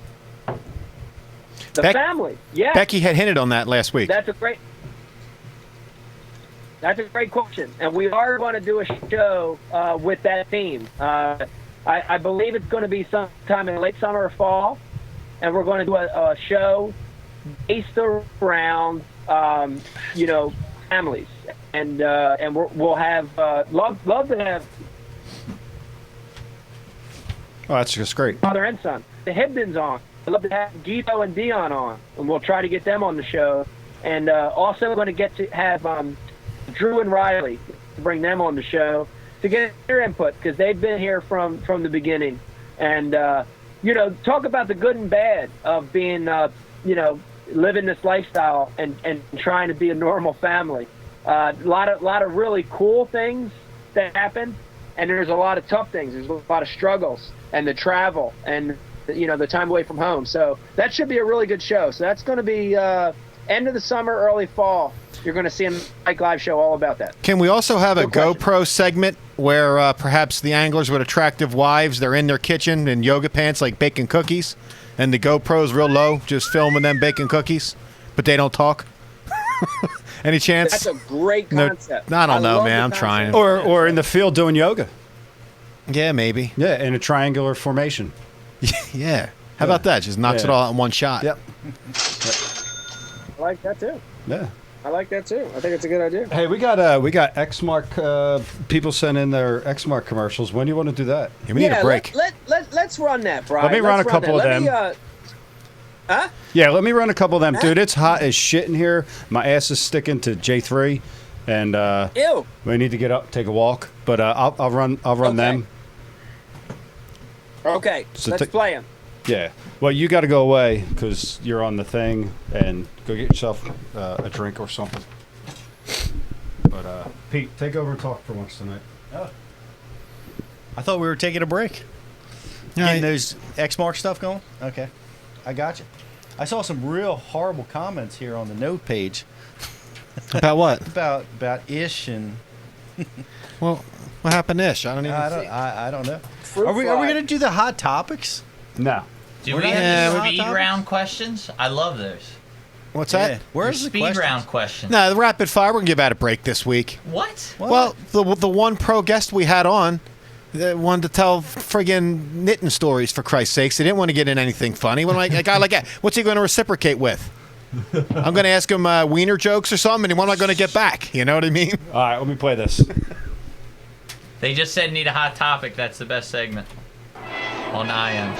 The family, yeah. Becky had hinted on that last week. That's a great question, and we are going to do a show with that theme. I believe it's going to be sometime in late summer or fall, and we're going to do a show based around families, and we'll have love to have Oh, that's just great. father and son. The Hibdons on. I'd love to have Guido and Dion on, and we'll try to get them on the show. And also going to get to have Drew and Riley, bring them on the show to get their input, because they've been here from the beginning. And talk about the good and bad of being living this lifestyle and trying to be a normal family. A lot of really cool things that happen, and there's a lot of tough things. There's a lot of struggles and the travel and the time away from home. So that should be a really good show. So that's going to be end of the summer, early fall. You're going to see an Ike Live show all about that. Can we also have a Good question. GoPro segment where perhaps the anglers with attractive wives, they're in their kitchen in yoga pants, like baking cookies, and the GoPro's real low, just filming them baking cookies, but they don't talk? Any chance? That's a great concept. I don't know, love man. the I'm trying. concept. Or in the field doing yoga. Yeah, maybe. Yeah, in a triangular formation. Yeah. How about that? Just knocks it all out in one shot. Yep. I like that too. Yeah. I like that too. I think it's a good idea. Hey, we got Xmark people send in their Xmark commercials. When do you want to do that? Yeah, we need a break. Let's run that, Brian. Let me run a couple of them. Huh? Yeah, let me run a couple of them. Dude, it's hot as shit in here. My ass is sticking to J3, and Ew. we need to get up, take a walk. But I'll run them. Okay, So let's play him. Yeah. Well, you got to go away because you're on the thing, and go get yourself a drink or something. But Pete, take over and talk for once tonight. Oh. I thought we were taking a break. Yeah, Getting those Xmark stuff going? Okay. I got you. I saw some real horrible comments here on the note page. About what? About Ish and... Well, what happened to Ish? I don't even I don't know. Fruit Are we fly. going to do the hot topics? No. Do We're we not have doing the hot speed topics? round questions? I love those. What's that? Where's the speed questions? round questions? No, the rapid fire, we're going to give out a break this week. What? Well, the one pro guest we had on wanted to tell friggin' knitting stories, for Christ's sakes. They didn't want to get in anything funny. When a guy like that, what's he going to reciprocate with? I'm going to ask him wiener jokes or something, and what am I going to get back? You know what I mean? All right, let me play this. They just said need a hot topic. That's the best segment on IM.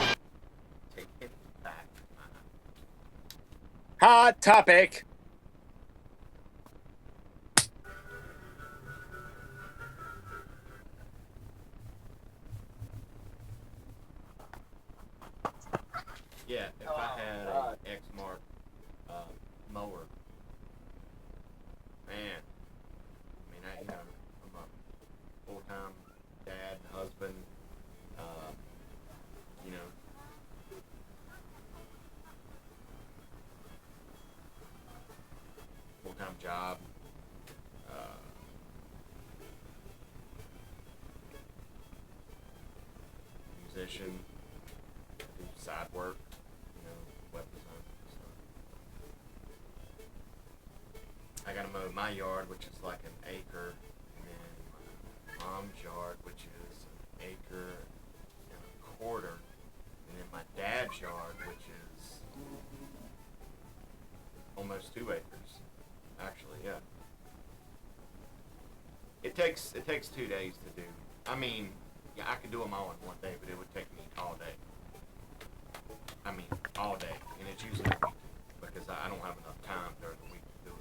Hot topic. Yeah, if I had an Xmark mower, man, I'm a full-time dad, husband, full-time job, musician, do side work, web design stuff. I gotta mow my yard, which is like an acre, and then my mom's yard, which is an acre and a quarter, and then my dad's yard, which is almost 2 acres. Actually, yeah. It takes 2 days to do. I mean, yeah, I could do them all in one day, but it would take me all day. I mean, all day, and it's usually a week because I don't have enough time during the week to do it.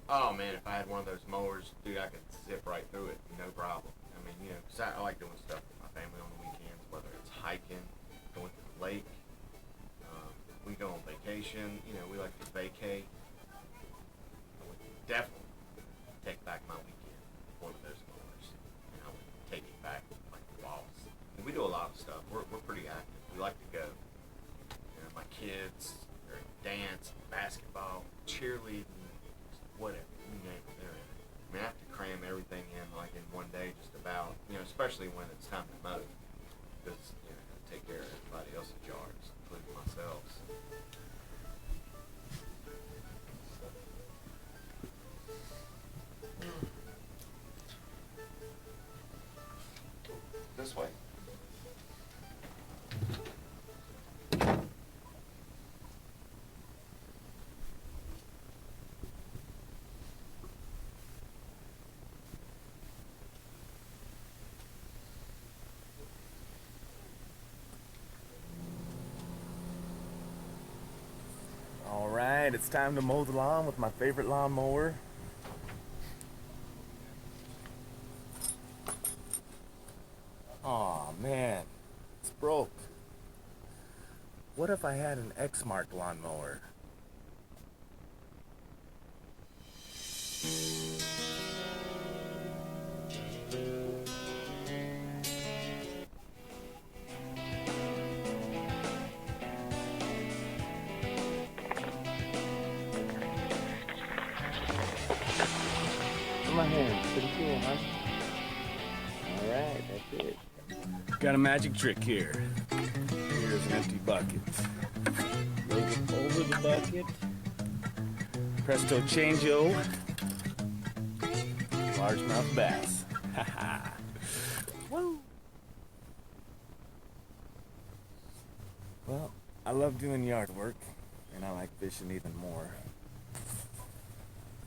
Oh man, if I had one of those mowers, dude, I could zip right through it, no problem. I mean, 'cause I like doing stuff with my family on the weekends, whether it's hiking, going to the lake. We go on vacation, we like to vacay. definitely take back my weekend for those mowers. And I would take it back like the boss. And we do a lot of stuff. We're pretty active. We like to go. You know, my kids, they're in dance, basketball, cheerleading, whatever. You name it, they're in it. I mean, I have to cram everything in like in one day just about, you know, especially when it's time to mow. Because, you know, I gotta take care of everybody else's yards, including myself. This way. All right, it's time to mow the lawn with my favorite lawnmower. Aw, man, it's broke. What if I had an Xmark lawnmower? My hand, pretty cool, huh? All right, that's it. Got a magic trick here. Here's an empty bucket. Load it over the bucket. Presto changeo. Largemouth bass. Ha ha. Woo! Well, I love doing yard work, and I like fishing even more.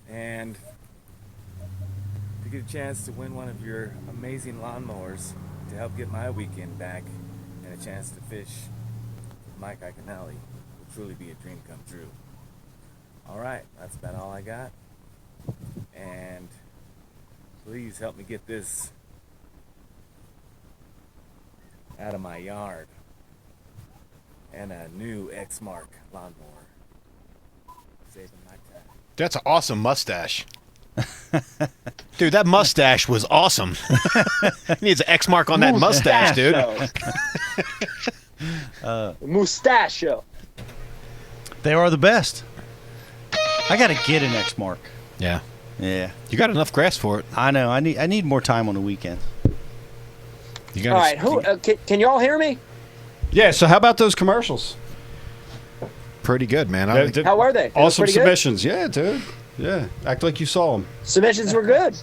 And to get a chance to win one of your amazing lawnmowers to help get my weekend back and a chance to fish with Mike Iaconelli will truly be a dream come true. All right, that's about all I got. And please help me get this out of my yard and a new Xmark lawnmower. Saving my time. That's an awesome mustache. Dude, that mustache was awesome. He needs an X mark on that mustache, dude. Mustachio. They are the best. I got to get an Xmark. Yeah. Yeah. You got enough grass for it. I know. I need more time on the weekend. You All right, can you all hear me? Yeah, so how about those commercials? Pretty good, man. How were they? They were Awesome pretty good? submissions. Yeah, dude. Yeah. Act like you saw them. Submissions were good.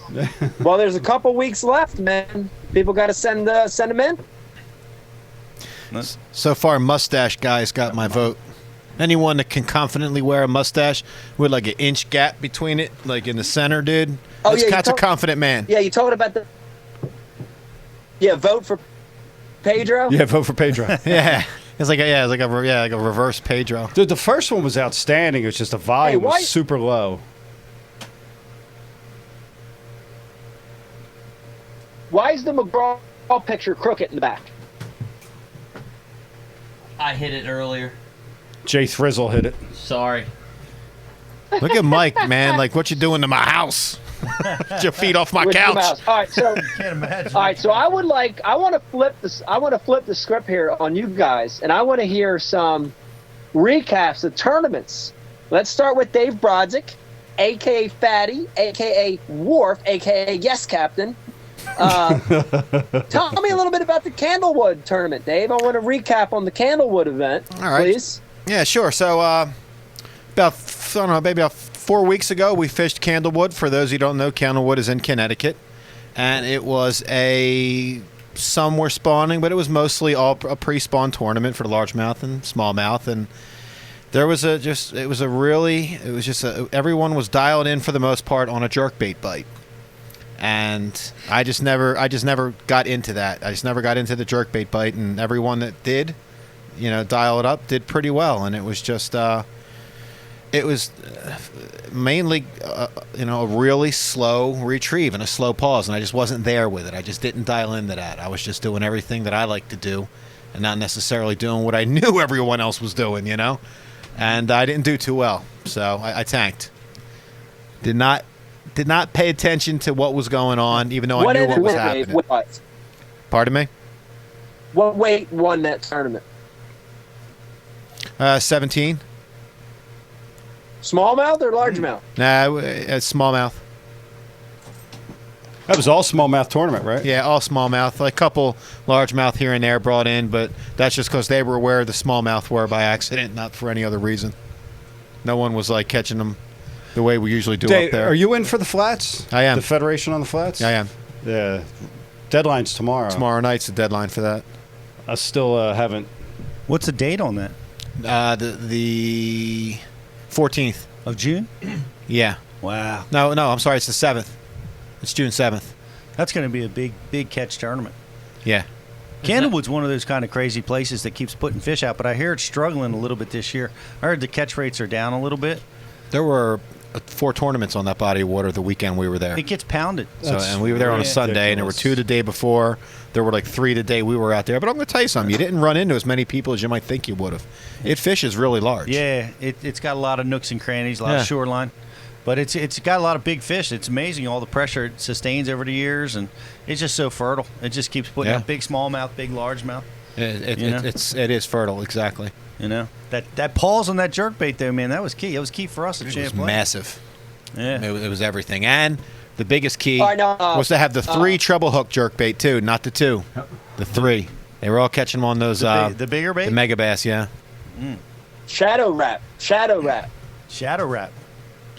Well, there's a couple weeks left, man. People got to send them in. So far, mustache guys got my vote. Anyone that can confidently wear a mustache with like an inch gap between it, like in the center, dude. Oh, yeah, That's a confident man. Yeah, you told about the. Yeah, vote for Pedro. Yeah, vote for Pedro. Yeah. It's like a reverse Pedro. Dude, the first one was outstanding. It was just the volume was super low. Why is the McGraw picture crooked in the back? I hit it earlier. Jay Thrizzle hit it. Sorry. Look at Mike, man. Like, what you doing to my house? Get your feet off my With the couch. mouse. All right, so Can't imagine. all right, so I want to flip this. I want to flip the script here on you guys, and I want to hear some recaps of tournaments. Let's start with Dave Brodzik, aka Fatty, aka Worf, aka Yes Captain. Tell me a little bit about the Candlewood tournament, Dave. I want to recap on the Candlewood event, All right. please. Yeah, sure. So, about 4 weeks ago, we fished Candlewood. For those who don't know, Candlewood is in Connecticut. And it was some were spawning, but it was mostly all a pre-spawn tournament for the largemouth and smallmouth. And there was everyone was dialed in for the most part on a jerkbait bite. And I just never got into that. I just never got into the jerkbait bite, and everyone that did, dial it up, did pretty well. And it was just, it was mainly, a really slow retrieve and a slow pause, and I just wasn't there with it. I just didn't dial into that. I was just doing everything that I like to do, and not necessarily doing what I knew everyone else was doing, And I didn't do too well, so I tanked. Did not did not pay attention to what was going on, even though I knew what was happening. What? Pardon me? What weight won that tournament? 17. Smallmouth or largemouth? Nah, smallmouth. That was all smallmouth tournament, right? Yeah, all smallmouth. Like a couple largemouth here and there brought in, but that's just because they were where the smallmouth were by accident, not for any other reason. No one was like catching them the way we usually do Dave, up there. are you in for the flats? I am. The Federation on the flats? I am. Yeah. Deadline's tomorrow. Tomorrow night's the deadline for that. I still haven't. What's the date on that? The 14th of June. Yeah. Wow. No, I'm sorry. It's the 7th. It's June 7th. That's going to be a big catch tournament. Yeah. Candlewood's one of those kind of crazy places that keeps putting fish out, but I hear it's struggling a little bit this year. I heard the catch rates are down a little bit. There were 4 tournaments on that body of water the weekend we were there. It gets pounded. So, and we were there on a Sunday, and there were 2 the day before. There were like 3 the day we were out there. But I'm going to tell you something. You didn't run into as many people as you might think you would have. It fishes really large. Yeah, it's got a lot of nooks and crannies, a lot of shoreline. But it's got a lot of big fish. It's amazing all the pressure it sustains over the years, and it's just so fertile. It just keeps putting out big smallmouth, big largemouth. It is fertile, exactly. You know that pause on that jerkbait though, man, that was key. It was key for us at Champlain. It was massive. Yeah, it was everything, and the biggest key All right, now, was to have the 3 treble hook jerkbait too, not the 2, the 3. They were all catching them on those the bigger bait, the mega bass, yeah. Shadow wrap.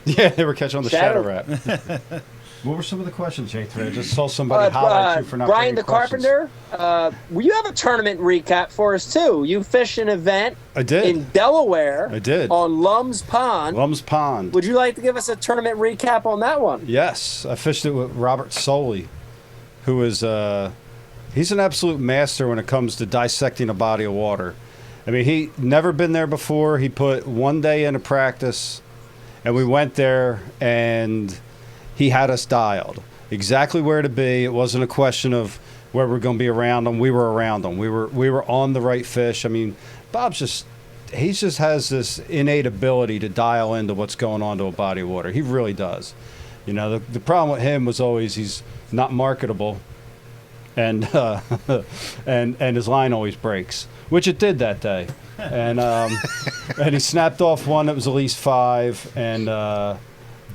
Yeah, they were catching on the shadow Shadow. wrap. What were some of the questions, Jay? Today? I just saw somebody highlight you for not Brian getting the questions. Carpenter, will you have a tournament recap for us too? You fished an event I did. in Delaware. I did. On Lum's Pond. Lum's Pond. Would you like to give us a tournament recap on that one? Yes, I fished it with Robert Soley, who is he's an absolute master when it comes to dissecting a body of water. I mean, he never been there before. He put 1 day into practice, and we went there, and he had us dialed exactly where to be. It wasn't a question of where we're going to be around them. We were around them. We were on the right fish. I mean, Bob's just has this innate ability to dial into what's going on to a body of water. He really does. You know, the problem with him was always he's not marketable, and and his line always breaks, which it did that day. And and he snapped off one that was at least 5, and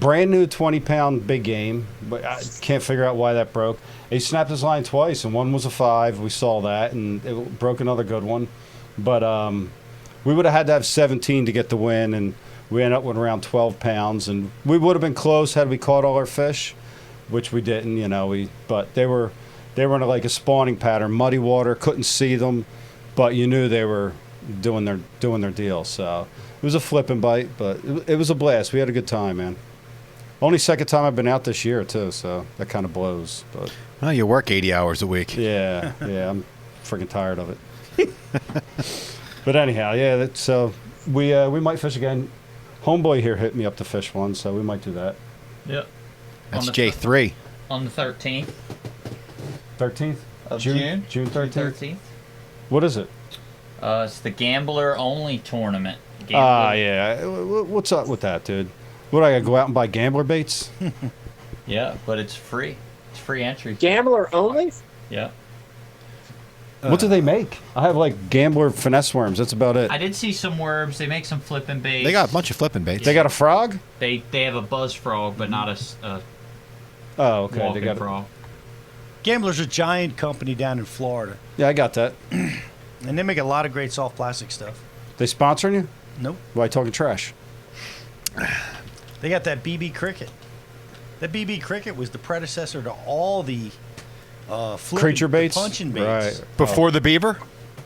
brand new 20-pound big game, but I can't figure out why that broke. He snapped his line twice, and one was a 5. We saw that, and it broke another good one. But we would have had to have 17 to get the win, and we ended up with around 12 pounds. And we would have been close had we caught all our fish, which we didn't. You know, but they were in like a spawning pattern, muddy water, couldn't see them, but you knew they were doing their deal. So it was a flip and bite, but it was a blast. We had a good time, man. Only second time I've been out this year too, so that kind of blows. But well, you work 80 hours a week. Yeah, I'm freaking tired of it. But anyhow, yeah. So we might fish again. Homeboy here hit me up to fish one, so we might do that. Yep. That's J3. On the 13th. 13th of June. June 13th. 13th. What is it? It's the gambler only tournament. Yeah. What's up with that, dude? What, I gotta go out and buy gambler baits? Yeah, but it's free. It's free entry. Gambler only? Yeah. What do they make? I have like gambler finesse worms. That's about it. I did see some worms. They make some flipping baits. They got a bunch of flipping baits. They got a frog? They have a buzz frog, but not a oh, okay. walking They got frog. Gambler's a giant company down in Florida. Yeah, I got that. And they make a lot of great soft plastic stuff. They sponsoring you? Nope. Why talking trash? They got that BB Cricket. That BB Cricket was the predecessor to all the creature baits, punching baits. Right. Before the beaver?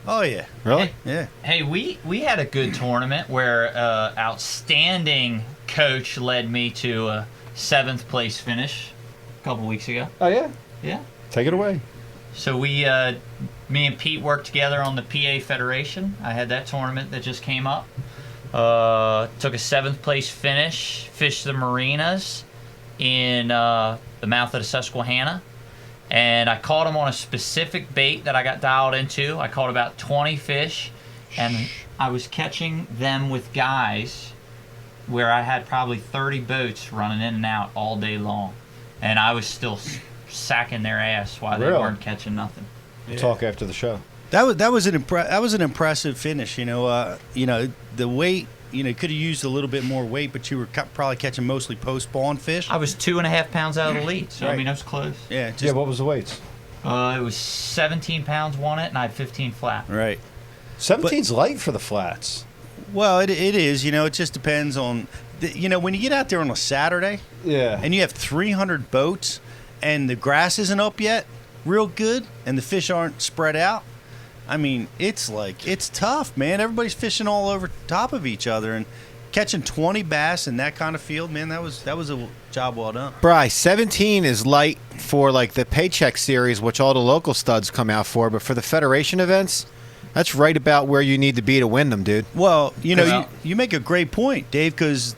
Oh yeah. Really? Yeah. Hey, we had a good tournament where outstanding coach led me to a 7th place finish a couple weeks ago. Oh yeah. Yeah. Take it away. So me and Pete worked together on the PA Federation. I had that tournament that just came up. Took a 7th place finish, fished the marinas in the mouth of the Susquehanna, and I caught them on a specific bait that I got dialed into. I caught about 20 fish, and I was catching them with guys where I had probably 30 boats running in and out all day long, and I was still sacking their ass while they Really? weren't catching nothing. We'll talk after the show. That was an impressive finish. The weight. Could have used a little bit more weight, but you were probably catching mostly post-spawn fish. I was 2.5 pounds out of the lead, so I Right. mean, I was close. Yeah. What was the weights? It was 17 pounds won it, and I had 15 flat. Right. 17's light for the flats. Well, it is. It just depends on. When you get out there on a Saturday. Yeah. And you have 300 boats, and the grass isn't up yet, real good, and the fish aren't spread out. I mean, it's tough, man. Everybody's fishing all over top of each other, and catching 20 bass in that kind of field, man, that was a job well done. Bryce, 17 is light for like the paycheck series, which all the local studs come out for, but for the Federation events, that's right about where you need to be to win them, dude. Well, you make a great point, Dave, because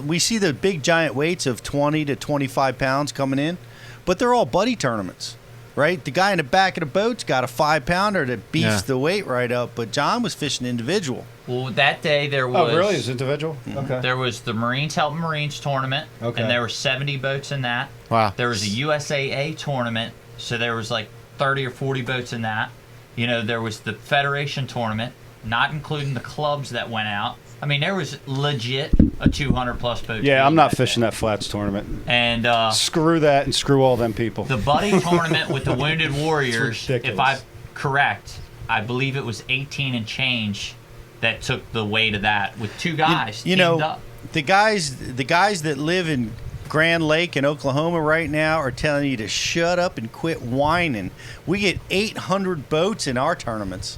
we see the big giant weights of 20 to 25 pounds coming in, but they're all buddy tournaments. Right, the guy in the back of the boat's got a 5-pounder that beats the weight right up, but John was fishing individual. Well, that day there was. Oh, really? Is it individual? Okay. There was the Marines Helping Marines tournament, and there were 70 boats in that. Wow. There was a USAA tournament, so there was like 30 or 40 boats in that. There was the Federation tournament, not including the clubs that went out. I mean, there was legit a 200-plus boat. Yeah, I'm not fishing that flats tournament. And screw that and screw all them people. The buddy tournament with the Wounded Warriors, It's ridiculous. if I'm correct, I believe it was 18 and change that took the weight of that with two guys teamed up. The guys that live in Grand Lake in Oklahoma right now are telling you to shut up and quit whining. We get 800 boats in our tournaments.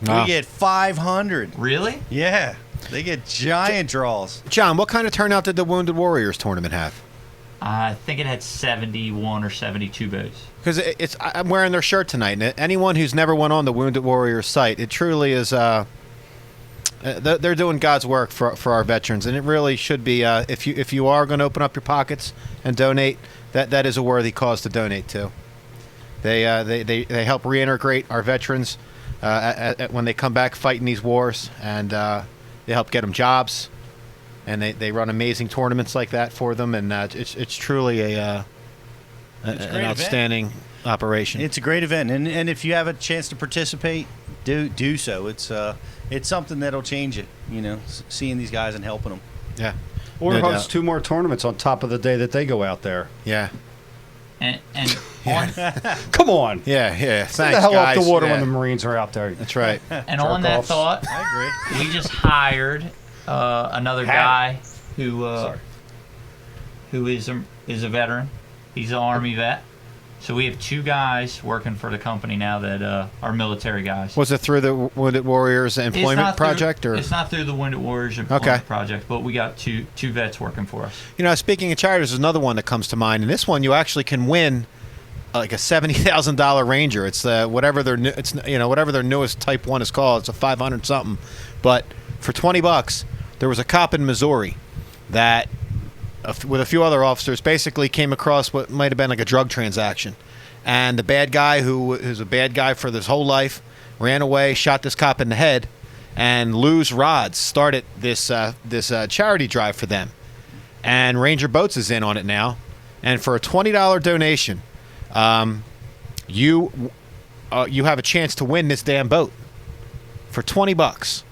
Wow. We get 500. Really? Yeah. They get giant draws. John, what kind of turnout did the Wounded Warriors tournament have? I think it had 71 or 72 boats. Because I'm wearing their shirt tonight, and anyone who's never went on the Wounded Warriors site, it truly is. They're doing God's work for our veterans, and it really should be. If you are going to open up your pockets and donate, that is a worthy cause to donate to. They help reintegrate our veterans when they come back fighting these wars, and they help get them jobs, and they run amazing tournaments like that for them, and it's truly an outstanding operation. It's a great event, and if you have a chance to participate, do so. It's something that'll change it. Seeing these guys and helping them. Yeah. Or No host doubt. 2 more tournaments on top of the day that they go out there. Yeah. And Come on. Yeah. Get Thanks, the hell guys. off the water Yeah. when the Marines are out there. That's right. And on that Jerk-offs. thought, I agree. we just hired another guy who is a veteran. He's an Army vet. So we have 2 guys working for the company now that are military guys. Was it through the Wounded Warriors employment project, or? It's not through the Wounded Warriors employment Okay. project, but we got two vets working for us. Speaking of charities, there's another one that comes to mind, and this one you actually can win like a $70,000 Ranger. It's whatever their newest Type 1 is called. It's a 500 something, but for $20, there was a cop in Missouri that, with a few other officers, basically came across what might have been like a drug transaction, and the bad guy, who was a bad guy for his whole life, ran away, shot this cop in the head, and Lou's Rods started this charity drive for them, and Ranger Boats is in on it now, and for a $20 donation, you have a chance to win this damn boat for $20.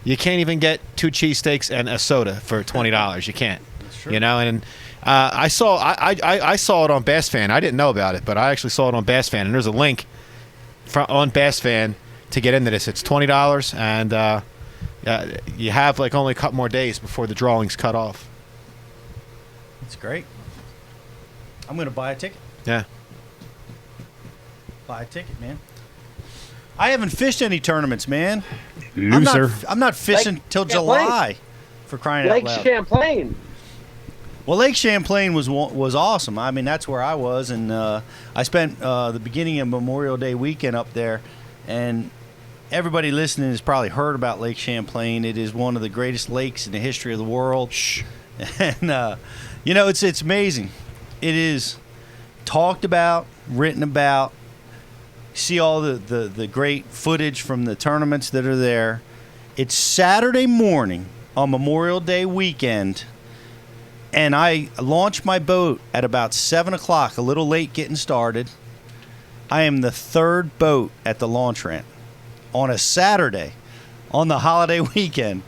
You can't even get 2 cheesesteaks and a soda for $20. You can't. And I saw it on Bass Fan. I didn't know about it, but I actually saw it on Bass Fan, and there's a link on Bass Fan to get into this. It's $20, and you have like only a couple more days before the drawings cut off. It's great. I'm gonna buy a ticket. Yeah. Buy a ticket, man. I haven't fished any tournaments, man. Loser. I'm not fishing till Champlain. July. For crying Lake out loud. Champlain. Well, Lake Champlain was awesome. I mean, that's where I was, and I spent the beginning of Memorial Day weekend up there. And everybody listening has probably heard about Lake Champlain. It is one of the greatest lakes in the history of the world. And it's amazing. It is talked about, written about. See all the great footage from the tournaments that are there. It's Saturday morning on Memorial Day weekend, and I launched my boat at about 7 o'clock, a little late getting started. I am the third boat at the launch ramp on a Saturday on the holiday weekend.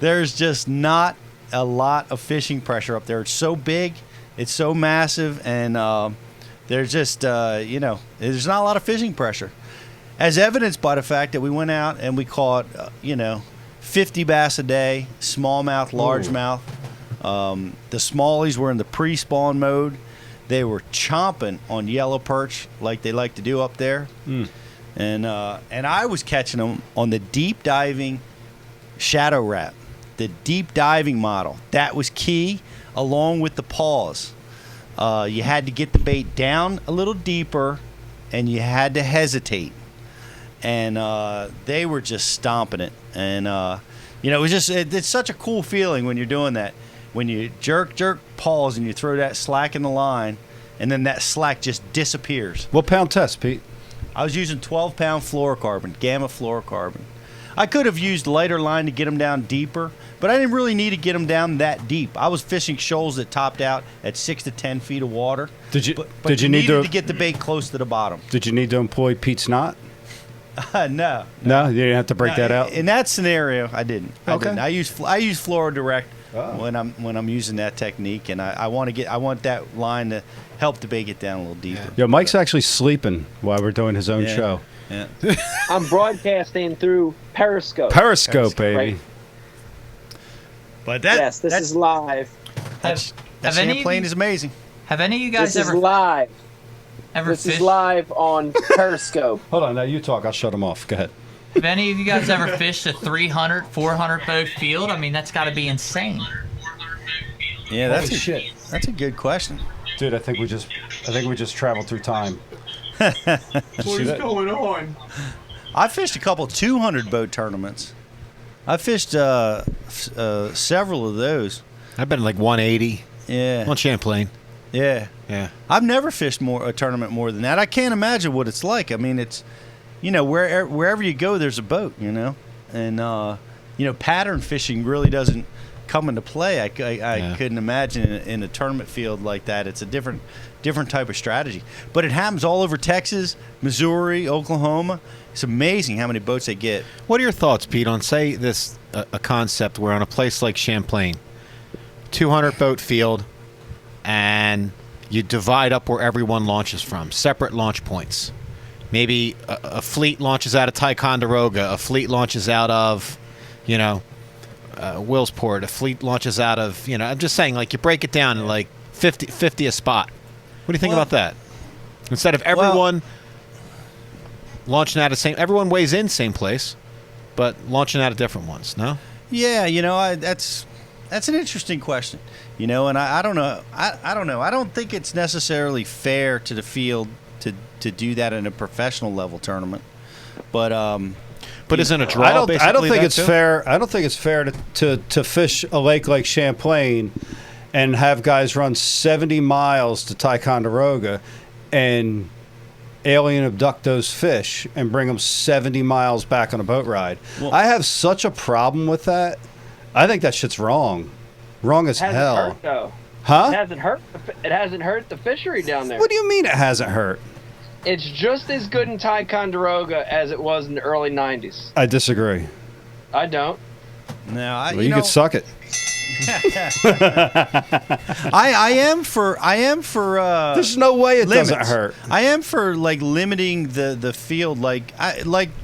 There's just not a lot of fishing pressure up there. It's so big, it's so massive, and there's just, there's not a lot of fishing pressure. As evidenced by the fact that we went out and we caught, 50 bass a day, smallmouth, largemouth. The smallies were in the pre-spawn mode. They were chomping on yellow perch like they like to do up there. And I was catching them on the deep diving shadow wrap, the deep diving model. That was key, along with the pause. You had to get the bait down a little deeper, and you had to hesitate. And they were just stomping it. And it was just it's such a cool feeling when you're doing that. When you jerk, pause, and you throw that slack in the line, and then that slack just disappears. What pound test, Pete? I was using 12-pound fluorocarbon, gamma fluorocarbon. I could have used lighter line to get them down deeper, but I didn't really need to get them down that deep. I was fishing shoals that topped out at 6 to 10 feet of water. Did you need to get the bait close to the bottom? Did you need to employ Pete's knot? No. No, you didn't have to break that out. In that scenario, I didn't. Okay. I use Fluoro Direct when I'm using that technique, and I want that line to help the bait get down a little deeper. Yo, Mike's actually sleeping while we're doing his own show. Yeah. I'm broadcasting through Periscope. Periscope, baby. Right. But this is live. That Champlain is amazing. Have any of you guys This ever is live. This fished? is live on Periscope. Hold on, now you talk. I'll shut him off. Go ahead. Have any of you guys ever fished a 300, 400 boat field? I mean, that's got to be insane. Yeah, that's a good question. Dude, I think we just traveled through time. What is going on? I fished a couple 200 boat tournaments. I fished several of those. I've been like 180. Yeah. On Champlain. Yeah. Yeah. I've never fished a tournament more than that. I can't imagine what it's like. I mean, it's, wherever you go, there's a boat, and, pattern fishing really doesn't come into play. I couldn't imagine in a tournament field like that. It's a different type of strategy. But it happens all over Texas, Missouri, Oklahoma. It's amazing how many boats they get. What are your thoughts, Pete, on, say, this a concept where on a place like Champlain, 200 boat field, and you divide up where everyone launches from, separate launch points. Maybe a fleet launches out of Ticonderoga, a fleet launches out of, Willsport, a fleet launches out of, I'm just saying, like, you break it down in like 50 a spot. What do you think about that? Instead of everyone launching out of everyone weighs in same place, but launching out of different ones, no? Yeah, that's an interesting question. And I don't know. I don't know. I don't think it's necessarily fair to the field to do that in a professional level tournament. But isn't a draw? I don't think it's fair. I don't think it's fair to fish a lake like Champlain and have guys run 70 miles to Ticonderoga and alien abduct those fish and bring them 70 miles back on a boat ride. Well, I have such a problem with that. I think that shit's wrong. Wrong as hell. Hurt, though. Huh? It hasn't hurt the fishery down there. What do you mean it hasn't hurt? It's just as good in Ticonderoga as it was in the early 90s. I disagree. I don't. No, you could suck it. I am for there's no way it limits. Doesn't hurt. I am for like limiting the field, like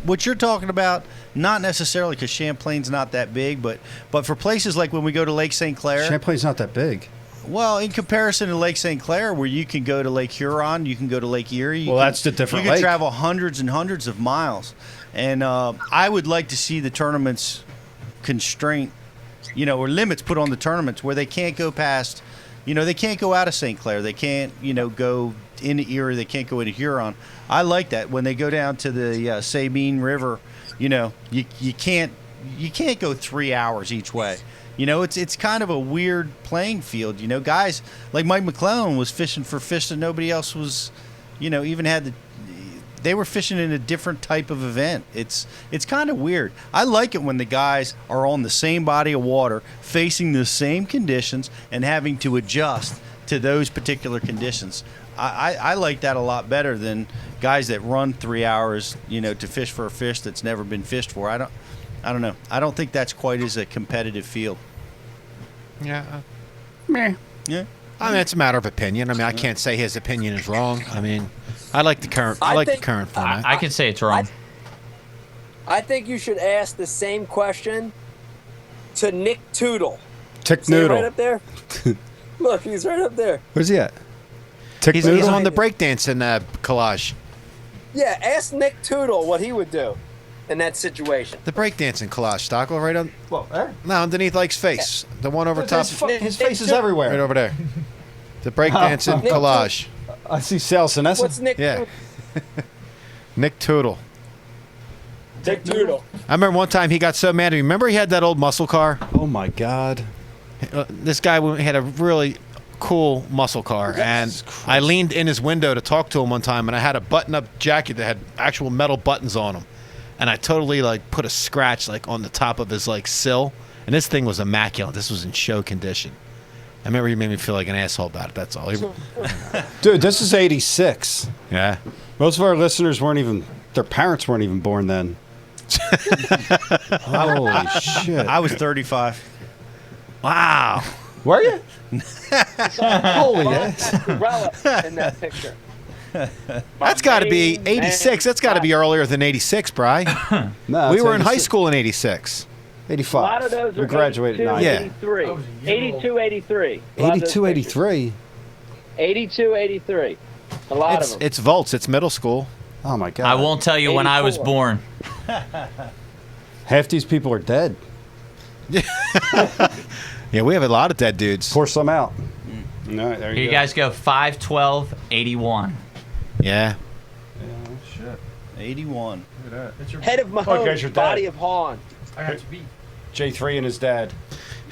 what you're talking about. Not necessarily because Champlain's not that big, but for places like when we go to Lake St. Clair. Champlain's not that big. Well, in comparison to Lake St. Clair, where you can go to Lake Huron, you can go to Lake Erie. That's the different You can lake. travel hundreds and hundreds of miles. And I would like to see the tournaments constraint, or limits put on the tournaments where they can't go past, they can't go out of St. Clair. They can't, go into Erie. They can't go into Huron. I like that. When they go down to the Sabine River, you can't go 3 hours each way. It's kind of a weird playing field. Guys like Mike McClellan was fishing for fish that nobody else was, even had they were fishing in a different type of event. It's kind of weird. I like it when the guys are on the same body of water, facing the same conditions, and having to adjust to those particular conditions. I like that a lot better than guys that run 3 hours, to fish for a fish that's never been fished for. I don't know. I don't think that's quite as a competitive field. Yeah. Meh. Yeah. I mean, it's a matter of opinion. I mean, I can't say his opinion is wrong. I mean, I like the current. I like the current format. I can say it's wrong. I think you should ask the same question to Nick Tootle. Tick See him Noodle. right up there. Look, he's right up there. Where's he at? Tick He's Noodle? on the breakdancing collage. Yeah, ask Nick Tootle what he would do in that situation. The breakdancing collage, Stockwell, right on. Well, there. No, underneath Ike's face. The one over top. His face is everywhere. Right over there. The breakdancing Nick collage. I see Sal Sinessa. What's Nick Yeah. Tootle? Nick Tootle. Nick Tootle. I remember one time he got so mad at me. Remember he had that old muscle car? Oh my God. This guy had a really cool muscle car, and I leaned in his window to talk to him one time, and I had a button-up jacket that had actual metal buttons on them, and I totally put a scratch on the top of his sill, and this thing was immaculate. This was in show condition. I remember he made me feel like an asshole about it. That's all. Dude, this is 86. Yeah. Most of our listeners their parents weren't even born then. Holy shit. I was 35. Wow. Were you? Holy umbrella in that picture. That's got to be 86. That's got to be earlier than 86, Bri. No, We it's were in high 86. school in 86. 85. A lot of those are We graduated in 82, 90. 83. 82, 83. 82, 83. 82, 83. A lot of them. It's Volts. It's middle school. Oh my God. I won't tell you when I was 84. born. Half these people are dead. Yeah, we have a lot of dead dudes. Pour some out. All right, there Here you you go. guys go. 5, 81. Yeah. Shit. 81. Look at that. Head of guys, Mahomes, your dad. body of Han. I got to beat. J3 and his dad.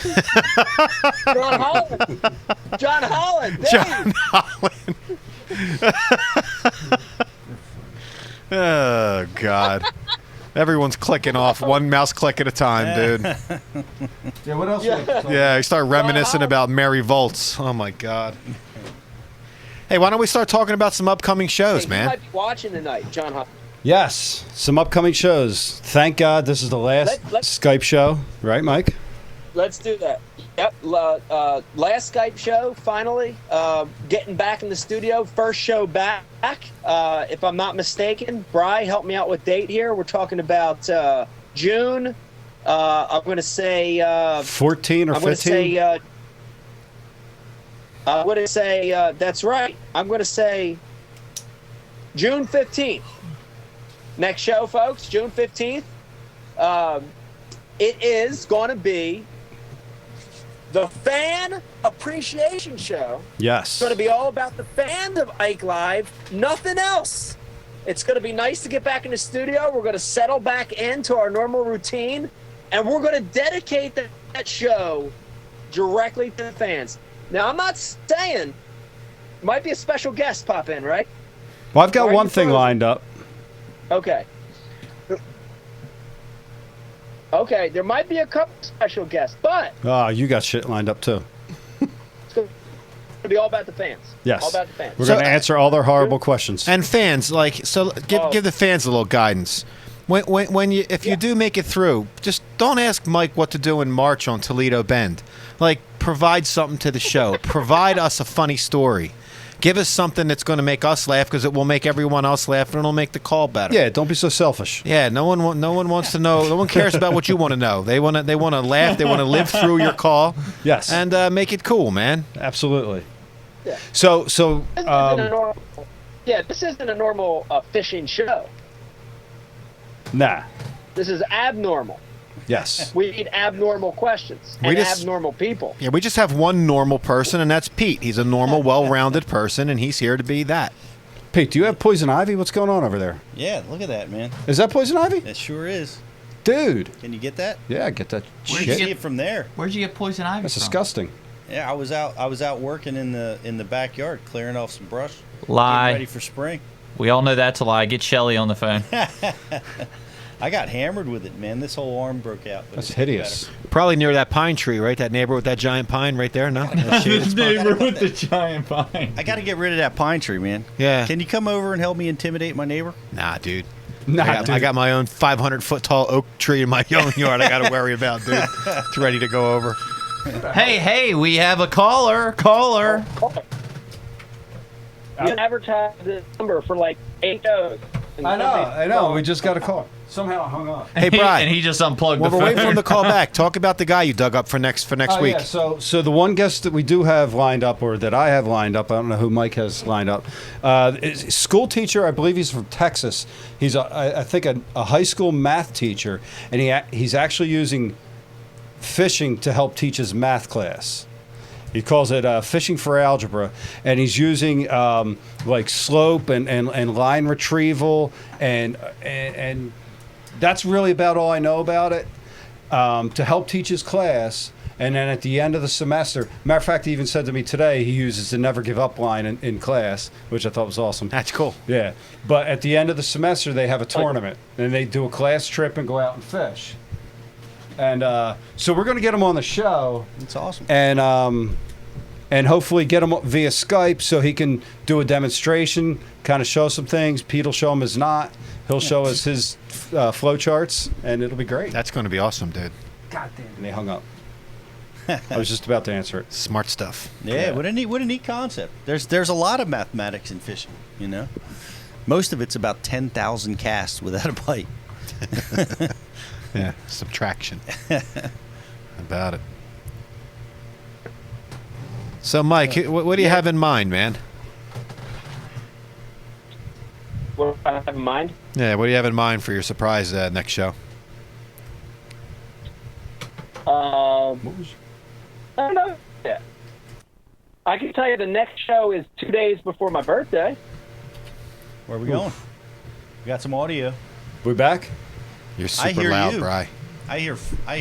John Holland. John Holland. Dave. John Holland. Oh, God. Everyone's clicking off one mouse click at a time, dude. Yeah, what else? Yeah, you start reminiscing about Mary Volts. Oh, my God. Hey, why don't we start talking about some upcoming shows, Hey, you man? might be watching tonight, John Holland. Yes, some upcoming shows. Thank God this is the last Skype show, right, Mike? Let's do that. Yep. Last Skype show, finally. Getting back in the studio. First show back. If I'm not mistaken. Bri, help me out with date here. We're talking about June. I'm going to say... 14 or 15? I'm going to say... that's right. I'm going to say June 15th. Next show, folks, June 15th. It is going to be the Fan Appreciation Show. Yes. It's going to be all about the fans of Ike Live, nothing else. It's going to be nice to get back in the studio. We're going to settle back into our normal routine, and we're going to dedicate that show directly to the fans. Now, I'm not saying might be a special guest pop in, right? Well, I've got Or are one you thing frozen? lined up. Okay. Okay, there might be a couple special guests, but Oh, you got shit lined up too. it's going to be all about the fans. Yes. All about the fans. We're going to answer all their horrible questions. And fans, give the fans a little guidance. If you do make it through, just don't ask Mike what to do in March on Toledo Bend. Provide something to the show. Provide us a funny story. Give us something that's going to make us laugh, because it will make everyone else laugh, and it'll make the call better. Yeah, don't be so selfish. Yeah, no one wants to know. No one cares about what you want to know. They want to laugh. They want to live through your call. Yes, and make it cool, man. Absolutely. Yeah. So This isn't a normal fishing show. Nah. This is abnormal. Yes. We need abnormal questions and abnormal people. Yeah, we just have one normal person, and that's Pete. He's a normal, well-rounded person, and he's here to be that. Pete, do you have poison ivy? What's going on over there? Yeah, look at that, man. Is that poison ivy? It sure is. Dude. Can you get that? Yeah, I get that Where'd shit. you see it from there? Where'd you get poison ivy That's from? disgusting. Yeah, I was out working in the backyard, clearing off some brush. Lie. Getting ready for spring. We all know that's a lie. Get Shelly on the phone. I got hammered with it, man. This whole arm broke out. But That's it's hideous. Probably near that pine tree, right? That neighbor with that giant pine right there. No, that shaded spot. Neighbor with the giant pine. I got to get rid of that pine tree, man. Yeah. Can you come over and help me intimidate my neighbor? Nah, dude. Nah, I got my own 500-foot tall oak tree in my own yard. I got to worry about, dude. It's ready to go over. Hey, we have a caller. Caller. You can advertise the number for like 8 shows. I know. We just got a call. Somehow I hung up. Hey, Brian. And he just unplugged Well, the we're phone. waiting for him to call back. Talk about the guy you dug up for next week. Yeah, so the one guest that we do have lined up, or that I have lined up, I don't know who Mike has lined up. Is a school teacher, I believe he's from Texas. He's I think a high school math teacher, and he's actually using fishing to help teach his math class. He calls it fishing for algebra, and he's using like slope and line retrieval, and that's really about all I know about it, to help teach his class. And then at the end of the semester, matter of fact, he even said to me today he uses the never give up line in class, which I thought was awesome. That's cool. Yeah, but at the end of the semester they have a tournament, and they do a class trip and go out and fish. And so we're going to get him on the show. That's awesome. And hopefully get him via Skype so he can do a demonstration, kind of show some things. Pete will show him his knot. He'll show us his flow charts, and it'll be great. That's going to be awesome, dude. God damn. And they hung up. I was just about to answer it. Smart stuff. Yeah, what a neat concept. There's a lot of mathematics in fishing, you know. Most of it's about 10,000 casts without a bite. Yeah, subtraction. About it. So, Mike, what do you have in mind, man? What do I have in mind? Yeah, what do you have in mind for your surprise next show? I don't know yet. I can tell you the next show is 2 days before my birthday. Where are we going? We got some audio. We back? You're I super hear loud, you. Bri. I hear. I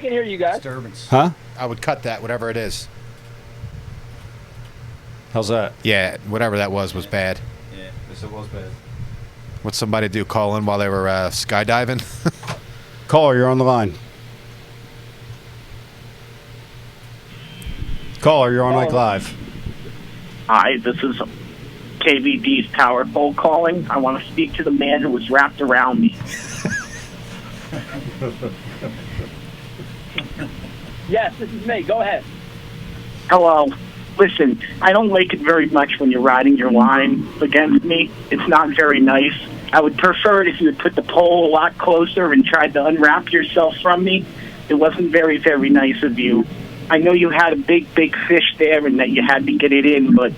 can hear you guys. Disturbance. Huh? I would cut that, whatever it is. How's that? Yeah, whatever that was bad. Yeah, yes, it was bad. What'd somebody do? Call in while they were skydiving? Caller, you're on the line. Caller, you're on Mike Live. Hi, this is KVD's power pole calling. I want to speak to the man who was wrapped around me. Yes, this is me. Go ahead. Hello. Listen, I don't like it very much when you're riding your line against me. It's not very nice. I would prefer it if you would put the pole a lot closer and tried to unwrap yourself from me. It wasn't very, very nice of you. I know you had a big fish there and that you had to get it in, but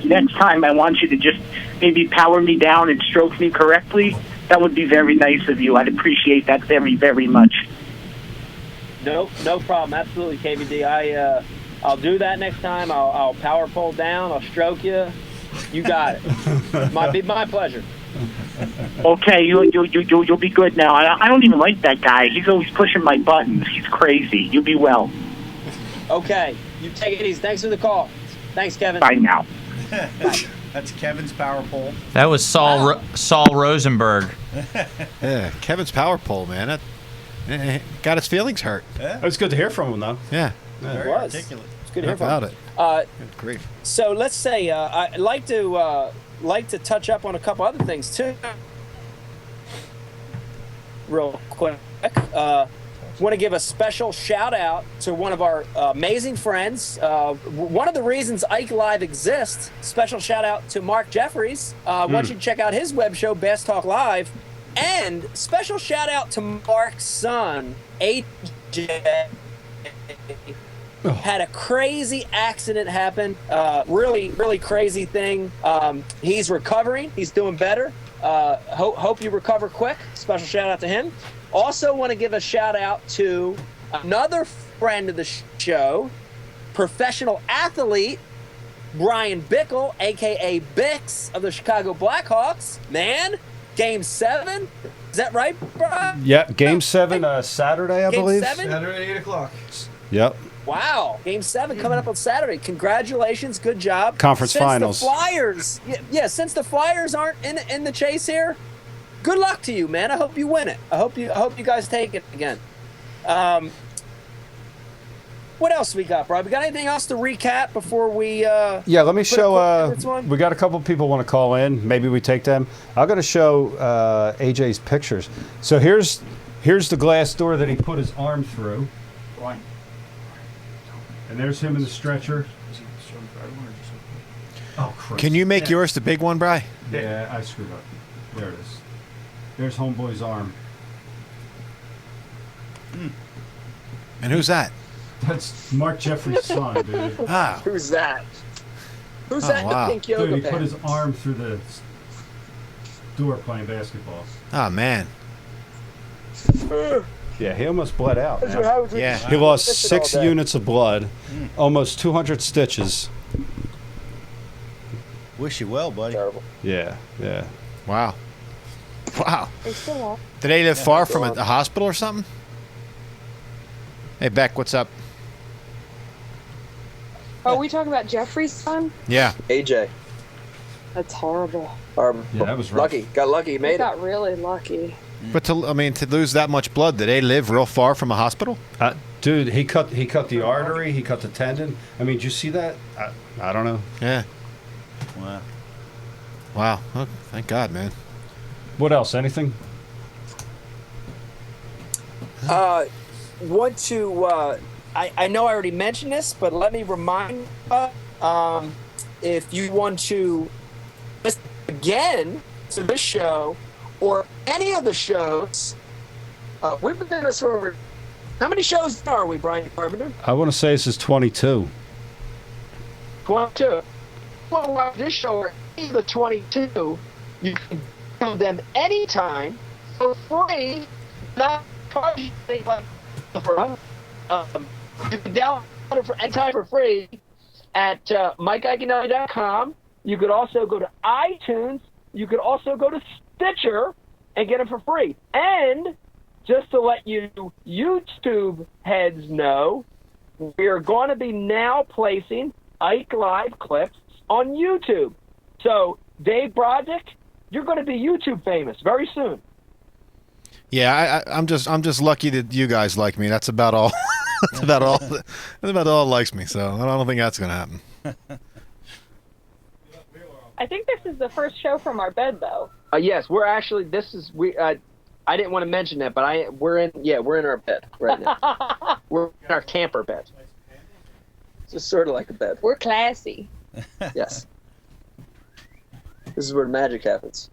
next time I want you to just maybe power me down and stroke me correctly. That would be very nice of you. I'd appreciate that very, very much. No problem. Absolutely, KVD. I'll do that next time. I'll power pole down. I'll stroke you. You got it. Might be my pleasure. Okay, you'll be good now. I don't even like that guy. He's always pushing my buttons. He's crazy. You'll be well. Okay, you take it easy. Thanks for the call. Thanks, Kevin. Bye now. That's Kevin's power pole. That was Saul Rosenberg. Yeah, Kevin's power pole, man. That got his feelings hurt. Yeah. It was good to hear from him, though. Yeah. It was. It's good to hear from about him. it. Good grief. So let's say I'd like to touch up on a couple other things too, real quick. Want to give a special shout out to one of our amazing friends. One of the reasons Ike Live exists. Special shout out to Mark Jeffries. Want you to check out his web show, Bass Talk Live, and special shout out to Mark's son, AJ. Had a crazy accident happen. Really crazy thing. He's recovering. He's doing better. Hope you recover quick. Special shout out to him. Also want to give a shout out to another friend of the show, professional athlete, Brian Bickle, a.k.a. Bix of the Chicago Blackhawks. Man, Game 7. Is that right, Brian? Yeah, Game 7 Saturday, I Game believe. 7? Saturday, 8 o'clock. Yep. Wow, Game 7 coming up on Saturday. Congratulations, good job. Conference finals. The Flyers, since the Flyers aren't in the chase here, good luck to you, man. I hope you win it. I hope you guys take it again. What else we got, Brian? We got anything else to recap before we? Yeah, let me show. We got a couple people want to call in. Maybe we take them. I'm going to show AJ's pictures. So here's the glass door that he put his arm through. Right. And there's him in the stretcher. Oh, Christ. Can you make yours the big one, Bri? Yeah, I screwed up. There it is. There's homeboy's arm. And who's that? That's Mark Jeffrey's son, dude. Ah. Who's that? Who's Oh, that in wow. the pink yoga Dude, he put pants? his arm through the door playing basketball. Oh, man. Yeah, he almost bled out. That's man. what I was Yeah. He lost Listen all 6 day. units of blood, almost 200 stitches. Wish you well, buddy. Terrible. Yeah, yeah. Wow. Wow. They still are. Did they live far from a hospital or something? Hey, Beck, what's up? Are we talking about Jeffrey's son? Yeah. AJ. That's horrible. Yeah, that was rough. Lucky. Got lucky. He Made it. got really lucky. But to lose that much blood, did they live real far from a hospital? Dude, he cut the artery, he cut the tendon. I mean, did you see that? I don't know. Yeah. Wow. Wow. Oh, thank God, man. What else? Anything? Want to? I know I already mentioned this, but let me remind you. If you want to listen again to this show or any of the shows, we've been doing this for. How many shows are we, Brian Carpenter? I want to say this is 22. 22. Well, watch this show or any of the 22. You can do them anytime for free. Not charging anything like you can download it for anytime for free at MikeIaconelli.com. You could also go to iTunes. You could also go to Stitcher and get them for free. And just to let you YouTube heads know, we are going to be now placing Ike Live clips on YouTube. So, Dave Brodnick, you're going to be YouTube famous very soon. Yeah, I'm just lucky that you guys like me. That's about all. That's about all that likes me. So I don't think that's gonna happen. I think this is the first show from our bed, though. Yes, we're actually. I didn't want to mention that, but we're in our bed right now. We're in our camper bed. It's just sort of like a bed. We're classy. Yes. This is where the magic happens.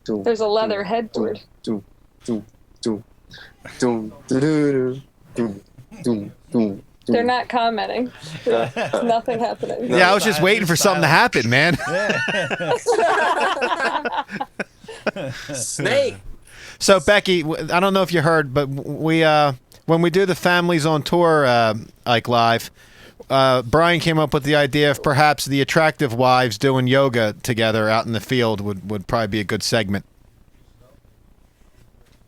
There's a leather headboard. They're not commenting. There's nothing happening. Yeah, I was just waiting for something to happen, man. Snake. So Becky, I don't know if you heard, but we when we do the Families on Tour Ike Live, Brian came up with the idea of perhaps the attractive wives doing yoga together out in the field would probably be a good segment.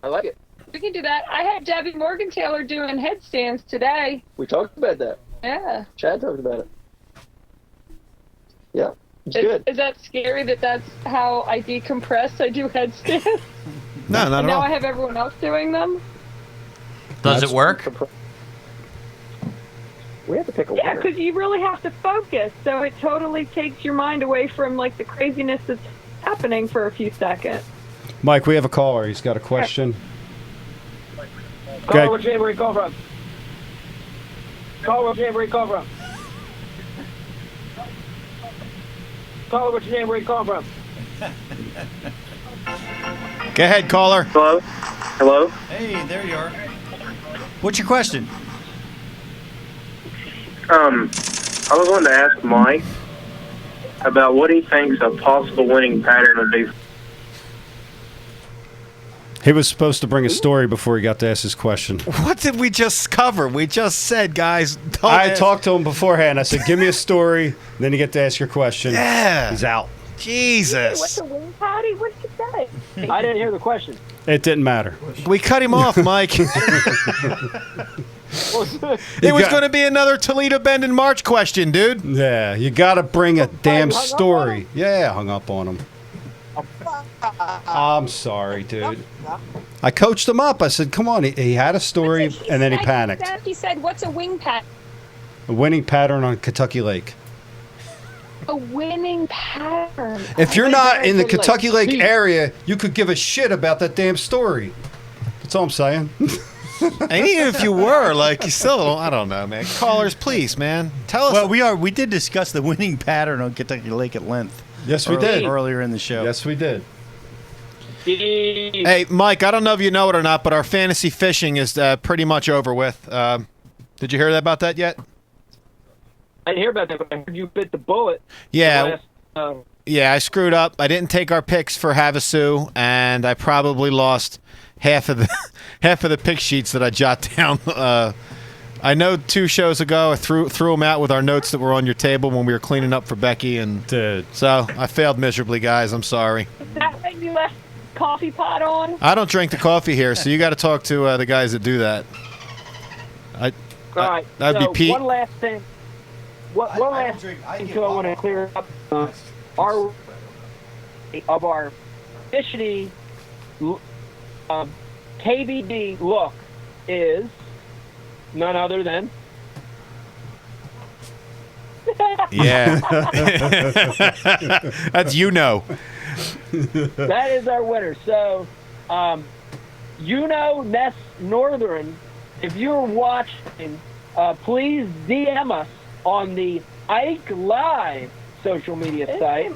I like it. We can do that. I had Debbie Morgenthaler doing headstands today. We talked about that. Yeah. Chad talked about it. Yeah. It's good. Is that scary that that's how I decompress? I do headstands? No, not and at now all. I have everyone else doing them? Does it work? We have to pick a Yeah, winner. because you really have to focus. So it totally takes your mind away from like the craziness that's happening for a few seconds. Mike, we have a caller. He's got a question. Caller, which neighbor you call from? Caller, which neighbor you call from? Caller, which neighbor you call from? Go ahead, caller. Hello? Hello? Hey, there you are. What's your question? I was wanting to ask Mike about what he thinks a possible winning pattern would be. He was supposed to bring a story before he got to ask his question. What did we just cover? We just said, guys, don't I ask- talked to him beforehand. I said, give me a story, then you get to ask your question. Yeah. He's out. What's Jesus. a wing patty? What did you say? I didn't hear the question. It didn't matter. We cut him off, Mike. It was going to be another Toledo Bend in March question, dude. Yeah, you got to bring a damn story. Yeah, I hung up on him. I'm sorry, dude. I coached him up. I said, come on. He had a story, and then he panicked. He said, what's a wing pattern? A winning pattern on Kentucky Lake. A winning pattern. If you're not in the Kentucky Lake area, you could give a shit about that damn story. That's all I'm saying. And even if you were, like, you still don't, I don't know, man. Callers, please, man. Tell us. Well, we did discuss the winning pattern on Kentucky Lake at length. Yes, we did. Earlier in the show. Yes, we did. Hey, Mike, I don't know if you know it or not, but our fantasy fishing is pretty much over with. Did you hear about that yet? I didn't hear about that, but I heard you bit the bullet. Yeah. Yeah, I screwed up. I didn't take our picks for Havasu, and I probably lost half of the pick sheets that I jot down. I know 2 shows ago I threw them out with our notes that were on your table when we were cleaning up for Becky, and so I failed miserably, guys. I'm sorry. Is that why you left coffee pot on? I don't drink the coffee here, so you got to talk to the guys that do that. All right. That'd be Pete. One last thing. One last thing I want to clear up. Our fishy KVD look is none other than. Yeah. That's That is our winner. So, Ness Northern, if you're watching, please DM us on the Ike Live social media site.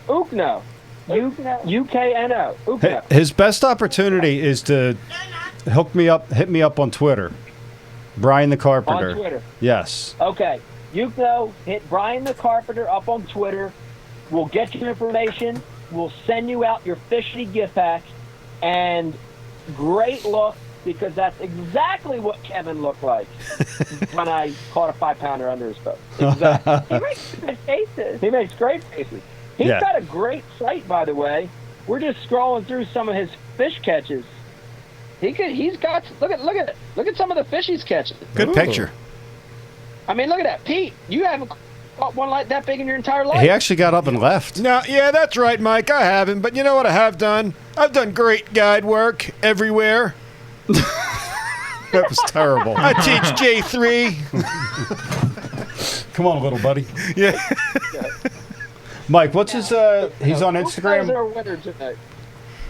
Ukno. UKNO. Ukno. His best opportunity is to hit me up on Twitter. Brian the Carpenter. On Twitter. Yes. Okay. Ukno, hit Brian the Carpenter up on Twitter. We'll get you information. We'll send you out your fishy gift pack. And great luck, because that's exactly what Kevin looked like when I caught a 5-pounder under his boat. Exactly. He makes good faces. He makes great faces. He's got a great site, by the way. We're just scrolling through some of his fish catches. He's got look at some of the fish he's catching. Good picture. I mean, look at that, Pete. You haven't caught one like that big in your entire life. He actually got up and left. No, yeah, that's right, Mike. I haven't, but you know what I have done? I've done great guide work everywhere. That was terrible. I teach J3. Come on, little buddy. Yeah. Mike, what's his? He's on Instagram. Our winner tonight.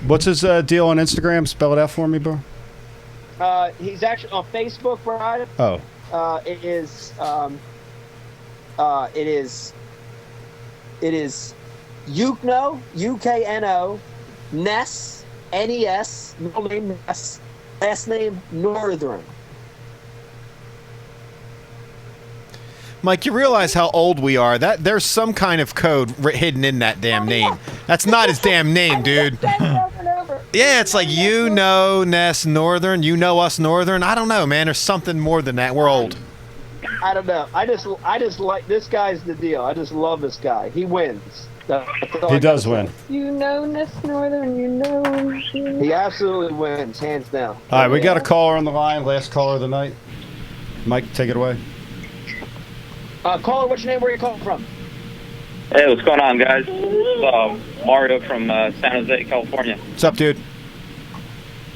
What's his deal on Instagram? Spell it out for me, bro. He's actually on Facebook, Brian. Oh. It is Ukno, UKNO, Ness, NES, middle name Ness, last name Northern. Mike, you realize how old we are. That there's some kind of code hidden in that damn name. That's not his damn name, dude. Yeah, it's like Ness Northern, us Northern. I don't know, man. There's something more than that. We're old. I don't know. I just like this guy's the deal. I just love this guy. He wins. He does win. Ness Northern, He absolutely wins, hands down. All right, we got a caller on the line. Last caller of the night. Mike, take it away. Caller, what's your name? Where are you calling from? Hey, what's going on, guys? Mario from San Jose, California. What's up, dude?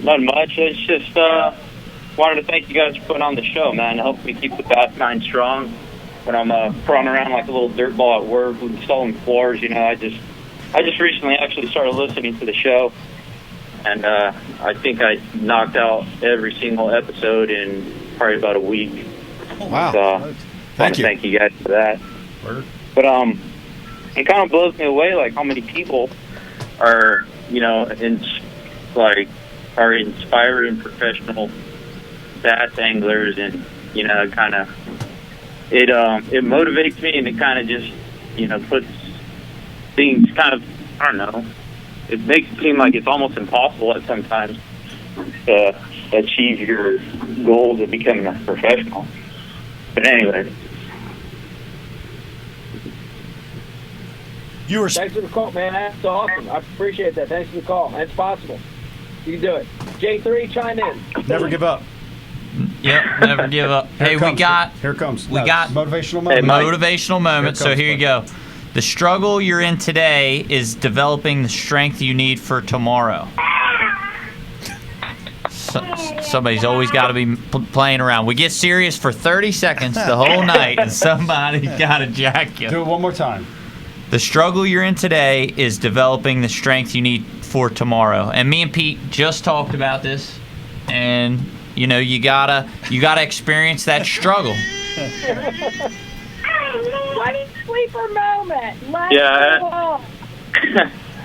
Not much. It's just wanted to thank you guys for putting on the show, man. It helps me keep the bass mind strong when I'm crawling around like a little dirt ball at work, installing floors. You know, I just recently actually started listening to the show, and I think I knocked out every single episode in probably about a week. Wow. So, thank you guys for that. But it kind of blows me away, like how many people are, are inspiring professional bass anglers, and kind of it motivates me, and it kind of just puts things kind of, I don't know, it makes it seem like it's almost impossible at sometimes to achieve your goals of becoming a professional. But anyway. Thanks for the call, man. That's awesome. I appreciate that. Thanks for the call. That's possible. You can do it. J3, chime in. Never give up. Yep, never give up. Hey, we got Here it comes. we got motivational a moment. motivational moment. Here So comes, here you go. The struggle you're in today is developing the strength you need for tomorrow. Somebody's always got to be playing around. We get serious for 30 seconds the whole night, and somebody's got to jack you. Do it one more time. The struggle you're in today is developing the strength you need for tomorrow. And me and Pete just talked about this, and you know you gotta experience that struggle. What a sleeper moment. Let's Yeah. go on.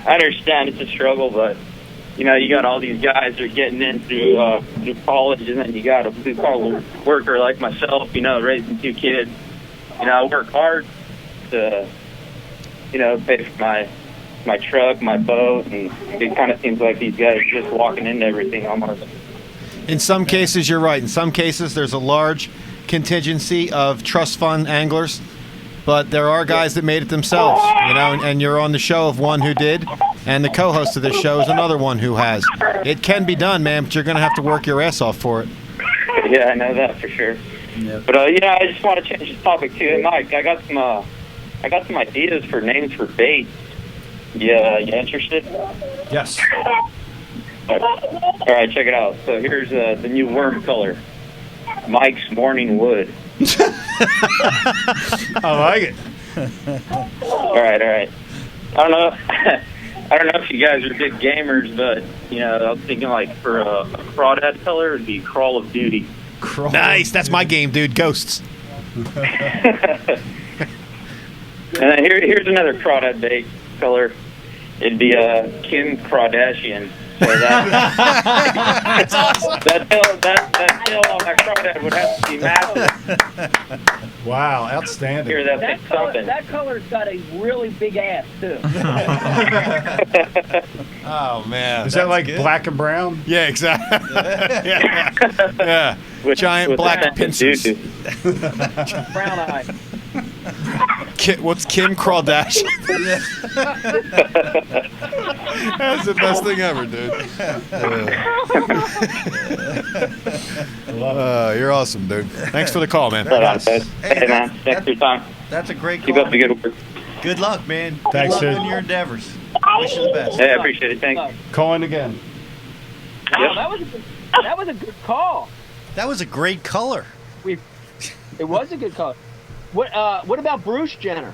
I understand it's a struggle, but you know, you got all these guys that are getting in through college, and then you got a blue-collar worker like myself, you know, raising 2 kids. You know, I work hard to, you know, pay for my truck, my boat, and it kind of seems like these guys are just walking into everything almost. In some cases, you're right. In some cases, there's a large contingency of trust fund anglers, but there are guys that made it themselves, you know, and you're on the show of one who did, and the co-host of this show is another one who has. It can be done, man, but you're going to have to work your ass off for it. Yeah, I know that for sure. Yep. But yeah, I just want to change the topic too. Hey, Mike, I got some ideas for names for baits. Yeah, you interested? Yes. All right, check it out. So here's the new worm color, Mike's Morning Wood. I like it. All right. I don't know. I don't know if you guys are big gamers, but you know, I was thinking like for a crawdad color, it'd be Crawl of Duty. Nice. That's my game, dude. Ghosts. And then here's another crawdad bait color. It'd be Kim Kardashian. So That's awesome. That tail on that crawdad would have to be massive. Wow, outstanding. Here, that's something. That color's got a really big ass, too. Oh, man. Is that like black and brown? Yeah, exactly. Yeah. With Giant black that pincers. Brown eye. What's Kim Kardashian? That's the best thing ever, dude. You're awesome, dude. Thanks for the call, man. Right on, guys. Hey, man. Thanks for your time. That's a great Keep call. up the good work. Good luck, man. Thanks, Good luck dude. in your endeavors. Wish you the best. Hey, I appreciate it. Thanks. Calling again. Wow, that was a good call. That was a great color. It was a good call. What about Bruce Jenner?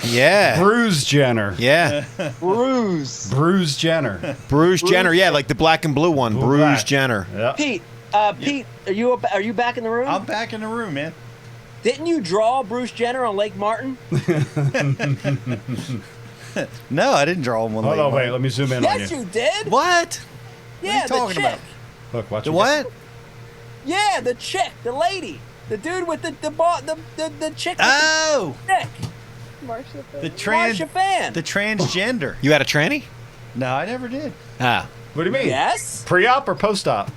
Yeah. Bruce Jenner. Yeah. Bruce Jenner. Bruce Jenner. Yeah, like the black and blue one. Bruce black. Jenner. Yep. Pete, are you back in the room? I'm back in the room, man. Didn't you draw Bruce Jenner on Lake Martin? No, I didn't draw him on Hold Lake on, wait. Martin. Let me zoom in Yes, on you. you did. What? Yeah, What are you talking the chick. about? Look, watch The it. what? Yeah, the chick, the lady, the dude with the chick. Oh, With the chick. the Marsha Fan. the transgender. You had a tranny? No, I never did. Ah. What do you mean? Yes. Pre-op or post-op?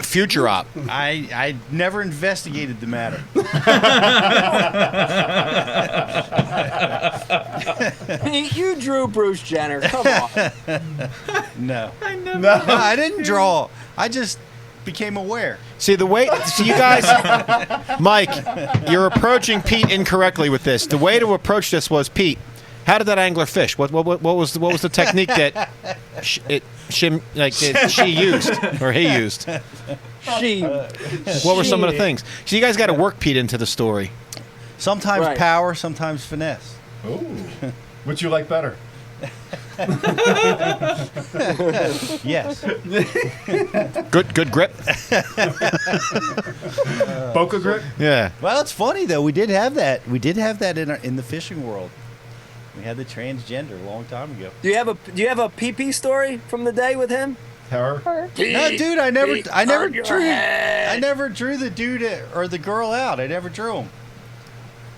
Future op. I never investigated the matter. Pete, you drew Bruce Jenner. Come on. No. No, I didn't draw. I just became aware. See, you guys, Mike, you're approaching Pete incorrectly with this. The way to approach this was, Pete, how did that angler fish? What was the technique that she used or he used? What were some of the things? So you guys got to work Pete into the story. Sometimes Right. power, sometimes finesse. Ooh. Which you like better? Yes. Good grip. Boca grip? Yeah. Well, it's funny though. We did have that. We did have that in the fishing world. We had the transgender a long time ago. Do you have a PP story from the day with him? Her? No, dude, I never drew the dude or the girl out. I never drew him.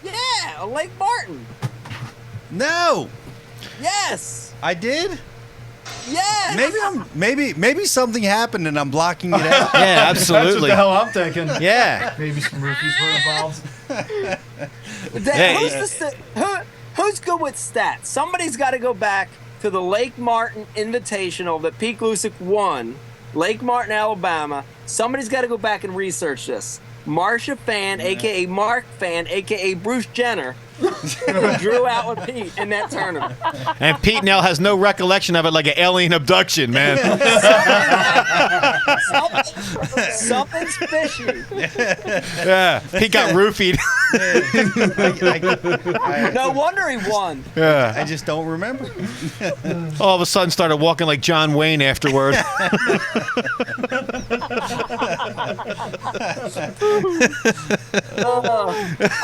Yeah, on Lake Martin. No. Yes. I did. Yes. Maybe something happened and I'm blocking it out. Yeah, That's what absolutely. the hell I'm thinking. Yeah. Maybe some roofies were involved. Who's good with stats? Somebody's got to go back to the Lake Martin Invitational that Pete Glusick won, Lake Martin, Alabama. Somebody's got to go back and research this. Marcia Fan, a.k.a. Mark Fan, a.k.a. Bruce Jenner, drew out with Pete in that tournament. And Pete now has no recollection of it, like an alien abduction, man. Something's fishy. Yeah, he got roofied. No wonder he won. Yeah. I just don't remember. All of a sudden started walking like John Wayne afterward.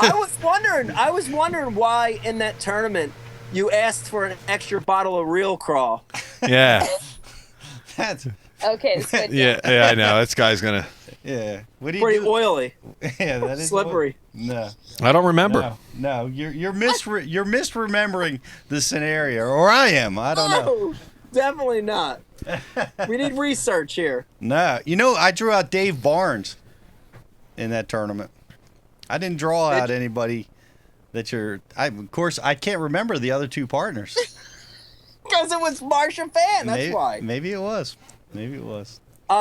I was wondering why in that tournament you asked for an extra bottle of Real Crawl. Yeah. That's Okay, it's good. Yeah, I know. This guy's going to... Yeah. What do you Pretty do? oily. Yeah, that is slippery. No. I don't remember. No, you're misremembering the scenario, or I am. I don't know. No, definitely not. We need research here. No, I drew out Dave Barnes in that tournament. I didn't draw out anybody that of course, I can't remember the other two partners. Because it was Marcia Fan, that's why. Maybe it was.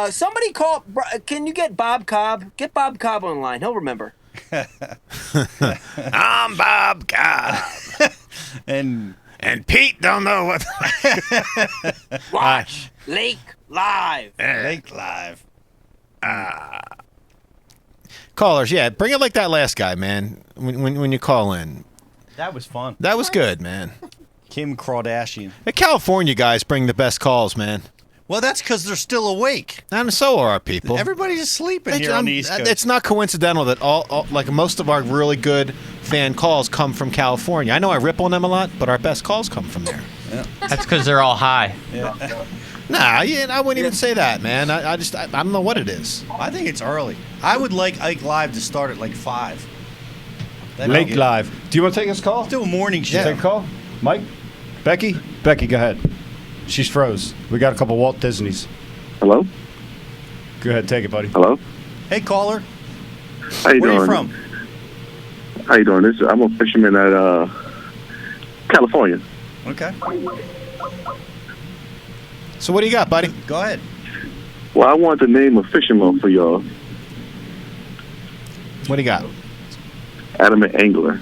Somebody call. Can you get Bob Cobb? Get Bob Cobb on the line. He'll remember. I'm Bob Cobb. and Pete don't know what. Watch Lake Live. Lake Live. Callers, yeah, bring it like that last guy, man. When you call in, That was fun. that was good, man. Kim Kardashian. The California guys bring the best calls, man. Well, that's because they're still awake. And so are our people. Everybody's just sleeping here on the East Coast. It's not coincidental that all like most of our really good fan calls come from California. I know I rip on them a lot, but our best calls come from there. Yeah. That's because they're all high. Yeah. Nah, I wouldn't even say that, man. I don't know what it is. I think it's early. I would like Ike Live to start at like 5. Lake Live. Do you want to take this call? Let's do a morning show. Take a call? Mike? Becky, go ahead. She's froze. We got a couple Walt Disneys. Hello? Go ahead, take it, buddy. Hello? Hey, caller. How you Where doing? are you from? How you doing? I'm a fisherman at California. Okay. So what do you got, buddy? Go ahead. Well, I want to name a fishing rod for y'all. What do you got? Adamant Angler.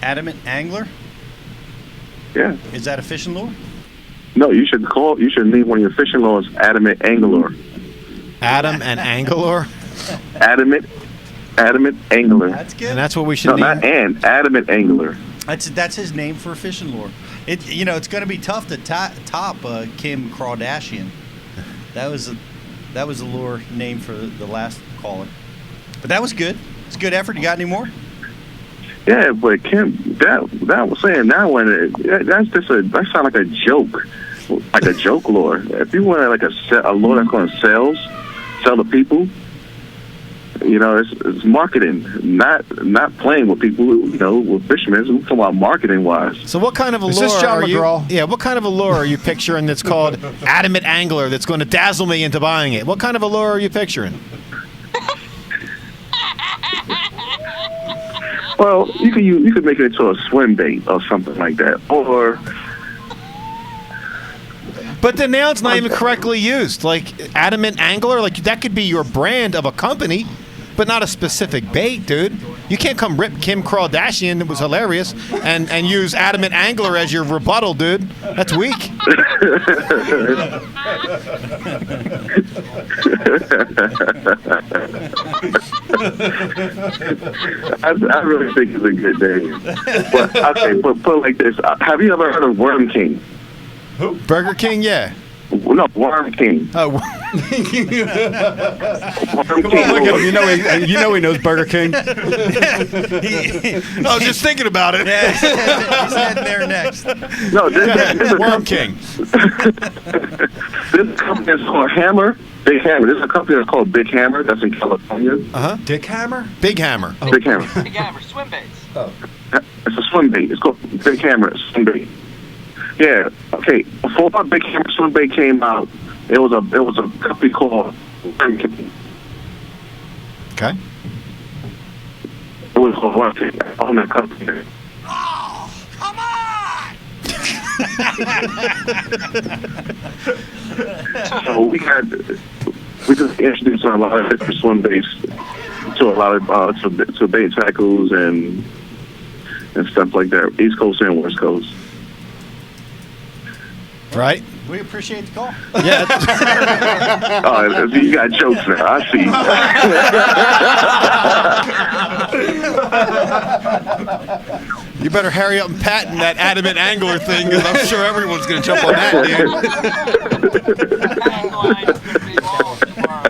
Adamant Angler? Yeah. Is that a fishing lure? No, you should name one of your fishing rods Adamant Angler. Adam and Angler? Adamant Angler. That's good. And that's what we should No, name? not Adamant Angler. That's his name for a fishing lure. It's going to be tough to top Kim Kardashian. That was a lure name for the last caller. But that was good. It's a good effort. You got any more? Yeah, but Kim, that was saying that one. That sounds like a joke, like a joke lure. If you want like a lure that's going to sell to people, it's marketing, not playing with people. With fishermen. We're talking about marketing wise. So what kind of a Is lure this John are you? McGraw? Yeah, what kind of a lure are you picturing that's called Adamant Angler that's going to dazzle me into buying it? What kind of a lure are you picturing? Well, you could make it into a swim bait or something like that, or. But the noun's not even correctly used. Like Adamant Angler, like that could be your brand of a company, but not a specific bait, dude. You can't come rip Kim Kardashian, it was hilarious, and use Adamant Angler as your rebuttal, dude. That's weak. I really think it's a good name. But okay, but put it like this: have you ever heard of Worm King? Who? Burger King, yeah. No, Worm King. Oh. Come on, look at him. You know he knows Burger King. I was just thinking about it. Yeah, he's heading there next. No, this is Worm King. This company is called Hammer. Big Hammer. This is a company that's called Big Hammer. That's in California. Dick Hammer? Big Hammer. Oh. Big Hammer. Big Hammer, swim baits. Oh. It's a swim bait. It's called Big Hammer swim bait. Yeah. Okay. Before Big Hammer swim bait came out, it was a company called Worm King. Okay. It was called Worm King. I own that company. So we just introduced a lot of different swim baits to a lot of to bait tackles and stuff like that. East Coast and West Coast. Right? We appreciate the call. Yeah. Oh, you got jokes now. I see. You better hurry up and patent that adamant angler thing, because I'm sure everyone's going to jump on that, dude.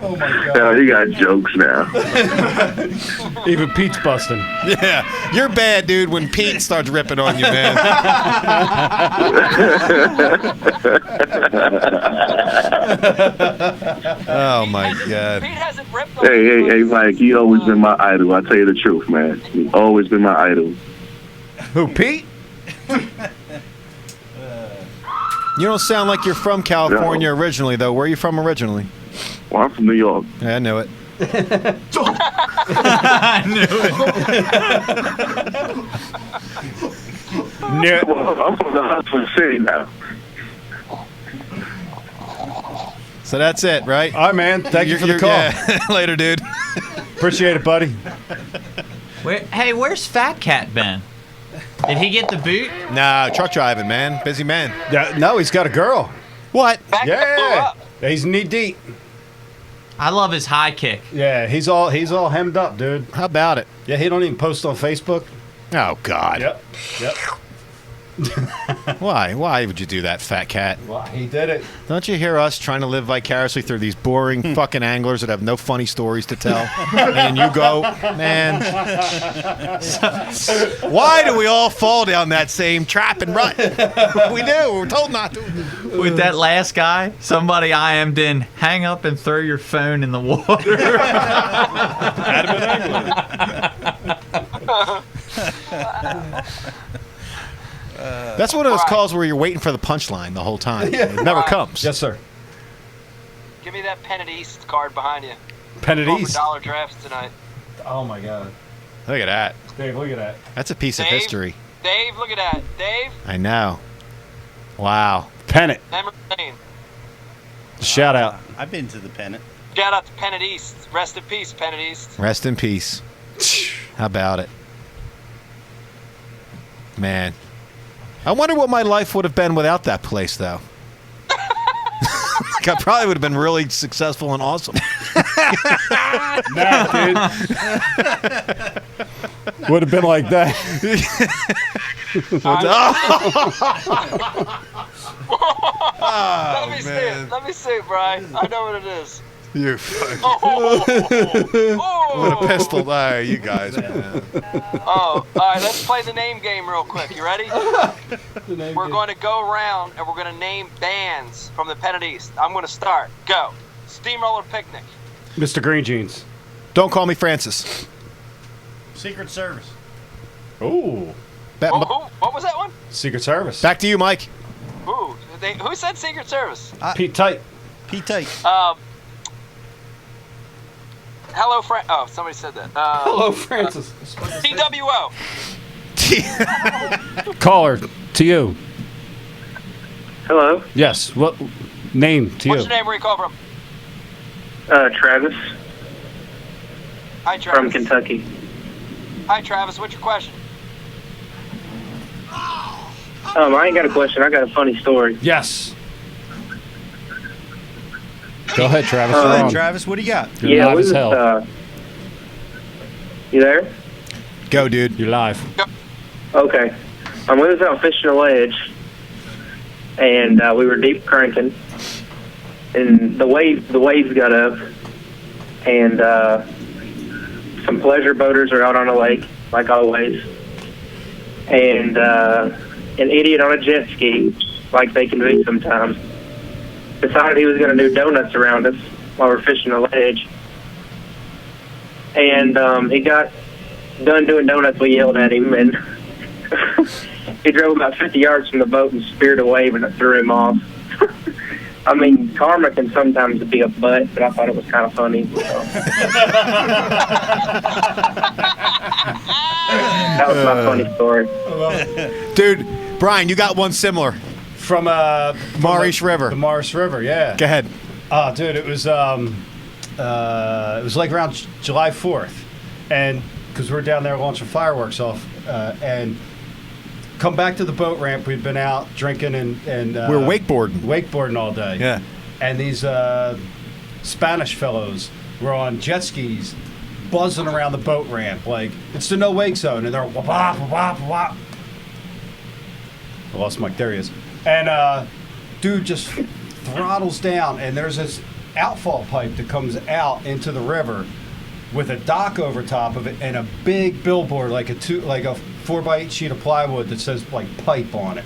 Oh my God. Yeah, you got jokes now. Even Pete's busting. Yeah, you're bad, dude, when Pete starts ripping on you, man. Oh my God. Hey, Mike, you always been my idol. I tell you the truth, man. You always been my idol. Who, Pete? You don't sound like you're from California originally, though. Where are you from originally? Well, I'm from New York. Yeah, I knew it. I knew it. Well, I'm from the Hudson City now. So that's it, right? All right, man. Thank you for the call. Yeah. Later, dude. Appreciate it, buddy. Hey, where's Fat Cat been? Did he get the boot? Nah, truck driving, man. Busy man. Yeah, no, he's got a girl. What? Yeah. He's knee deep. I love his high kick. Yeah, he's all hemmed up, dude. How about it? Yeah, he don't even post on Facebook. Oh God. Yep. Why? Why would you do that, fat cat? Well, he did it. Don't you hear us trying to live vicariously through these boring fucking anglers that have no funny stories to tell? And you go, man. Why do we all fall down that same trap and rut? We do. We're told not to. With that last guy, somebody IM'd in, hang up and throw your phone in the water. That's one of those calls where you're waiting for the punchline the whole time. It never comes. Yes, sir. Give me that Penn at East card behind you. Penn at Going East? for dollar drafts tonight. Oh, my God. Look at that. Dave, look at that. That's a piece of Dave? history. Dave, look at that. Dave, I know. Wow. Pennant. memory lane. Shout out. I've been to the pennant. Shout out to Penn at East. Rest in peace, Penn at East. Rest in peace. How about it? Man. I wonder what my life would have been without that place, though. I probably would have been really successful and awesome. Nah, dude. Would have been like that. Let me see it. Let me see it, Brian. I know what it is. You fucking... Oh. What a pistol. There, you guys, man. Oh, all right. Let's play the name game real quick. You ready? We're going to go around and we're going to name bands from the Penn at East. I'm going to start. Go. Steamroller Picnic. Mr. Green Jeans. Don't call me Francis. Secret Service. Ooh. What was that one? Secret Service. Back to you, Mike. Ooh. Who said Secret Service? Pete Tight. Pete Tight. Hello, Oh, somebody said that. Hello, Francis. TWO. Caller, to you. Hello. Yes. What name to What's you? your name? Where you call from? Travis Hi, Travis. from Kentucky. Hi, Travis. What's your question? I ain't got a question. I got a funny story. Yes. Go ahead, Travis. Go You're ahead, on. Travis. What do you got? You're yeah, live we as was, hell. You there? Go, dude. You're live. Okay. We was out fishing a ledge, and we were deep cranking, and the waves got up, and some pleasure boaters are out on the lake, like always, and an idiot on a jet ski, like they can be sometimes, decided he was going to do donuts around us while we're fishing the ledge. And he got done doing donuts. We yelled at him, and he drove about 50 yards from the boat and speared a wave, and it threw him off. I mean, karma can sometimes be a butt, but I thought it was kind of funny. So. That was my funny story. Dude, Brian, you got one similar. From Maurice River. The Maurice River, yeah. Go ahead. Oh, dude, it was like around July 4th, and because we're down there launching fireworks off, and come back to the boat ramp. We'd been out drinking and we were wakeboarding all day. Yeah, and these Spanish fellows were on jet skis, buzzing around the boat ramp like it's the no wake zone, and they're wah wah wah wah. I lost Mike. There he is. And dude just throttles down, and there's this outfall pipe that comes out into the river with a dock over top of it and a big billboard like a 4x8 sheet of plywood that says like pipe on it.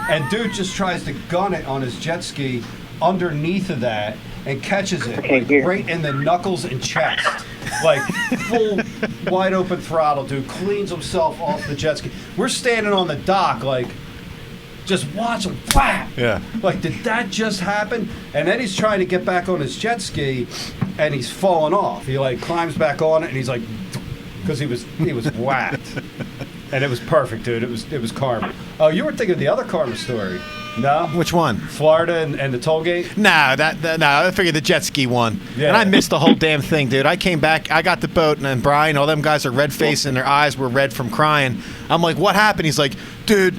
And dude just tries to gun it on his jet ski underneath of that and catches it like, right in the knuckles and chest. Like full wide open throttle, dude. Cleans himself off the jet ski. We're standing on the dock like just watch him flap. Yeah. Like, did that just happen? And then he's trying to get back on his jet ski, and he's falling off. He like climbs back on it, and he's like, because he was whacked, and it was perfect, dude. It was karma. Oh, you were thinking of the other karma story? No. Which one? Florida and the toll gate? No, I figured the jet ski one. Yeah. And I missed the whole damn thing, dude. I came back, I got the boat, and then Brian, all them guys are red faced and their eyes were red from crying. I'm like, what happened? He's like, dude,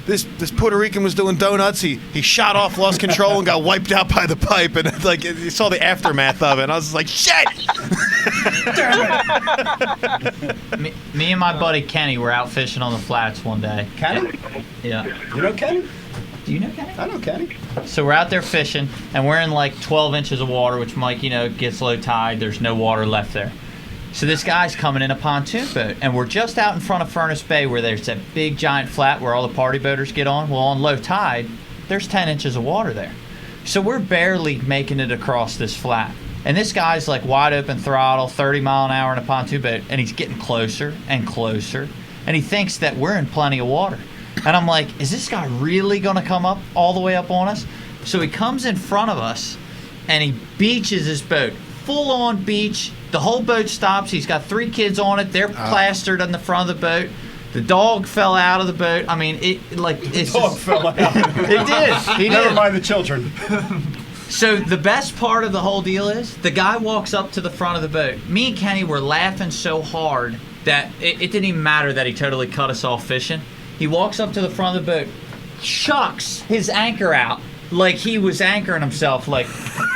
this Puerto Rican was doing donuts. He shot off, lost control, and got wiped out by the pipe. And like, you saw the aftermath of it. And I was like, shit. Me and my buddy Kenny were out fishing on the flats one day. Kenny? Yeah. You know Kenny? Do you know Kenny? I know Kenny. So we're out there fishing, and we're in like 12 inches of water, which Mike, gets low tide. There's no water left there. So this guy's coming in a pontoon boat, and we're just out in front of Furnace Bay where there's that big giant flat where all the party boaters get on. Well, on low tide, there's 10 inches of water there. So we're barely making it across this flat. And this guy's like wide open throttle, 30 mile an hour in a pontoon boat, and he's getting closer and closer. And he thinks that we're in plenty of water. And I'm like, is this guy really going to come up all the way up on us? So he comes in front of us, and he beaches his boat. Full on beach. The whole boat stops. He's got 3 kids on it. They're plastered on the front of the boat. The dog fell out of the boat. I mean, it's dog fell out. It did. He Never did. mind the children. So the best part of the whole deal is the guy walks up to the front of the boat. Me and Kenny were laughing so hard that it didn't even matter that he totally cut us off fishing. He walks up to the front of the boat, chucks his anchor out like he was anchoring himself. Like,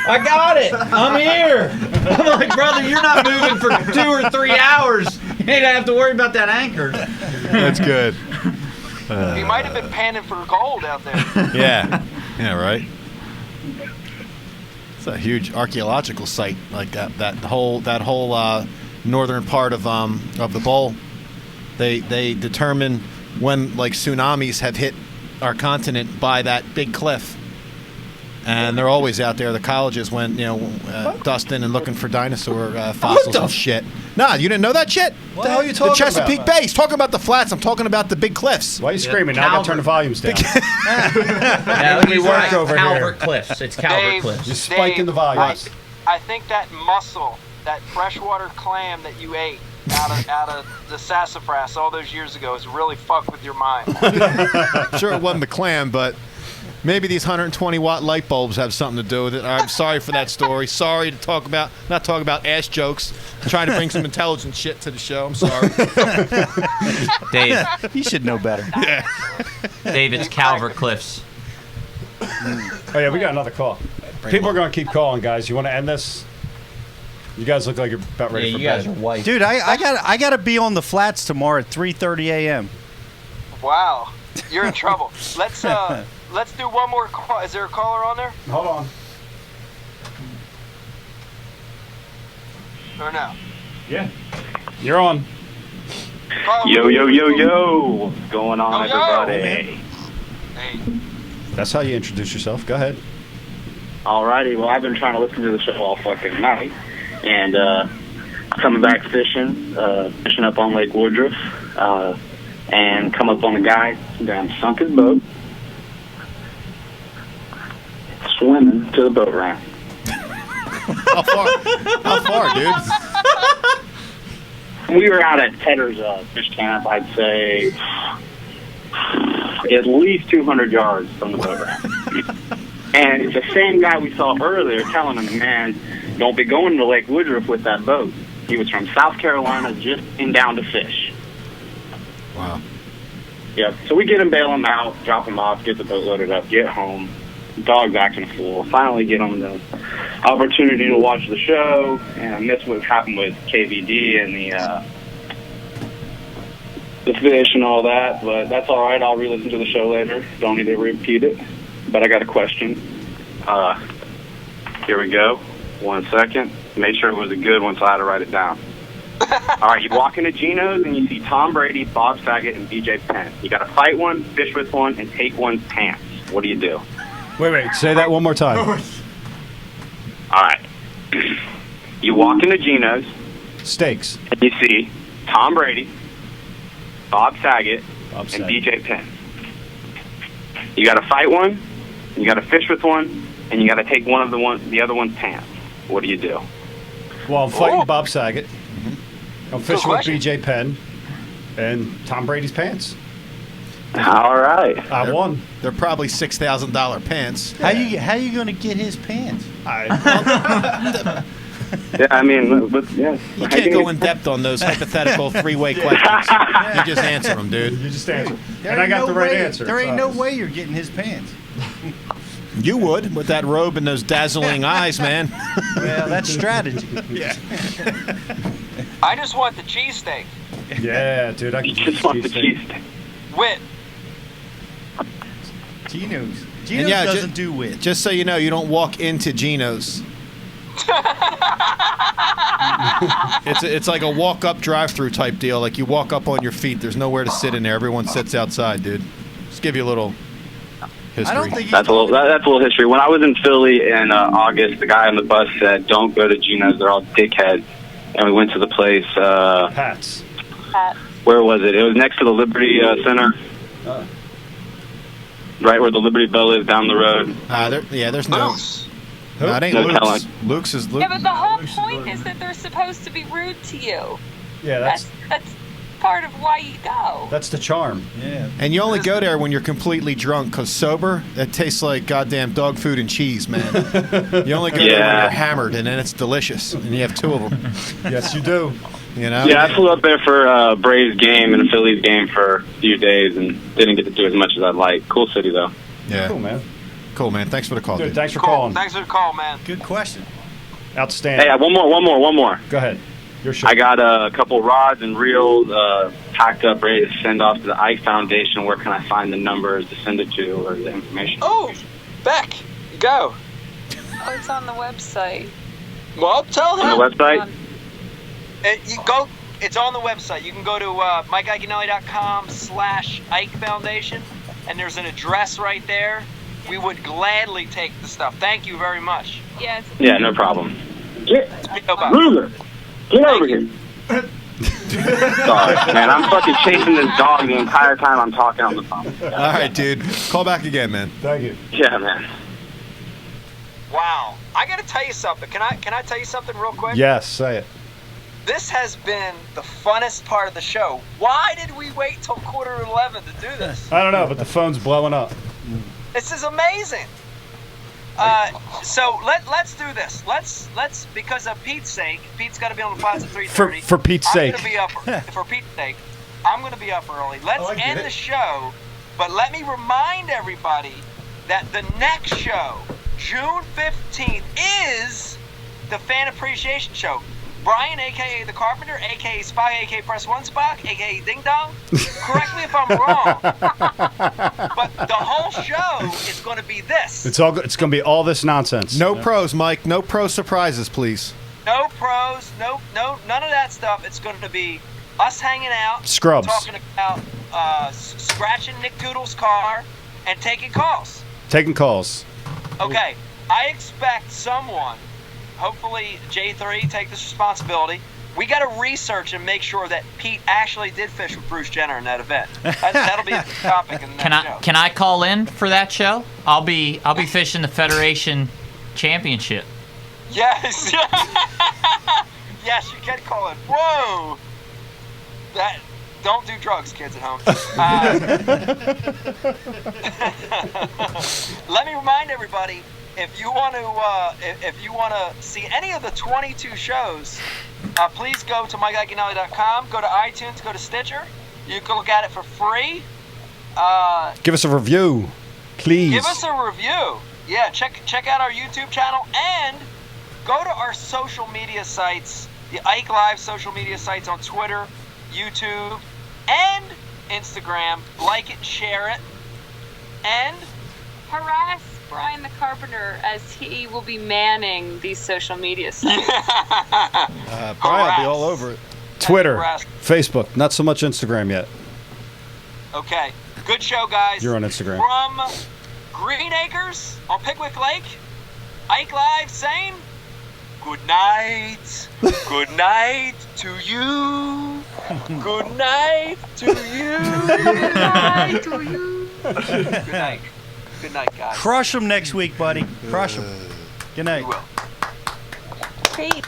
I got it. I'm here. I'm like, brother, you're not moving for 2 or 3 hours. You ain't have to worry about that anchor. That's good. He might have been panning for gold out there. Yeah. Yeah, right. It's a huge archaeological site like that whole northern part of the bowl. They determine when like tsunamis have hit our continent by that big cliff, and they're always out there. The colleges went dusting and looking for dinosaur fossils and shit. Nah, you didn't know that shit? What the hell are you talking The Chesapeake about? Bay. He's talking about the flats. I'm talking about the big cliffs. Why are you screaming? Now I gotta turn the volumes down. We work over Calvert here. Cliffs. It's Calvert Cliffs. You're spiking the volumes. I think that mussel, that freshwater clam that you ate out of the sassafras all those years ago has really fucked with your mind. Sure, it wasn't the clam, but maybe these 120-watt light bulbs have something to do with it. I'm sorry for that story. Sorry to not talk about ass jokes. I'm trying to bring some intelligent shit to the show. I'm sorry. Dave, you should know better. Yeah. Dave, it's Calvert Cliffs. Oh yeah, we got another call. People are gonna keep calling, guys. You want to end this? You guys look like you're about ready for bed. white. Dude, I gotta be on the flats tomorrow at 3:30 a.m. Wow, you're in trouble. Let's do one more call. Is there a caller on there? Hold on. Or no? Yeah. You're on. Yo. What's going on, everybody? That's how you introduce yourself. Go ahead. Alrighty, well, I've been trying to listen to the show all fucking night. And coming back fishing up on Lake Woodruff, and come up on a guy who sunk his boat, swimming to the boat ramp. How far, dude? We were out at Tedder's fish camp, I'd say at least 200 yards from the boat ramp. And it's the same guy we saw earlier telling him, man, don't be going to Lake Woodruff with that boat. He was from South Carolina, just in down to fish. Wow. Yep. So we get him, bail him out, drop him off, get the boat loaded up, get home. Dog's acting a fool. Finally get him the opportunity to watch the show, and I missed what happened with KVD and the fish and all that, but that's all right. I'll re-listen to the show later. Don't need to repeat it. But I got a question. Here we go. 1 second. Made sure it was a good one, so I had to write it down. All right, you walk into Geno's and you see Tom Brady, Bob Saget, and BJ Penn. You got to fight one, fish with one, and take one's pants. What do you do? Wait. Say that one more time. All right. You walk into Geno's. Steaks. And you see Tom Brady, Bob Saget, and BJ Penn. You got to fight one, you got to fish with one, and you got to take the other one's pants. What do you do? Well, I'm fighting Bob Saget. I'm fishing with BJ Penn and Tom Brady's pants. All right. I won. They're probably $6,000 pants. How you going to get his pants? Yeah, I mean, yeah. You can't go in depth on those hypothetical three-way questions. You just answer them, dude. You just answer. There And I ain't got no the right way- answer. There ain't so. no way you're getting his pants. You would, with that robe and those dazzling eyes, man. Well, that's strategy. Yeah. I just want the cheesesteak. Yeah, dude. I can just want the cheesesteak. Wit. Geno's. And Geno's yeah, doesn't do wit. Just so you know, you don't walk into Geno's. It's like a walk-up drive-through type deal. Like you walk up on your feet. There's nowhere to sit in there. Everyone sits outside, dude. Just give you a little history. That's a little history. When I was in Philly in August, the guy on the bus said, "Don't go to Geno's. They're all dickheads." And we went to the place. Pat's. Where was it? It was next to the Liberty Center. Right where the Liberty Bell is down the road. There's no. No, it ain't No Luke's. telling. Luke's is Luke. Yeah, but the whole point is that they're supposed to be rude to you. Yeah, That's part of why you go. That's the charm. Yeah. And you only go there when you're completely drunk, because sober, it tastes like goddamn dog food and cheese, man. You only go there when Yeah. you're hammered, and then it's delicious. And you have two of them. Yes, you do. You know? Yeah, I flew up there for Braves game and a Phillies game for a few days and didn't get to do as much as I'd like. Cool city, though. Yeah. Cool, man. Cool, man. Thanks for the call, Dude, dude. thanks for calling. Thanks for the call, man. Good question. Outstanding. Hey, one more. Go ahead. Your show. I got a couple rods and reels packed up, ready to send off to the Ike Foundation. Where can I find the numbers to send it to or the information? Oh, Beck, go. Oh, it's on the website. Well, tell him. On the website? You go. It's on the website. You can go to MikeIaconelli.com/Ike Foundation, and there's an address right there. We would gladly take the stuff. Thank you very much. Yes. Yeah, no problem. Ruler, get over here. Sorry, man. I'm fucking chasing this dog the entire time I'm talking on the phone. All right, dude. Call back again, man. Thank you. Yeah, man. wow. I got to tell you something. Can I tell you something real quick? Yes, say it. This has been the funnest part of the show. Why did we wait till 11:15 to do this? I don't know, but the phone's blowing up. This is amazing. So let's do this. Let's because of Pete's sake. Pete's got to be on the plaza at 3:30. For Pete's sake. I'm gonna be up. For Pete's sake, I'm gonna be up early. Let's end the show, but let me remind everybody that the next show, June 15th, is the Fan Appreciation Show. Brian, a.k.a. The Carpenter, a.k.a. Spy, a.k.a. Press One Spock, a.k.a. Ding Dong. Correct me if I'm wrong, but the whole show is going to be this. It's going to be all this nonsense. No pros, Mike. No pro surprises, please. No pros, no, none of that stuff. It's going to be us hanging out, Scrubs. talking about scratching Nick Toodle's car and taking calls. Taking calls. Okay, I expect someone, hopefully J3, take this responsibility. We got to research and make sure that Pete actually did fish with Bruce Jenner in that event. That'll be a topic in the next show. Can I call in for that show? I'll be fishing the Federation Championship. Yes. Yes, you can call it. Whoa. Don't do drugs, kids at home. Let me remind everybody, if you want to see any of the 22 shows, please go to MikeIaconelli.com, go to iTunes, go to Stitcher. You can look at it for free. Give us a review, please. Give us a review. Yeah, check out our YouTube channel and go to our social media sites, the Ike Live social media sites on Twitter, YouTube, and Instagram. Like it, share it, and harass Brian the Carpenter as he will be manning these social media sites. Brian will be all over it. Twitter, Facebook, not so much Instagram yet. Okay, good show, guys. You're on Instagram. From Green Acres on Pickwick Lake, Ike Live saying, good night. Good night to you. Good night to you. Good night to you. Good night. Good night, guys. Crush them next week, buddy. Crush them. Good night. Great.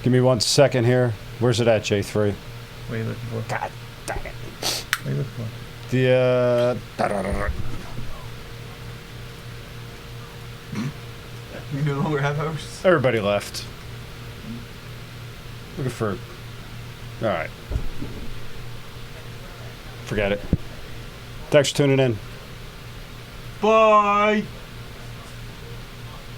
Give me 1 second here. Where's it at, J3? What are you looking for? God dang it. What are you looking for? The, We no longer have hosts. everybody left. Looking for... All right. Forget it. Thanks for tuning in. Bye.